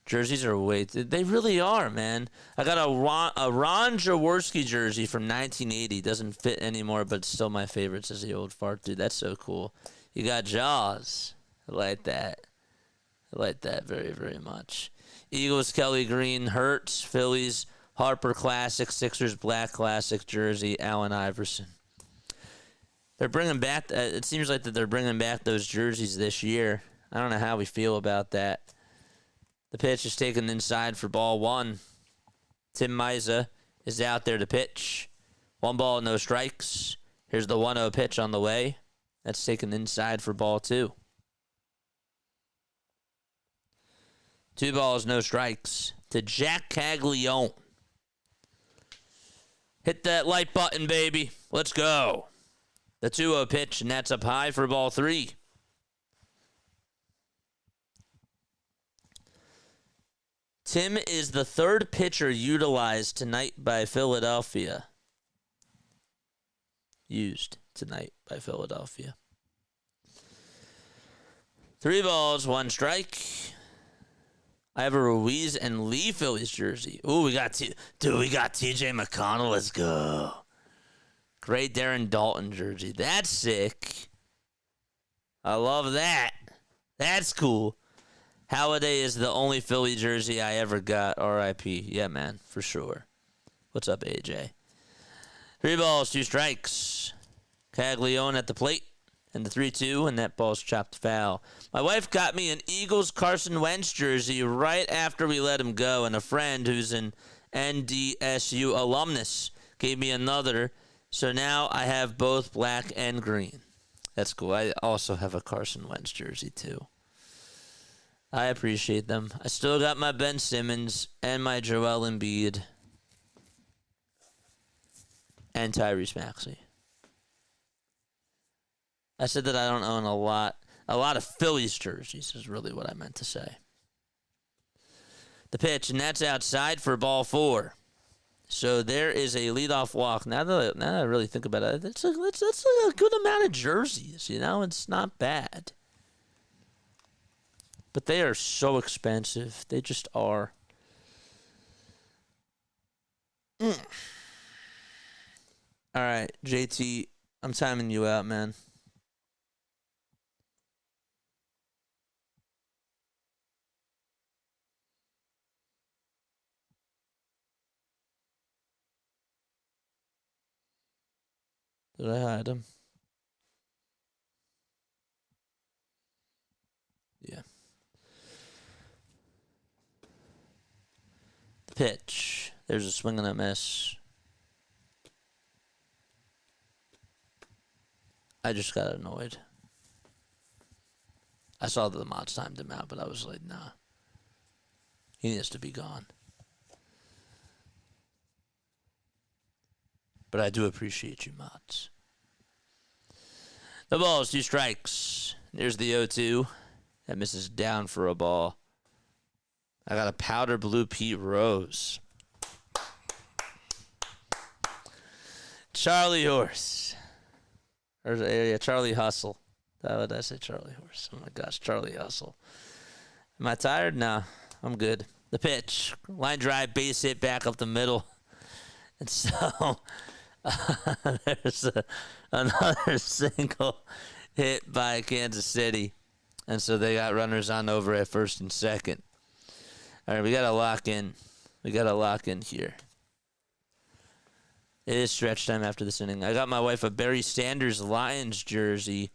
Jerseys are they really are, man. I got a Ron Jaworski jersey from 1980. Doesn't fit anymore, but it's still my favorite. Says the old fart dude. That's so cool. You got Jaws. I like that. I like that very, very much. Eagles, Kelly Green, Hurts, Phillies, Harper Classic, Sixers Black Classic jersey, Allen Iverson. They're bringing back. It seems like that they're bringing back those jerseys this year. I don't know how we feel about that. The pitch is taken inside for ball one. Tim Misa is out there to pitch. 1 ball, no strikes. Here's the 1-0 pitch on the way. That's taken inside for ball 2. 2 balls, no strikes to Jack Caglione. Hit that like button, baby. Let's go. The 2-0 pitch, and that's up high for ball 3. Tim is the 3rd pitcher utilized tonight by Philadelphia. Used tonight by Philadelphia. 3 balls, 1 strike. I have a Ruiz and Lee Phillies jersey. Ooh, we got TJ McConnell. Let's go. Great Darren Dalton jersey. That's sick. I love that. That's cool. Halladay is the only Philly jersey I ever got. R.I.P. Yeah, man, for sure. What's up, AJ? 3 balls, 2 strikes. Caglione at the plate. And the 3-2, and that ball's chopped foul. My wife got me an Eagles Carson Wentz jersey right after we let him go, and a friend who's an NDSU alumnus gave me another. So now I have both black and green. That's cool. I also have a Carson Wentz jersey, too. I appreciate them. I still got my Ben Simmons and my Joel Embiid and Tyrese Maxey. I said that I don't own a lot of Phillies jerseys is really what I meant to say. The pitch, and that's outside for ball 4. So there is a leadoff walk. Now that I really think about it, that's a good amount of jerseys. You know, it's not bad. But they are so expensive. They just are. All right, JT, I'm timing you out, man. Did I hide him? Yeah. The pitch. There's a swing and a miss. I just got annoyed. I saw that the mods timed him out, but I was like, nah. He needs to be gone. But I do appreciate you, mods. The ball is 2 strikes. There's the 0-2. That misses down for a ball. I got a powder blue Pete Rose. Charlie Horse. Or yeah, Charlie Hustle. How would I say Charlie Horse? Oh my gosh, Charlie Hustle. Am I tired? Nah, I'm good. The pitch. Line drive, base hit back up the middle. And so there's another single hit by Kansas City. And so they got runners on over at first and second. All right, we got to lock in. We got to lock in here. It is stretch time after this inning. I got my wife a Barry Sanders Lions jersey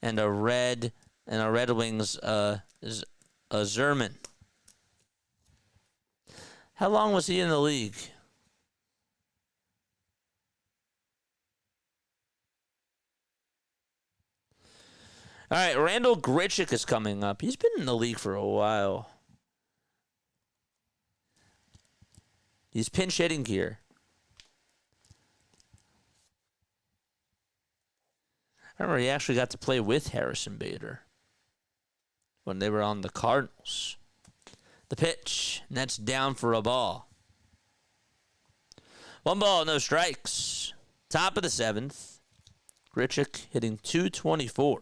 and a Red Wings a Zerman. How long was he in the league? All right, Randall Grichuk is coming up. He's been in the league for a while. He's pinch hitting here. I remember he actually got to play with Harrison Bader when they were on the Cardinals. The pitch, and that's down for a ball. 1 ball, no strikes. Top of the 7th. Grichuk hitting .224.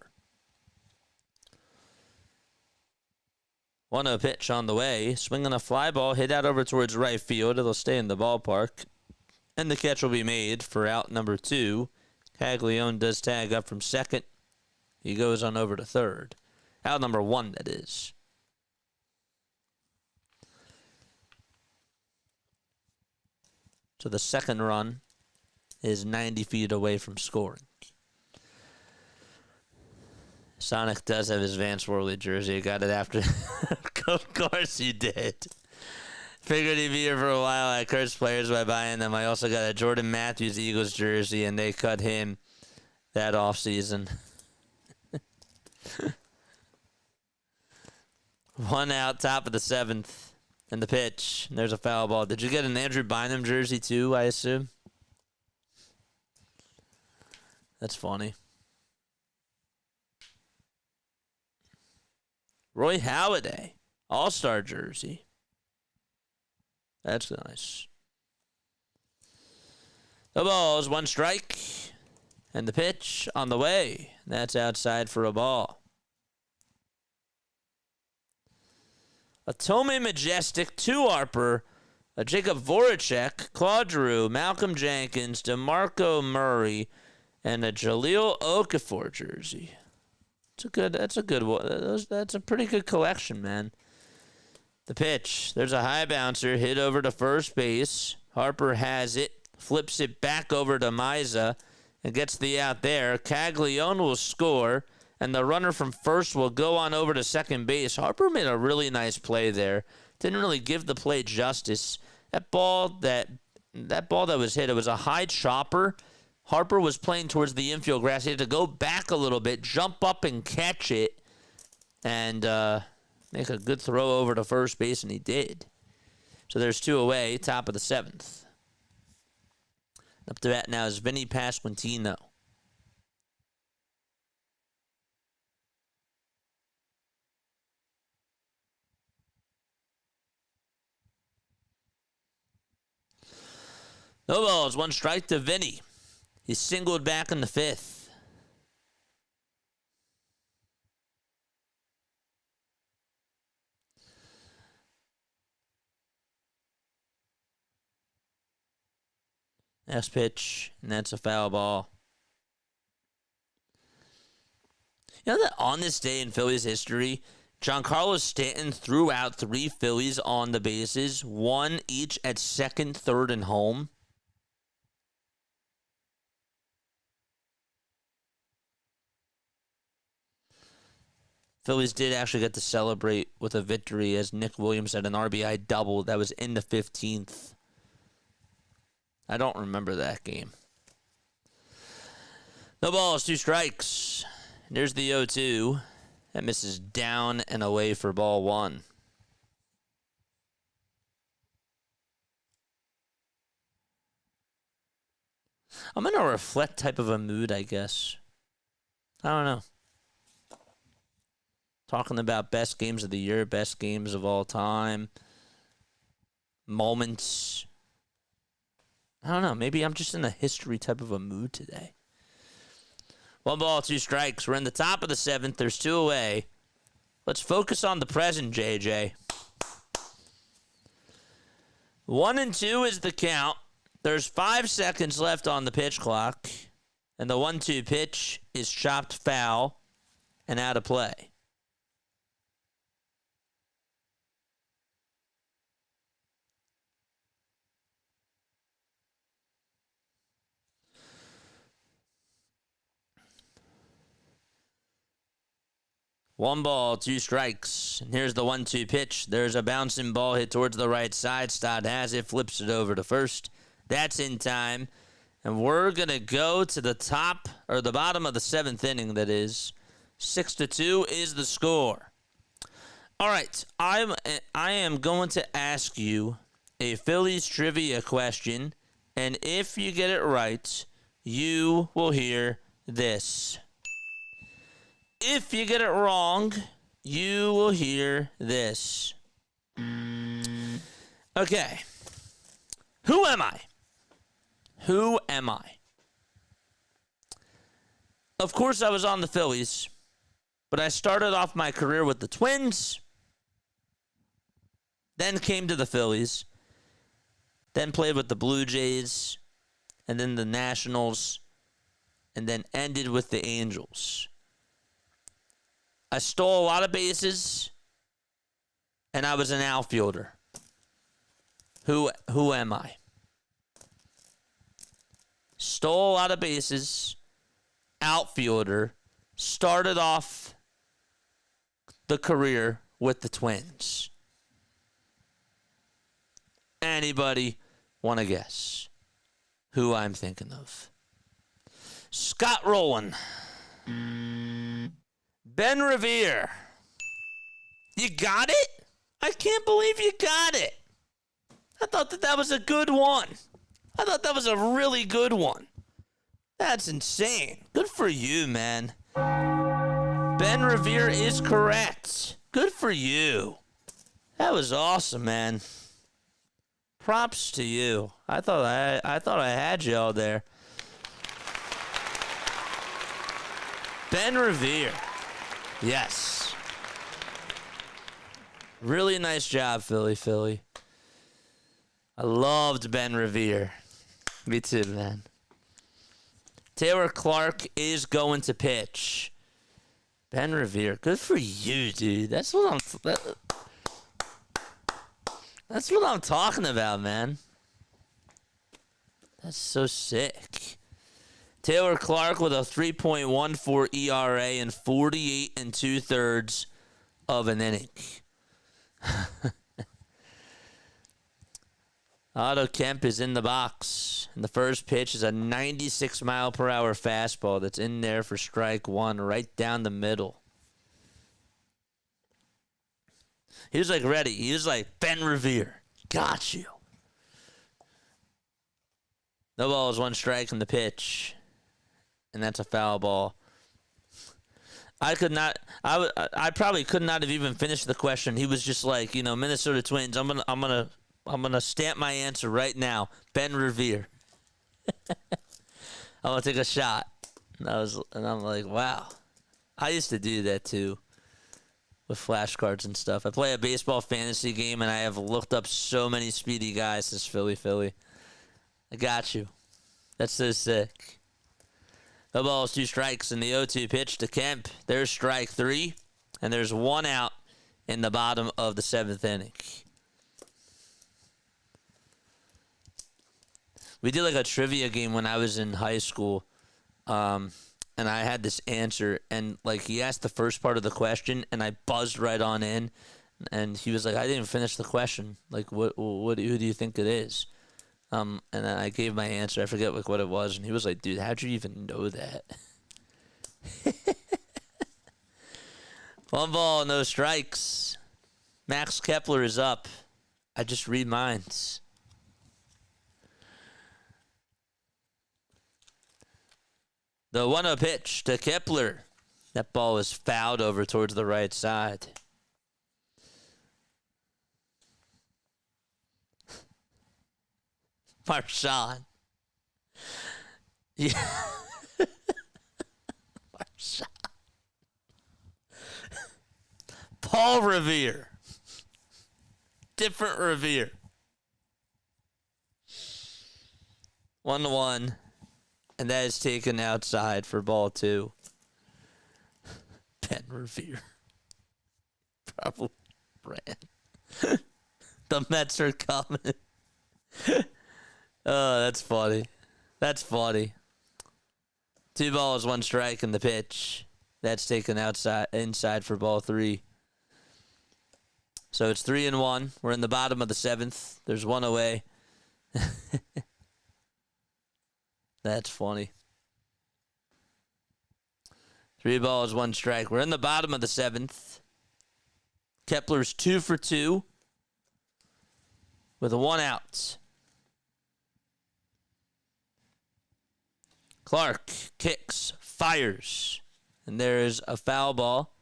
1-0 pitch on the way. Swinging a fly ball, hit out over towards right field. It'll stay in the ballpark. And the catch will be made for out number 2. Caglione does tag up from second. He goes on over to third. Out number 1, that is. So the second run is 90 feet away from scoring. Sonic does have his Vance Worley jersey. He got it after. Of course he did. Figured he'd be here for a while. I cursed players by buying them. I also got a Jordan Matthews Eagles jersey, and they cut him that offseason. 1 out, top of the 7th. And the pitch. And there's a foul ball. Did you get an Andrew Bynum jersey too, I assume? That's funny. Roy Halladay, All-Star jersey. That's nice. The ball's 1 strike. And the pitch on the way. That's outside for a ball. A Tommy Majestic, 2 Harper, a Jacob Voracek, Claude Giroux, Malcolm Jenkins, DeMarco Murray, and a Jaleel Okafor jersey. That's a good one. That's a pretty good collection, man. The pitch. There's a high bouncer hit over to first base. Harper has it, flips it back over to Miza, and gets the out there. Caglione will score, and the runner from first will go on over to second base. Harper made a really nice play there. Didn't really give the play justice. That ball that was hit, it was a high chopper. Harper was playing towards the infield grass. He had to go back a little bit, jump up and catch it, and make a good throw over to first base, and he did. So there's 2 away, top of the 7th. Up to bat now is Vinny Pasquantino. No balls, 1 strike to Vinny. He's singled back in the 5th. Next pitch, and that's a foul ball. You know that on this day in Phillies history, Giancarlo Stanton threw out 3 Phillies on the bases, 1 each at second, third, and home. Phillies did actually get to celebrate with a victory as Nick Williams had an RBI double that was in the 15th. I don't remember that game. No balls, 2 strikes. There's the 0-2. That misses down and away for ball 1. I'm in a reflect type of a mood, I guess. I don't know. Talking about best games of the year, best games of all time, moments. I don't know. Maybe I'm just in a history type of a mood today. 1 ball, 2 strikes. We're in the top of the 7th. There's 2 away. Let's focus on the present, JJ. 1-2 is the count. There's 5 seconds left on the pitch clock. And the 1-2 pitch is chopped foul and out of play. One ball, 2 strikes. And here's the 1-2 pitch. There's a bouncing ball hit towards the right side. Stott has it, flips it over to first. That's in time. And we're going to go to the top, or the bottom of the 7th inning, that is. 6-2 is the score. All right, I am going to ask you a Phillies trivia question, and if you get it right, you will hear this. If you get it wrong, you will hear this. Okay. Who am I? Who am I? Of course, I was on the Phillies, but I started off my career with the Twins, then came to the Phillies, then played with the Blue Jays, and then the Nationals, and then ended with the Angels. I stole a lot of bases, and I was an outfielder. Who am I? Stole a lot of bases, outfielder, started off the career with the Twins. Anybody want to guess who I'm thinking of? Scott Rowland. Ben Revere. You got it? I can't believe you got it. I thought that was a good one. I thought that was a really good one. That's insane. Good for you, man. Ben Revere is correct. Good for you. That was awesome, man. Props to you. I thought I had you all there. Ben Revere. Yes. Really nice job, Philly. I loved Ben Revere. Me too, man. Taylor Clark is going to pitch. Ben Revere, good for you, dude. That's what I'm talking about, man. That's so sick. Taylor Clark with a 3.14 ERA and 48 2/3 of an inning. Otto Kemp is in the box. And the first pitch is a 96-mile-per-hour fastball that's in there for strike one, right down the middle. He was like ready. He was like, Ben Revere, got you. No balls, one strike in the pitch. And that's a foul ball. I probably could not have even finished the question. He was just like, Minnesota Twins. I'm gonna stamp my answer right now. Ben Revere. I'm gonna take a shot. And I'm like, wow. I used to do that too, with flashcards and stuff. I play a baseball fantasy game, and I have looked up so many speedy guys. This Philly. I got you. That's so sick. No balls, 2 strikes, and the 0-2 pitch to Kemp. There's strike 3, and there's 1 out in the bottom of the 7th inning. We did like a trivia game when I was in high school, and I had this answer, and like he asked the first part of the question, and I buzzed right on in, and he was like, "I didn't finish the question. Like, who do you think it is?" And then I gave my answer. I forget like what it was, and he was like, "Dude, how'd you even know that?" 1 ball, no strikes. Max Kepler is up. I just read minds. The 1-0 pitch to Kepler. That ball was fouled over towards the right side. Marshawn. Yeah. Marshawn. Paul Revere. Different Revere. 1-1. And that is taken outside for ball 2. Ben Revere. Probably ran. The Mets are coming. Oh, that's funny. That's funny. 2 balls, 1 strike in the pitch. That's taken inside for ball 3. So it's 3-1. We're in the bottom of the 7th. There's 1 away. That's funny. 3 balls, 1 strike. We're in the bottom of the 7th. Kepler's 2 for 2. with a 1 out. Clark kicks, fires, and there is a foul ball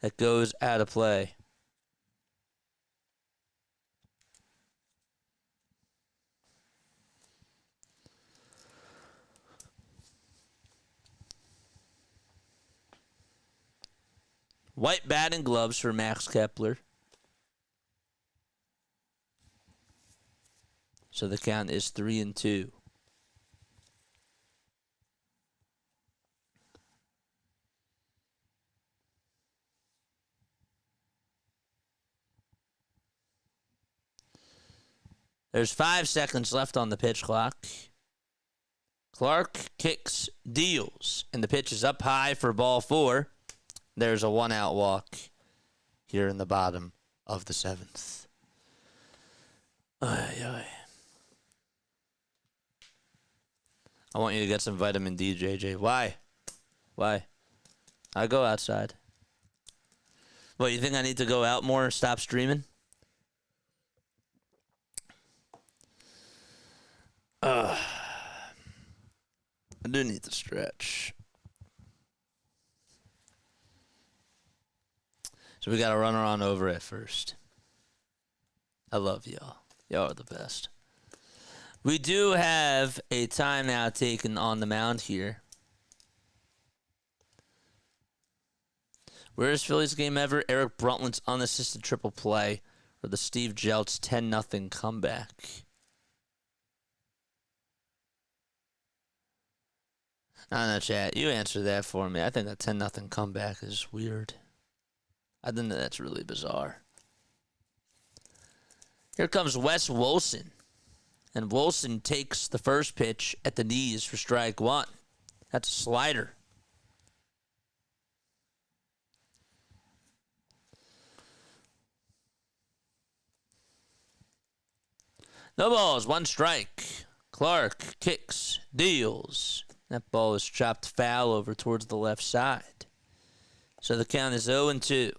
that goes out of play. White batting gloves for Max Kepler. So the count is 3-2. There's 5 seconds left on the pitch clock. Clark kicks, deals, and the pitch is up high for ball 4. There's a 1-out walk here in the bottom of the 7th. Ay, ay. I want you to get some vitamin D, JJ. Why? Why? I go outside. What, you think I need to go out more, stop streaming? I do need to stretch. So we got to run her on over at first. I love y'all. Y'all are the best. We do have a timeout taken on the mound here. Worst Phillies game ever? Eric Bruntlund's unassisted triple play or the Steve Jeltz 10-0 comeback? I don't know, chat. You answer that for me. I think that 10-0 comeback is weird. I think that's really bizarre. Here comes Wes Wilson. And Wilson takes the first pitch at the knees for strike 1. That's a slider. No balls, 1 strike. Clark kicks, deals. That ball is chopped foul over towards the left side. So the count is 0-2.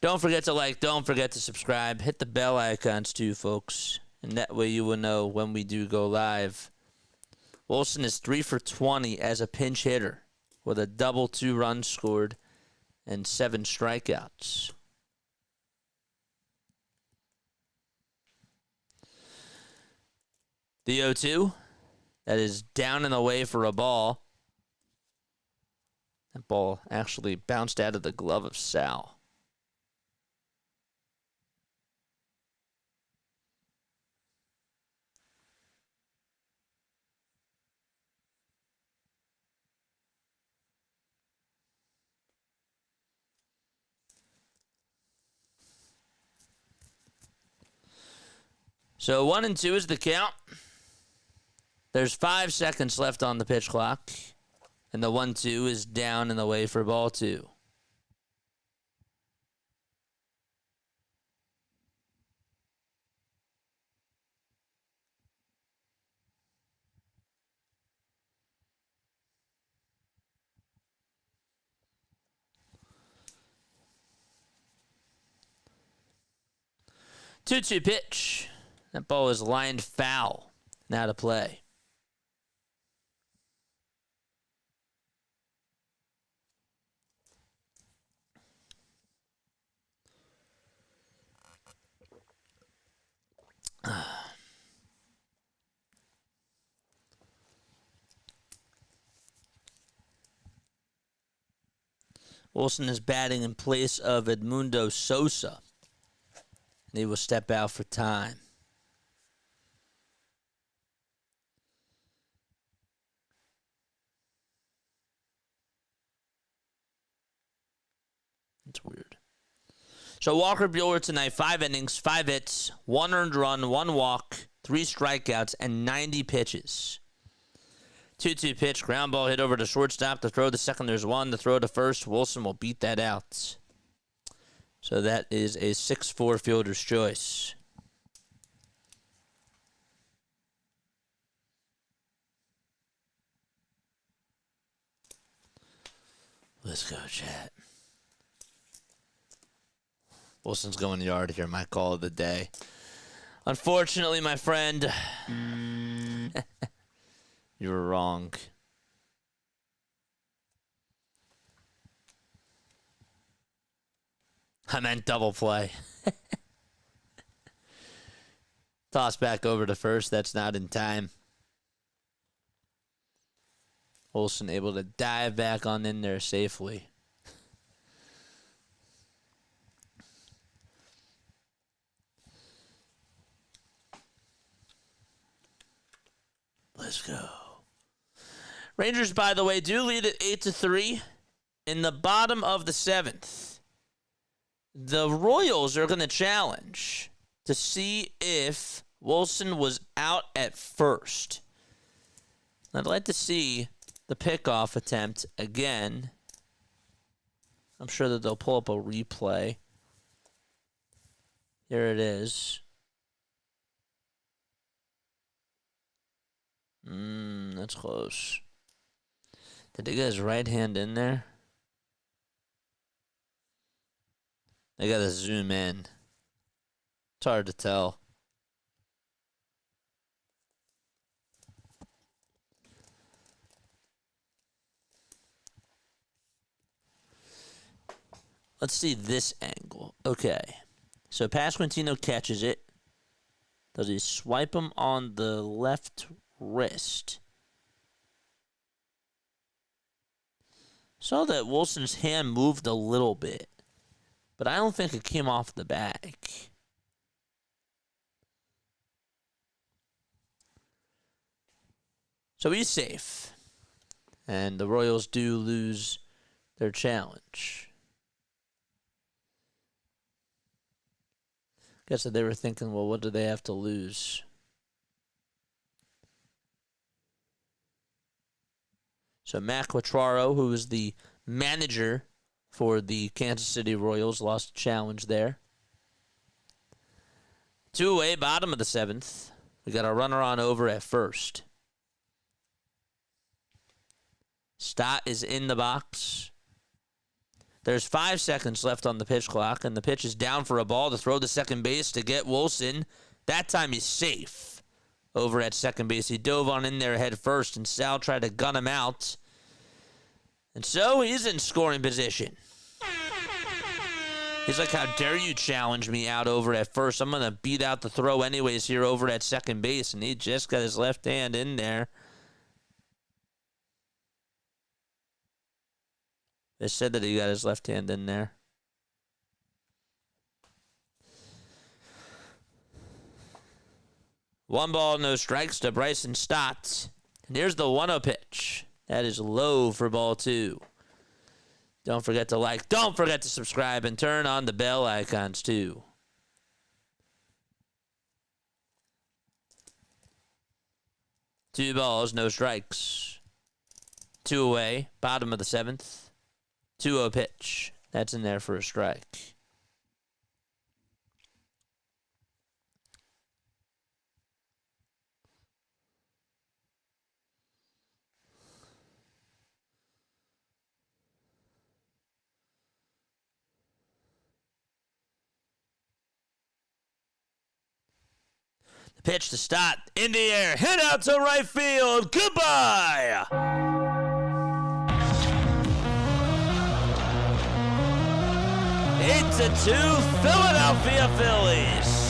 Don't forget to like, don't forget to subscribe. Hit the bell icons too, folks. And that way you will know when we do go live. Wilson is 3 for 20 as a pinch hitter with a double 2 runs scored and 7 strikeouts. The 0-2. That is down and away for a ball. That ball actually bounced out of the glove of Sal. So 1-2 is the count. There's 5 seconds left on the pitch clock. And the 1-2 is down and away for ball 2. Two-two pitch. That ball is lined foul. Now to play. Wilson is batting in place of Edmundo Sosa. And he will step out for time. That's weird. So Walker Buehler tonight, 5 innings, 5 hits, 1 earned run, 1 walk, 3 strikeouts, and 90 pitches. 2-2 pitch, ground ball hit over to shortstop. The throw to second, there's 1. The throw to first, Wilson will beat that out. So that is a 6-4 fielder's choice. Let's go, chat. Wilson's going yard here. My call of the day. Unfortunately, my friend, you were wrong. I meant double play. Toss back over to first. That's not in time. Olsen able to dive back on in there safely. Let's go. Rangers, by the way, do lead at 8-3 in the bottom of the 7th. The Royals are going to challenge to see if Wilson was out at first. I'd like to see the pickoff attempt again. I'm sure that they'll pull up a replay. Here it is. That's close. Did they get his right hand in there? They got to zoom in. It's hard to tell. Let's see this angle. Okay. So Pasquantino catches it. Does he swipe him on the left wrist? Saw that Wilson's hand moved a little bit, but I don't think it came off the bag. So he's safe. And the Royals do lose their challenge. Guess that they were thinking, well, what do they have to lose? So Matt Quattraro, who is the manager for the Kansas City Royals, lost a challenge there. 2 away, bottom of the 7th. We got a runner on over at first. Stott is in the box. There's 5 seconds left on the pitch clock, and the pitch is down for a ball to throw to second base to get Wilson. That time he's safe over at second base. He dove on in there head first, and Sal tried to gun him out. And so he's in scoring position. He's like, how dare you challenge me out over at first? I'm going to beat out the throw anyways here over at second base. And he just got his left hand in there. They said that he got his left hand in there. One ball, no strikes to Bryson Stott. And here's the 1-0 pitch. That is low for ball 2. Don't forget to like. Don't forget to subscribe and turn on the bell icons too. Two balls, no strikes. 2 away, bottom of the 7th. 2-0 pitch. That's in there for a strike. The pitch to Stott. In the air. Hit out to right field. Goodbye. 8-2 Philadelphia Phillies.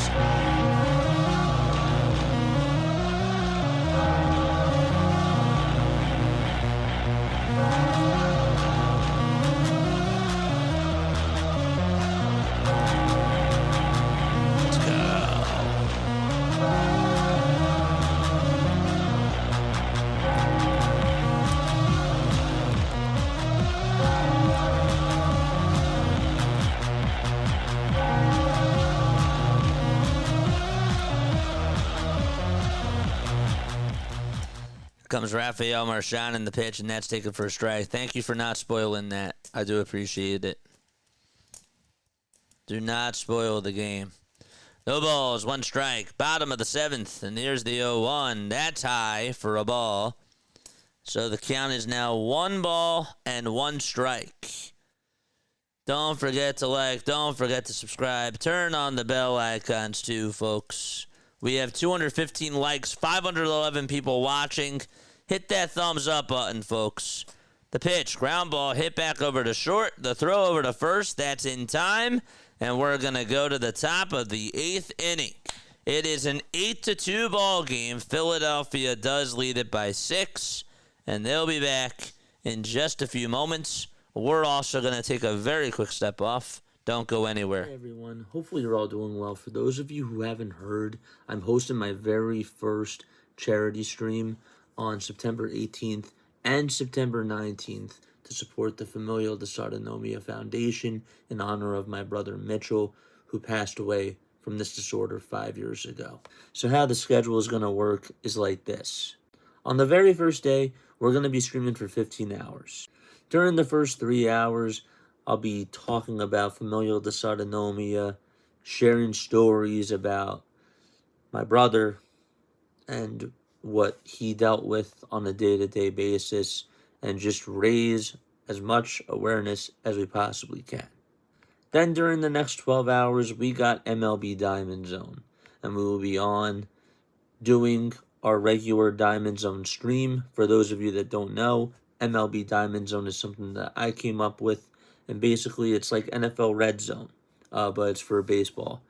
Comes Rafael Marchand in the pitch, and that's taken for a strike. Thank you for not spoiling that. I do appreciate it. Do not spoil the game. No balls, 1 strike. Bottom of the 7th, and here's the 0-1. That's high for a ball. So the count is now 1 ball and 1 strike. Don't forget to like. Don't forget to subscribe. Turn on the bell icons too, folks. We have 215 likes, 511 people watching. Hit that thumbs up button, folks. The pitch, ground ball, hit back over to short. The throw over to first, that's in time. And we're going to go to the top of the 8th inning. It is an 8-2 ball game. Philadelphia does lead it by 6. And they'll be back in just a few moments. We're also going to take a very quick step off. Don't go anywhere. Hey everyone, hopefully you're all doing well. For those of you who haven't heard, I'm hosting my very first charity stream on September 18th and September 19th to support the Familial Dysautonomia Foundation in honor of my brother Mitchell, who passed away from this disorder 5 years ago. So how the schedule is going to work is like this. On the very first day, we're going to be streaming for 15 hours. During the first 3 hours, I'll be talking about familial dysautonomia, sharing stories about my brother and what he dealt with on a day-to-day basis, and just raise as much awareness as we possibly can. Then during the next 12 hours, we got MLB Diamond Zone, and we will be on doing our regular Diamond Zone stream. For those of you that don't know, MLB Diamond Zone is something that I came up with, and basically it's like NFL Red Zone, but it's for baseball.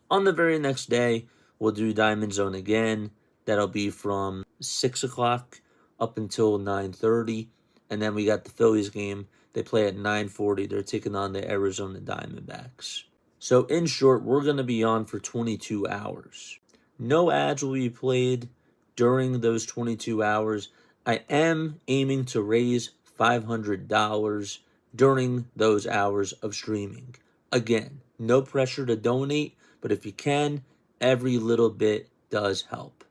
On the very next day, we'll do Diamond Zone again. That'll be from 6 o'clock up until 9:30, and then we got the Phillies game. They play at 9:40. They're taking on the Arizona Diamondbacks. So in short, we're going to be on for 22 hours. No ads will be played during those 22 hours. I am aiming to raise $500 during those hours of streaming. Again, no pressure to donate, but if you can, every little bit does help.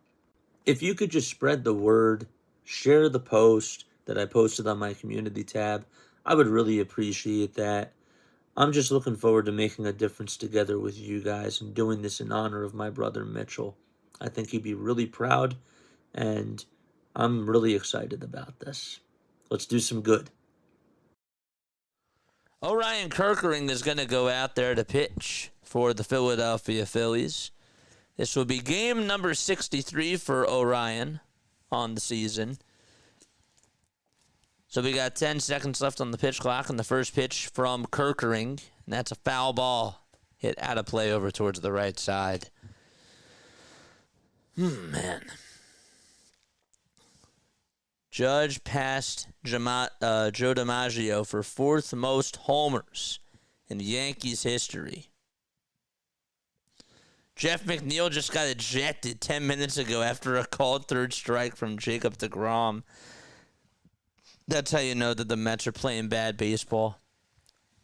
If you could just spread the word, share the post that I posted on my community tab, I would really appreciate that. I'm just looking forward to making a difference together with you guys and doing this in honor of my brother Mitchell. I think he'd be really proud, and I'm really excited about this. Let's do some good. Orion Kerkering is going to go out there to pitch for the Philadelphia Phillies. This will be game number 63 for Orion on the season. So we got 10 seconds left on the pitch clock, and the first pitch from Kerkering, and that's a foul ball hit out of play over towards the right side. Man. Judge passed Joe DiMaggio for 4th most homers in Yankees history. Jeff McNeil just got ejected 10 minutes ago after a called 3rd strike from Jacob deGrom. That's how you know that the Mets are playing bad baseball.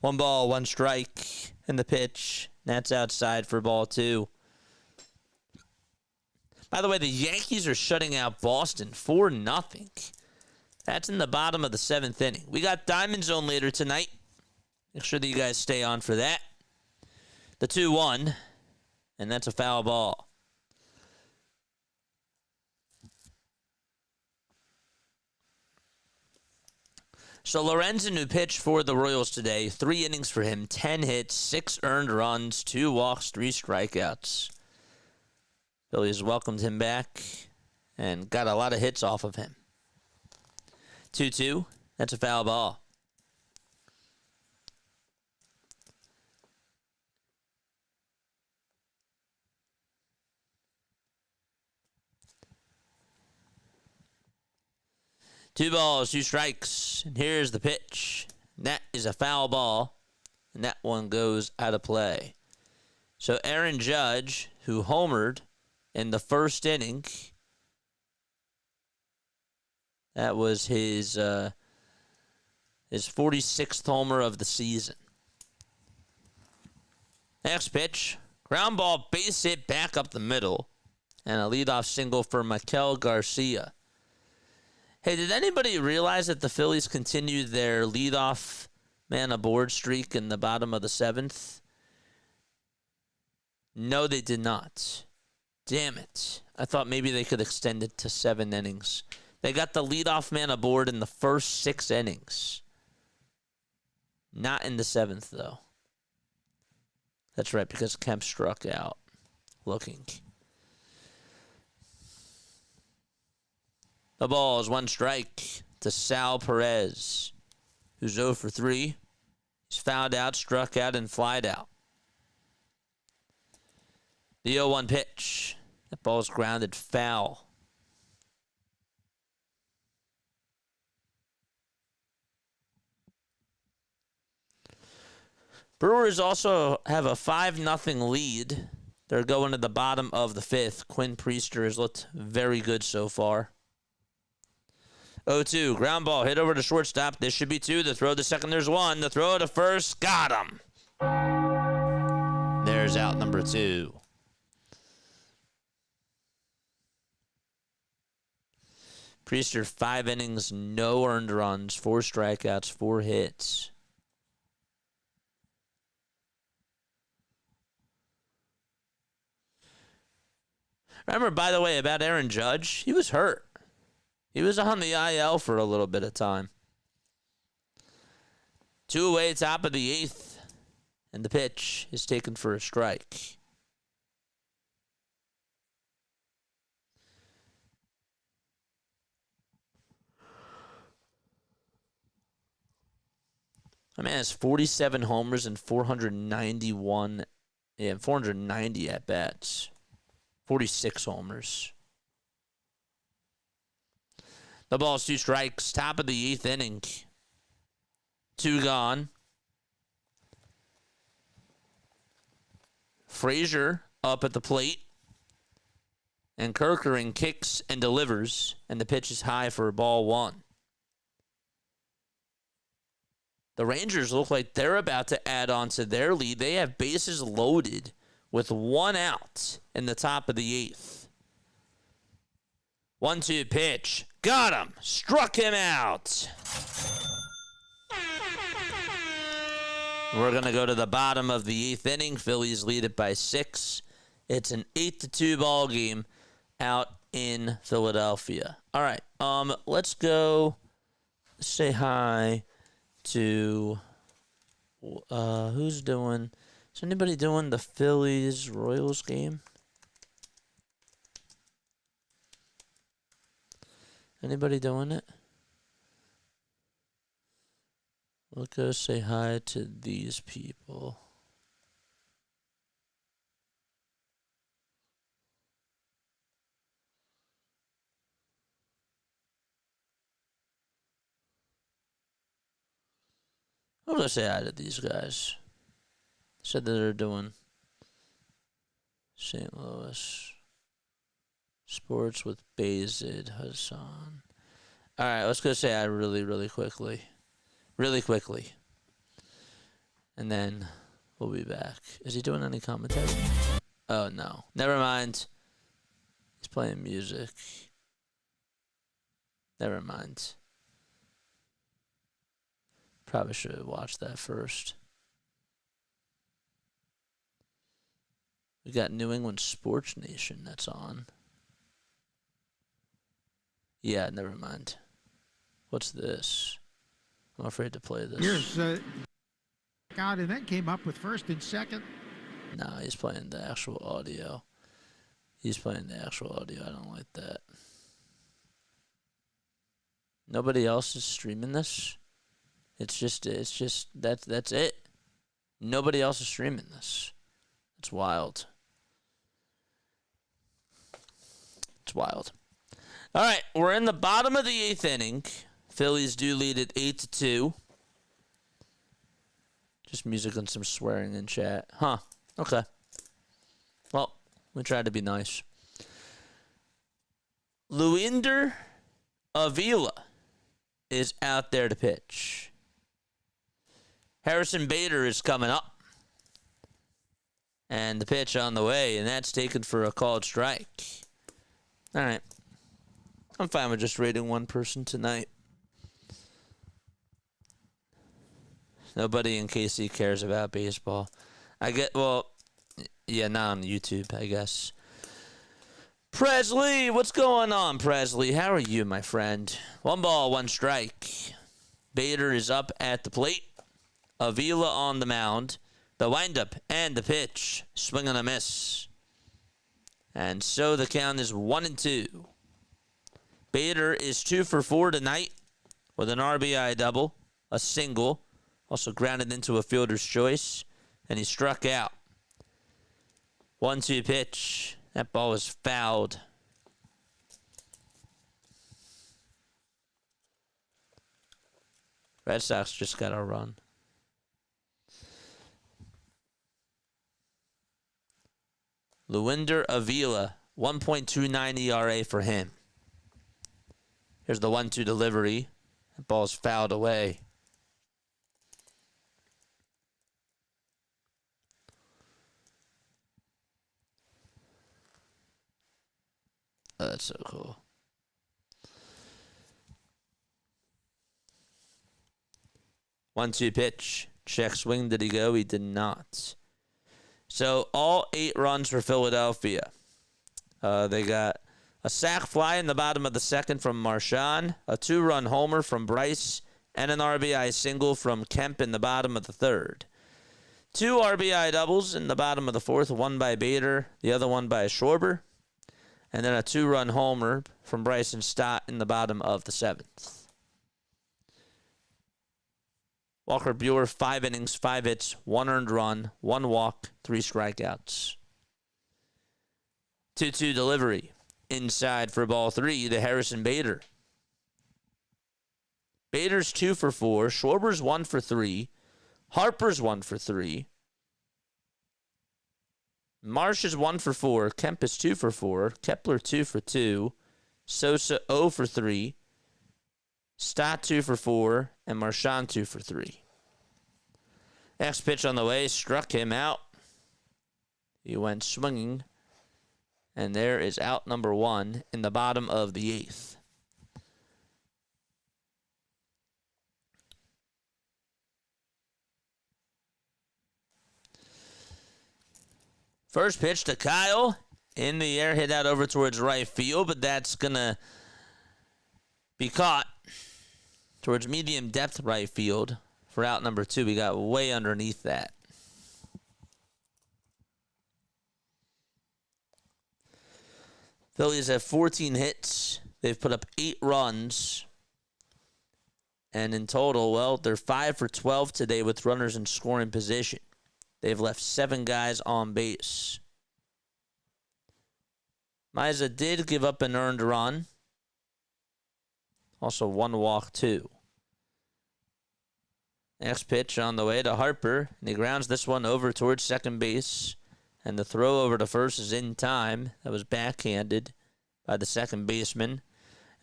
1 ball, 1 strike in the pitch. That's outside for ball 2. By the way, the Yankees are shutting out Boston 4-0. That's in the bottom of the 7th inning. We got Diamond Zone later tonight. Make sure that you guys stay on for that. The 2-1, and that's a foul ball. So Lorenzen, who pitched for the Royals today, 3 innings for him, 10 hits, 6 earned runs, 2 walks, 3 strikeouts. Phillies welcomed him back and got a lot of hits off of him. 2-2, that's a foul ball. Two balls, 2 strikes, and here's the pitch. That is a foul ball, and that one goes out of play. So Aaron Judge, who homered in the 1st inning, that was his 46th homer of the season. Next pitch, ground ball, base hit back up the middle, and a leadoff single for Maikel Garcia. Hey, did anybody realize that the Phillies continued their leadoff man aboard streak in the bottom of the 7th? No, they did not. Damn it. I thought maybe they could extend it to 7 innings. They got the leadoff man aboard in the first 6 innings. Not in the 7th, though. That's right, because Kemp struck out. Looking. The ball is 1 strike to Sal Perez, who's 0 for 3. He's fouled out, struck out, and flied out. The 0-1 pitch. That ball's grounded foul. Brewers also have a 5-0 lead. They're going to the bottom of the 5th. Quinn Priester has looked very good so far. 0-2, ground ball, hit over to shortstop. This should be 2. The throw to second, there's 1. The throw to first, got him. There's out number 2. Priester, 5 innings, no earned runs, 4 strikeouts, 4 hits. Remember, by the way, about Aaron Judge, he was hurt. He was on the IL for a little bit of time. 2 away, top of the 8th. And the pitch is taken for a strike. My man has 47 homers and 490 at bats. 46 homers. The ball's 2 strikes, top of the 8th inning. 2 gone. Frazier up at the plate. And Kerkering kicks and delivers, and the pitch is high for ball 1. The Rangers look like they're about to add on to their lead. They have bases loaded with 1 out in the top of the 8th. 1-2 pitch. Got him. Struck him out. We're going to go to the bottom of the 8th inning. Phillies lead it by 6. It's an 8-2 ball game out in Philadelphia. All right. Let's go say hi to who's doing. Is anybody doing the Phillies Royals game? Anybody doing it? We'll go say hi to these people. We'll go say hi to these guys. Said that they're doing St. Louis sports with Bayzid Hassan. All right, let's go say hi really quickly. Really quickly. And then we'll be back. Is he doing any commentary? Oh, no. Never mind. He's playing music. Never mind. Probably should have watched that first. We got New England Sports Nation that's on. Yeah, never mind. What's this? I'm afraid to play this. Here's out, and then came up with first and second. No, he's playing the actual audio. He's playing the actual audio. I don't like that. Nobody else is streaming this. It's just that's it. Nobody else is streaming this. It's wild. It's wild. All right, we're in the bottom of the 8th inning. Phillies do lead at 8-2. Just music and some swearing in chat. Huh. Okay. Well, we tried to be nice. Luinder Avila is out there to pitch. Harrison Bader is coming up. And the pitch on the way, and that's taken for a called strike. All right. I'm fine with just rating one person tonight. Nobody in KC cares about baseball. Yeah, not on YouTube, I guess. Presley, what's going on, Presley? How are you, my friend? 1 ball, 1 strike. Bader is up at the plate. Avila on the mound. The windup and the pitch. Swing and a miss. And so the count is 1-2. Bader is 2 for 4 tonight with an RBI double, a single, also grounded into a fielder's choice, and he struck out. 1-2 pitch. That ball was fouled. Red Sox just got a run. Luinder Avila, 1.29 ERA for him. Here's the 1-2 delivery. That ball's fouled away. Oh, that's so cool. One-two pitch. Check swing. Did he go? He did not. So all 8 runs for Philadelphia. They got a sac fly in the bottom of the second from Marchand, a 2-run homer from Bryce, and an RBI single from Kemp in the bottom of the third. 2 RBI doubles in the bottom of the fourth, one by Bader, the other one by Schwarber, and then a 2-run homer from Bryson Stott in the bottom of the seventh. Walker Buehler, 5 innings, 5 hits, 1 earned run, 1 walk, 3 strikeouts. 2-2 delivery. Inside for ball 3 to Harrison Bader. Bader's 2 for 4. Schwarber's 1 for 3. Harper's 1 for 3. Marsh is 1 for 4. Kemp is 2 for 4. Kepler 2 for 2. Sosa 0 for 3. Stott 2 for 4. And Marchand 2 for 3. Next pitch on the way struck him out. He went swinging. And there is out number 1 in the bottom of the 8th. First pitch to Kyle. In the air, hit out over towards right field, but that's going to be caught towards medium depth right field for out number 2. We got way underneath that. Phillies have 14 hits. They've put up 8 runs. And in total, well, they're 5 for 12 today with runners in scoring position. They've left 7 guys on base. Miza did give up an earned run. Also 1 walk, too. Next pitch on the way to Harper. And he grounds this one over towards second base. And the throw over to first is in time. That was backhanded by the second baseman.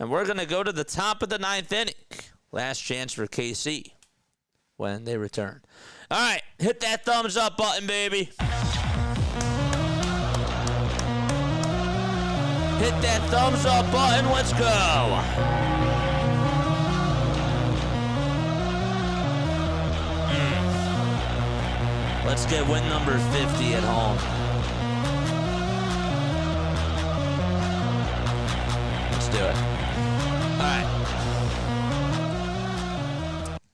And we're going to go to the top of the 9th inning. Last chance for KC when they return. All right, hit that thumbs up button, baby. Hit that thumbs up button. Let's go. Let's get win number 50 at home. Let's do it. All right.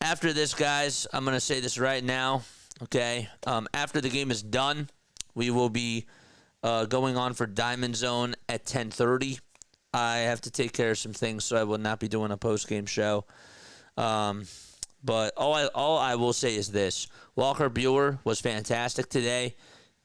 After this, guys, I'm going to say this right now, okay? After the game is done, we will be going on for Diamond Zone at 10:30. I have to take care of some things, so I will not be doing a post-game show. But all I will say is this. Walker Buehler was fantastic today.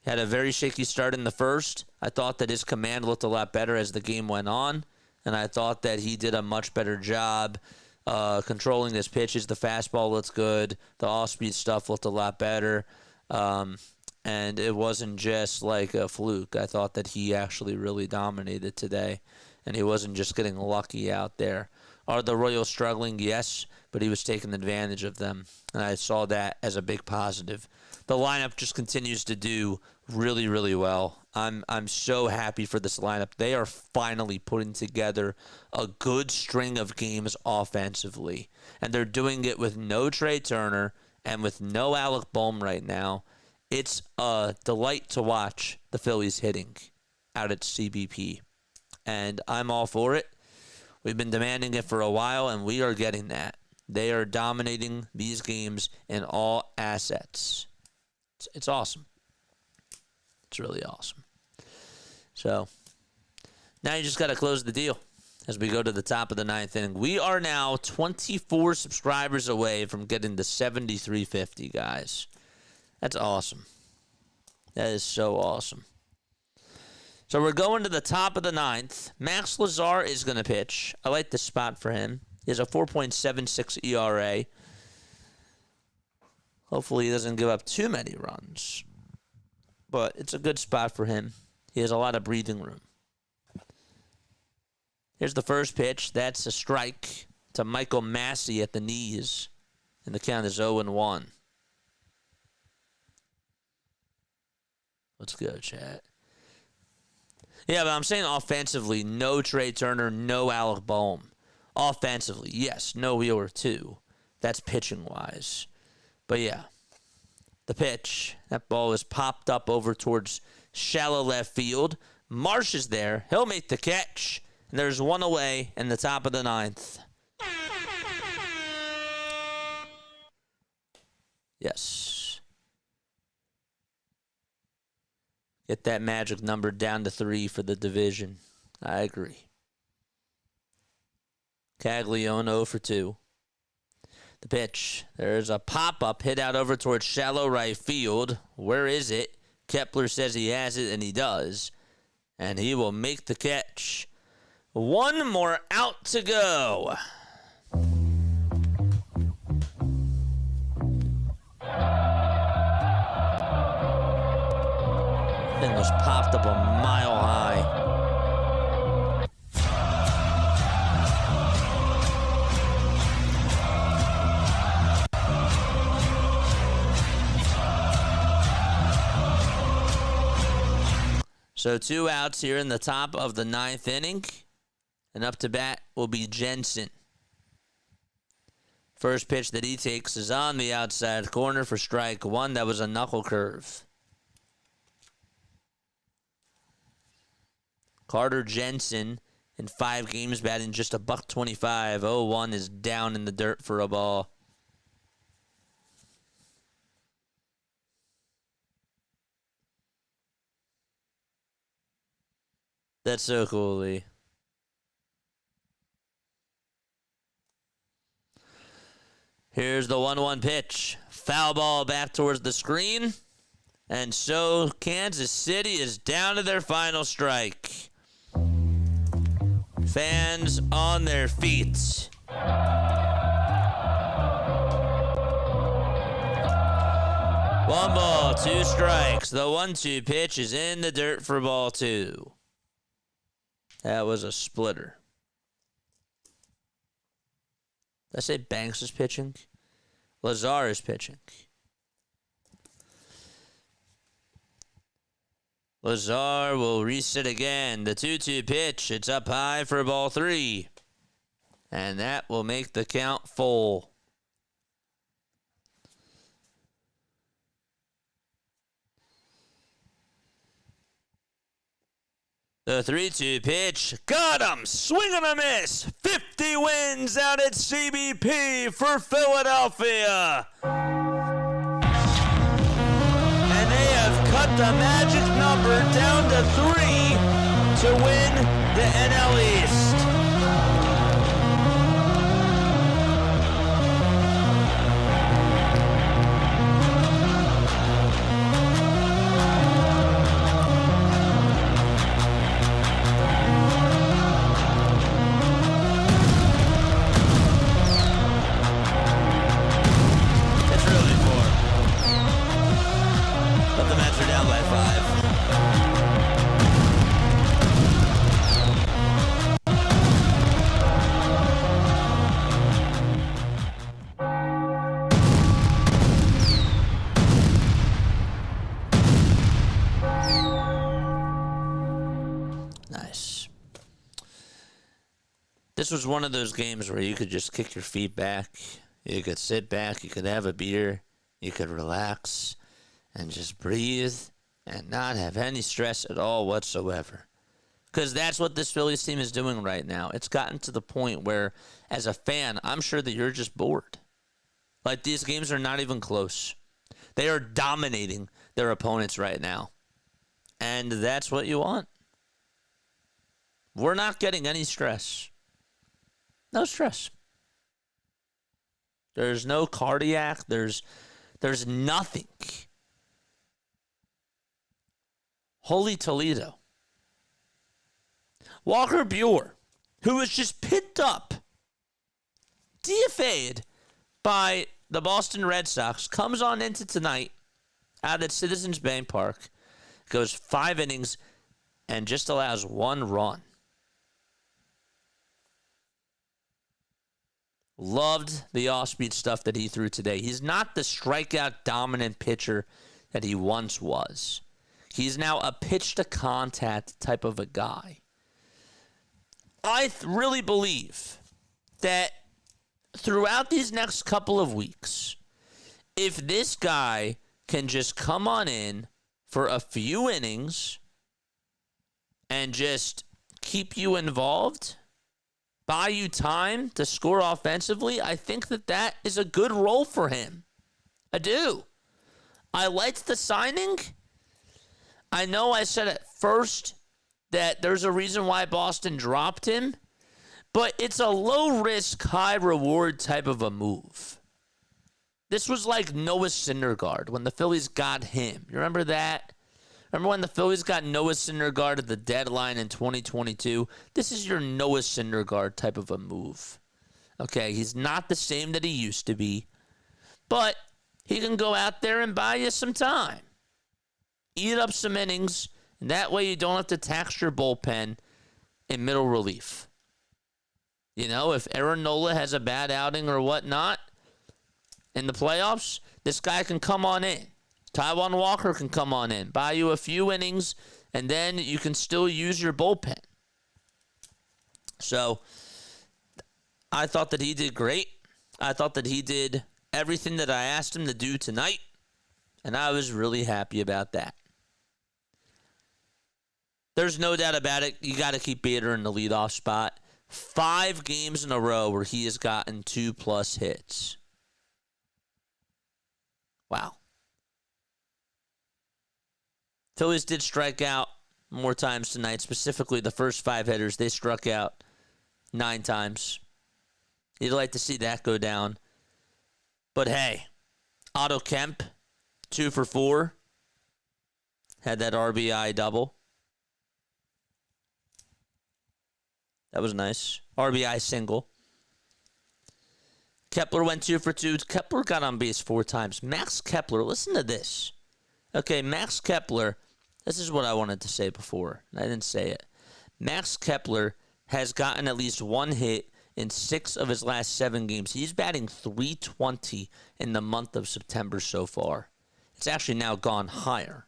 He had a very shaky start in the first. I thought that his command looked a lot better as the game went on, and I thought that he did a much better job controlling his pitches. The fastball looked good. The off-speed stuff looked a lot better. And it wasn't just like a fluke. I thought that he actually really dominated today, and he wasn't just getting lucky out there. Are the Royals struggling? Yes, but he was taking advantage of them, and I saw that as a big positive. The lineup just continues to do really, really well. I'm so happy for this lineup. They are finally putting together a good string of games offensively, and they're doing it with no Trey Turner and with no Alec Bohm right now. It's a delight to watch the Phillies hitting out at CBP, and I'm all for it. We've been demanding it for a while, and we are getting that. They are dominating these games in all assets. It's awesome. It's really awesome. So, now you just got to close the deal as we go to the top of the 9th inning. We are now 24 subscribers away from getting to 7,350, guys. That's awesome. That is so awesome. So we're going to the top of the 9th. Max Lazar is going to pitch. I like this spot for him. He has a 4.76 ERA. Hopefully he doesn't give up too many runs. But it's a good spot for him. He has a lot of breathing room. Here's the first pitch. That's a strike to Michael Massey at the knees. And the count is 0-1. Let's go, chat. Yeah, but I'm saying offensively, no Trey Turner, no Alec Boehm. Offensively, yes, no Wheeler too. That's pitching-wise. But yeah, the pitch. That ball is popped up over towards shallow left field. Marsh is there. He'll make the catch. And there's one away in the top of the 9th. Yes. Get that magic number down to 3 for the division. I agree. Caglione 0 for 2. The pitch. There's a pop-up hit out over towards shallow right field. Where is it? Kepler says he has it, and he does. And he will make the catch. One more out to go. Thing was popped up a mile high. So 2 outs here in the top of the 9th inning. And up to bat will be Jensen. First pitch that he takes is on the outside corner for strike 1. That was a knuckle curve. Carter Jensen in 5 games batting just a $125. 0-1 is down in the dirt for a ball. That's so cool, Lee. Here's the 1-1 pitch. Foul ball back towards the screen. And so Kansas City is down to their final strike. Fans on their feet. 1 ball, 2 strikes. The 1-2 pitch is in the dirt for ball 2. That was a splitter. Did I say Banks is pitching? Lazar is pitching. Lazar will reset again. The 2-2 pitch. It's up high for ball 3. And that will make the count full. The 3-2 pitch. Got him! Swing and a miss! 50 wins out at CBP for Philadelphia! And they have cut the magic number down to 3 to win the NL East. This was one of those games where you could just kick your feet back. You could sit back. You could have a beer. You could relax and just breathe and not have any stress at all whatsoever. Because that's what this Phillies team is doing right now. It's gotten to the point where, as a fan, I'm sure that you're just bored. Like, these games are not even close. They are dominating their opponents right now. And that's what you want. We're not getting any stress. No stress. There's no cardiac. There's nothing. Holy Toledo. Walker Buehler, who was just picked up, DFA'd by the Boston Red Sox, comes on into tonight out at Citizens Bank Park, goes 5 innings, and just allows 1 run. Loved the off-speed stuff that he threw today. He's not the strikeout dominant pitcher that he once was. He's now a pitch-to-contact type of a guy. I really believe that throughout these next couple of weeks, if this guy can just come on in for a few innings and just keep you involved, buy you time to score offensively, I think that is a good role for him. I do. I liked the signing. I know I said at first that there's a reason why Boston dropped him, but it's a low-risk, high-reward type of a move. This was like Noah Syndergaard when the Phillies got him. You remember that? Remember when the Phillies got Noah Syndergaard at the deadline in 2022? This is your Noah Syndergaard type of a move. Okay, he's not the same that he used to be, but he can go out there and buy you some time. Eat up some innings, and that way you don't have to tax your bullpen in middle relief. You know, if Aaron Nola has a bad outing or whatnot in the playoffs, this guy can come on in. Taijuan Walker can come on in, buy you a few innings, and then you can still use your bullpen. So I thought that he did great. I thought that he did everything that I asked him to do tonight, and I was really happy about that. There's no doubt about it. You got to keep Bader in the leadoff spot. 5 games in a row where he has gotten 2+ hits. Wow. Phillies did strike out more times tonight. Specifically, the first 5 hitters, they struck out 9 times. You'd like to see that go down. But hey, Otto Kemp, 2 for 4. Had that RBI double. That was nice. RBI single. Kepler went 2 for 2. Kepler got on base 4 times. Max Kepler, listen to this. Okay, Max Kepler, this is what I wanted to say before. I didn't say it. Max Kepler has gotten at least 1 hit in 6 of his last 7 games. He's batting .320 in the month of September so far. It's actually now gone higher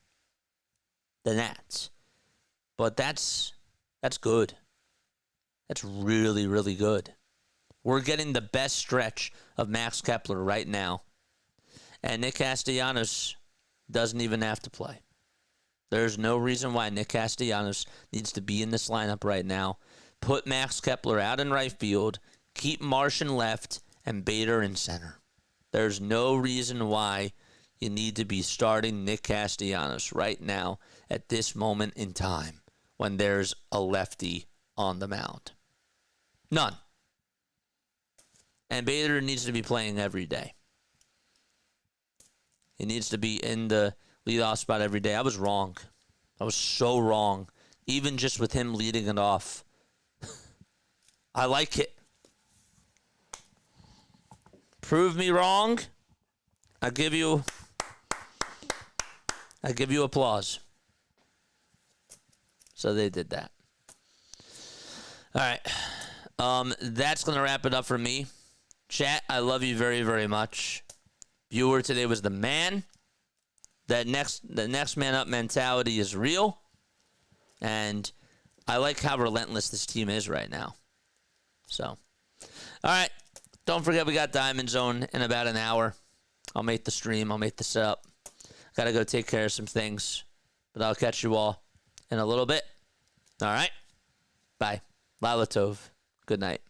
than that. But that's good. That's really, really good. We're getting the best stretch of Max Kepler right now. And Nick Castellanos doesn't even have to play. There's no reason why Nick Castellanos needs to be in this lineup right now. Put Max Kepler out in right field, keep Marsh in left, and Bader in center. There's no reason why you need to be starting Nick Castellanos right now at this moment in time when there's a lefty on the mound. None. And Bader needs to be playing every day. He needs to be in the leadoff spot every day. I was wrong. I was so wrong. Even just with him leading it off. I like it. Prove me wrong. I give you applause. So they did that. All right. That's going to wrap it up for me. Chat, I love you very, very much. Buehler today was the man. The next man up mentality is real. And I like how relentless this team is right now. So, all right. Don't forget we got Diamond Zone in about an hour. I'll make the stream. I'll make the setup. Got to go take care of some things. But I'll catch you all in a little bit. All right. Bye. Lala Tov. Good night.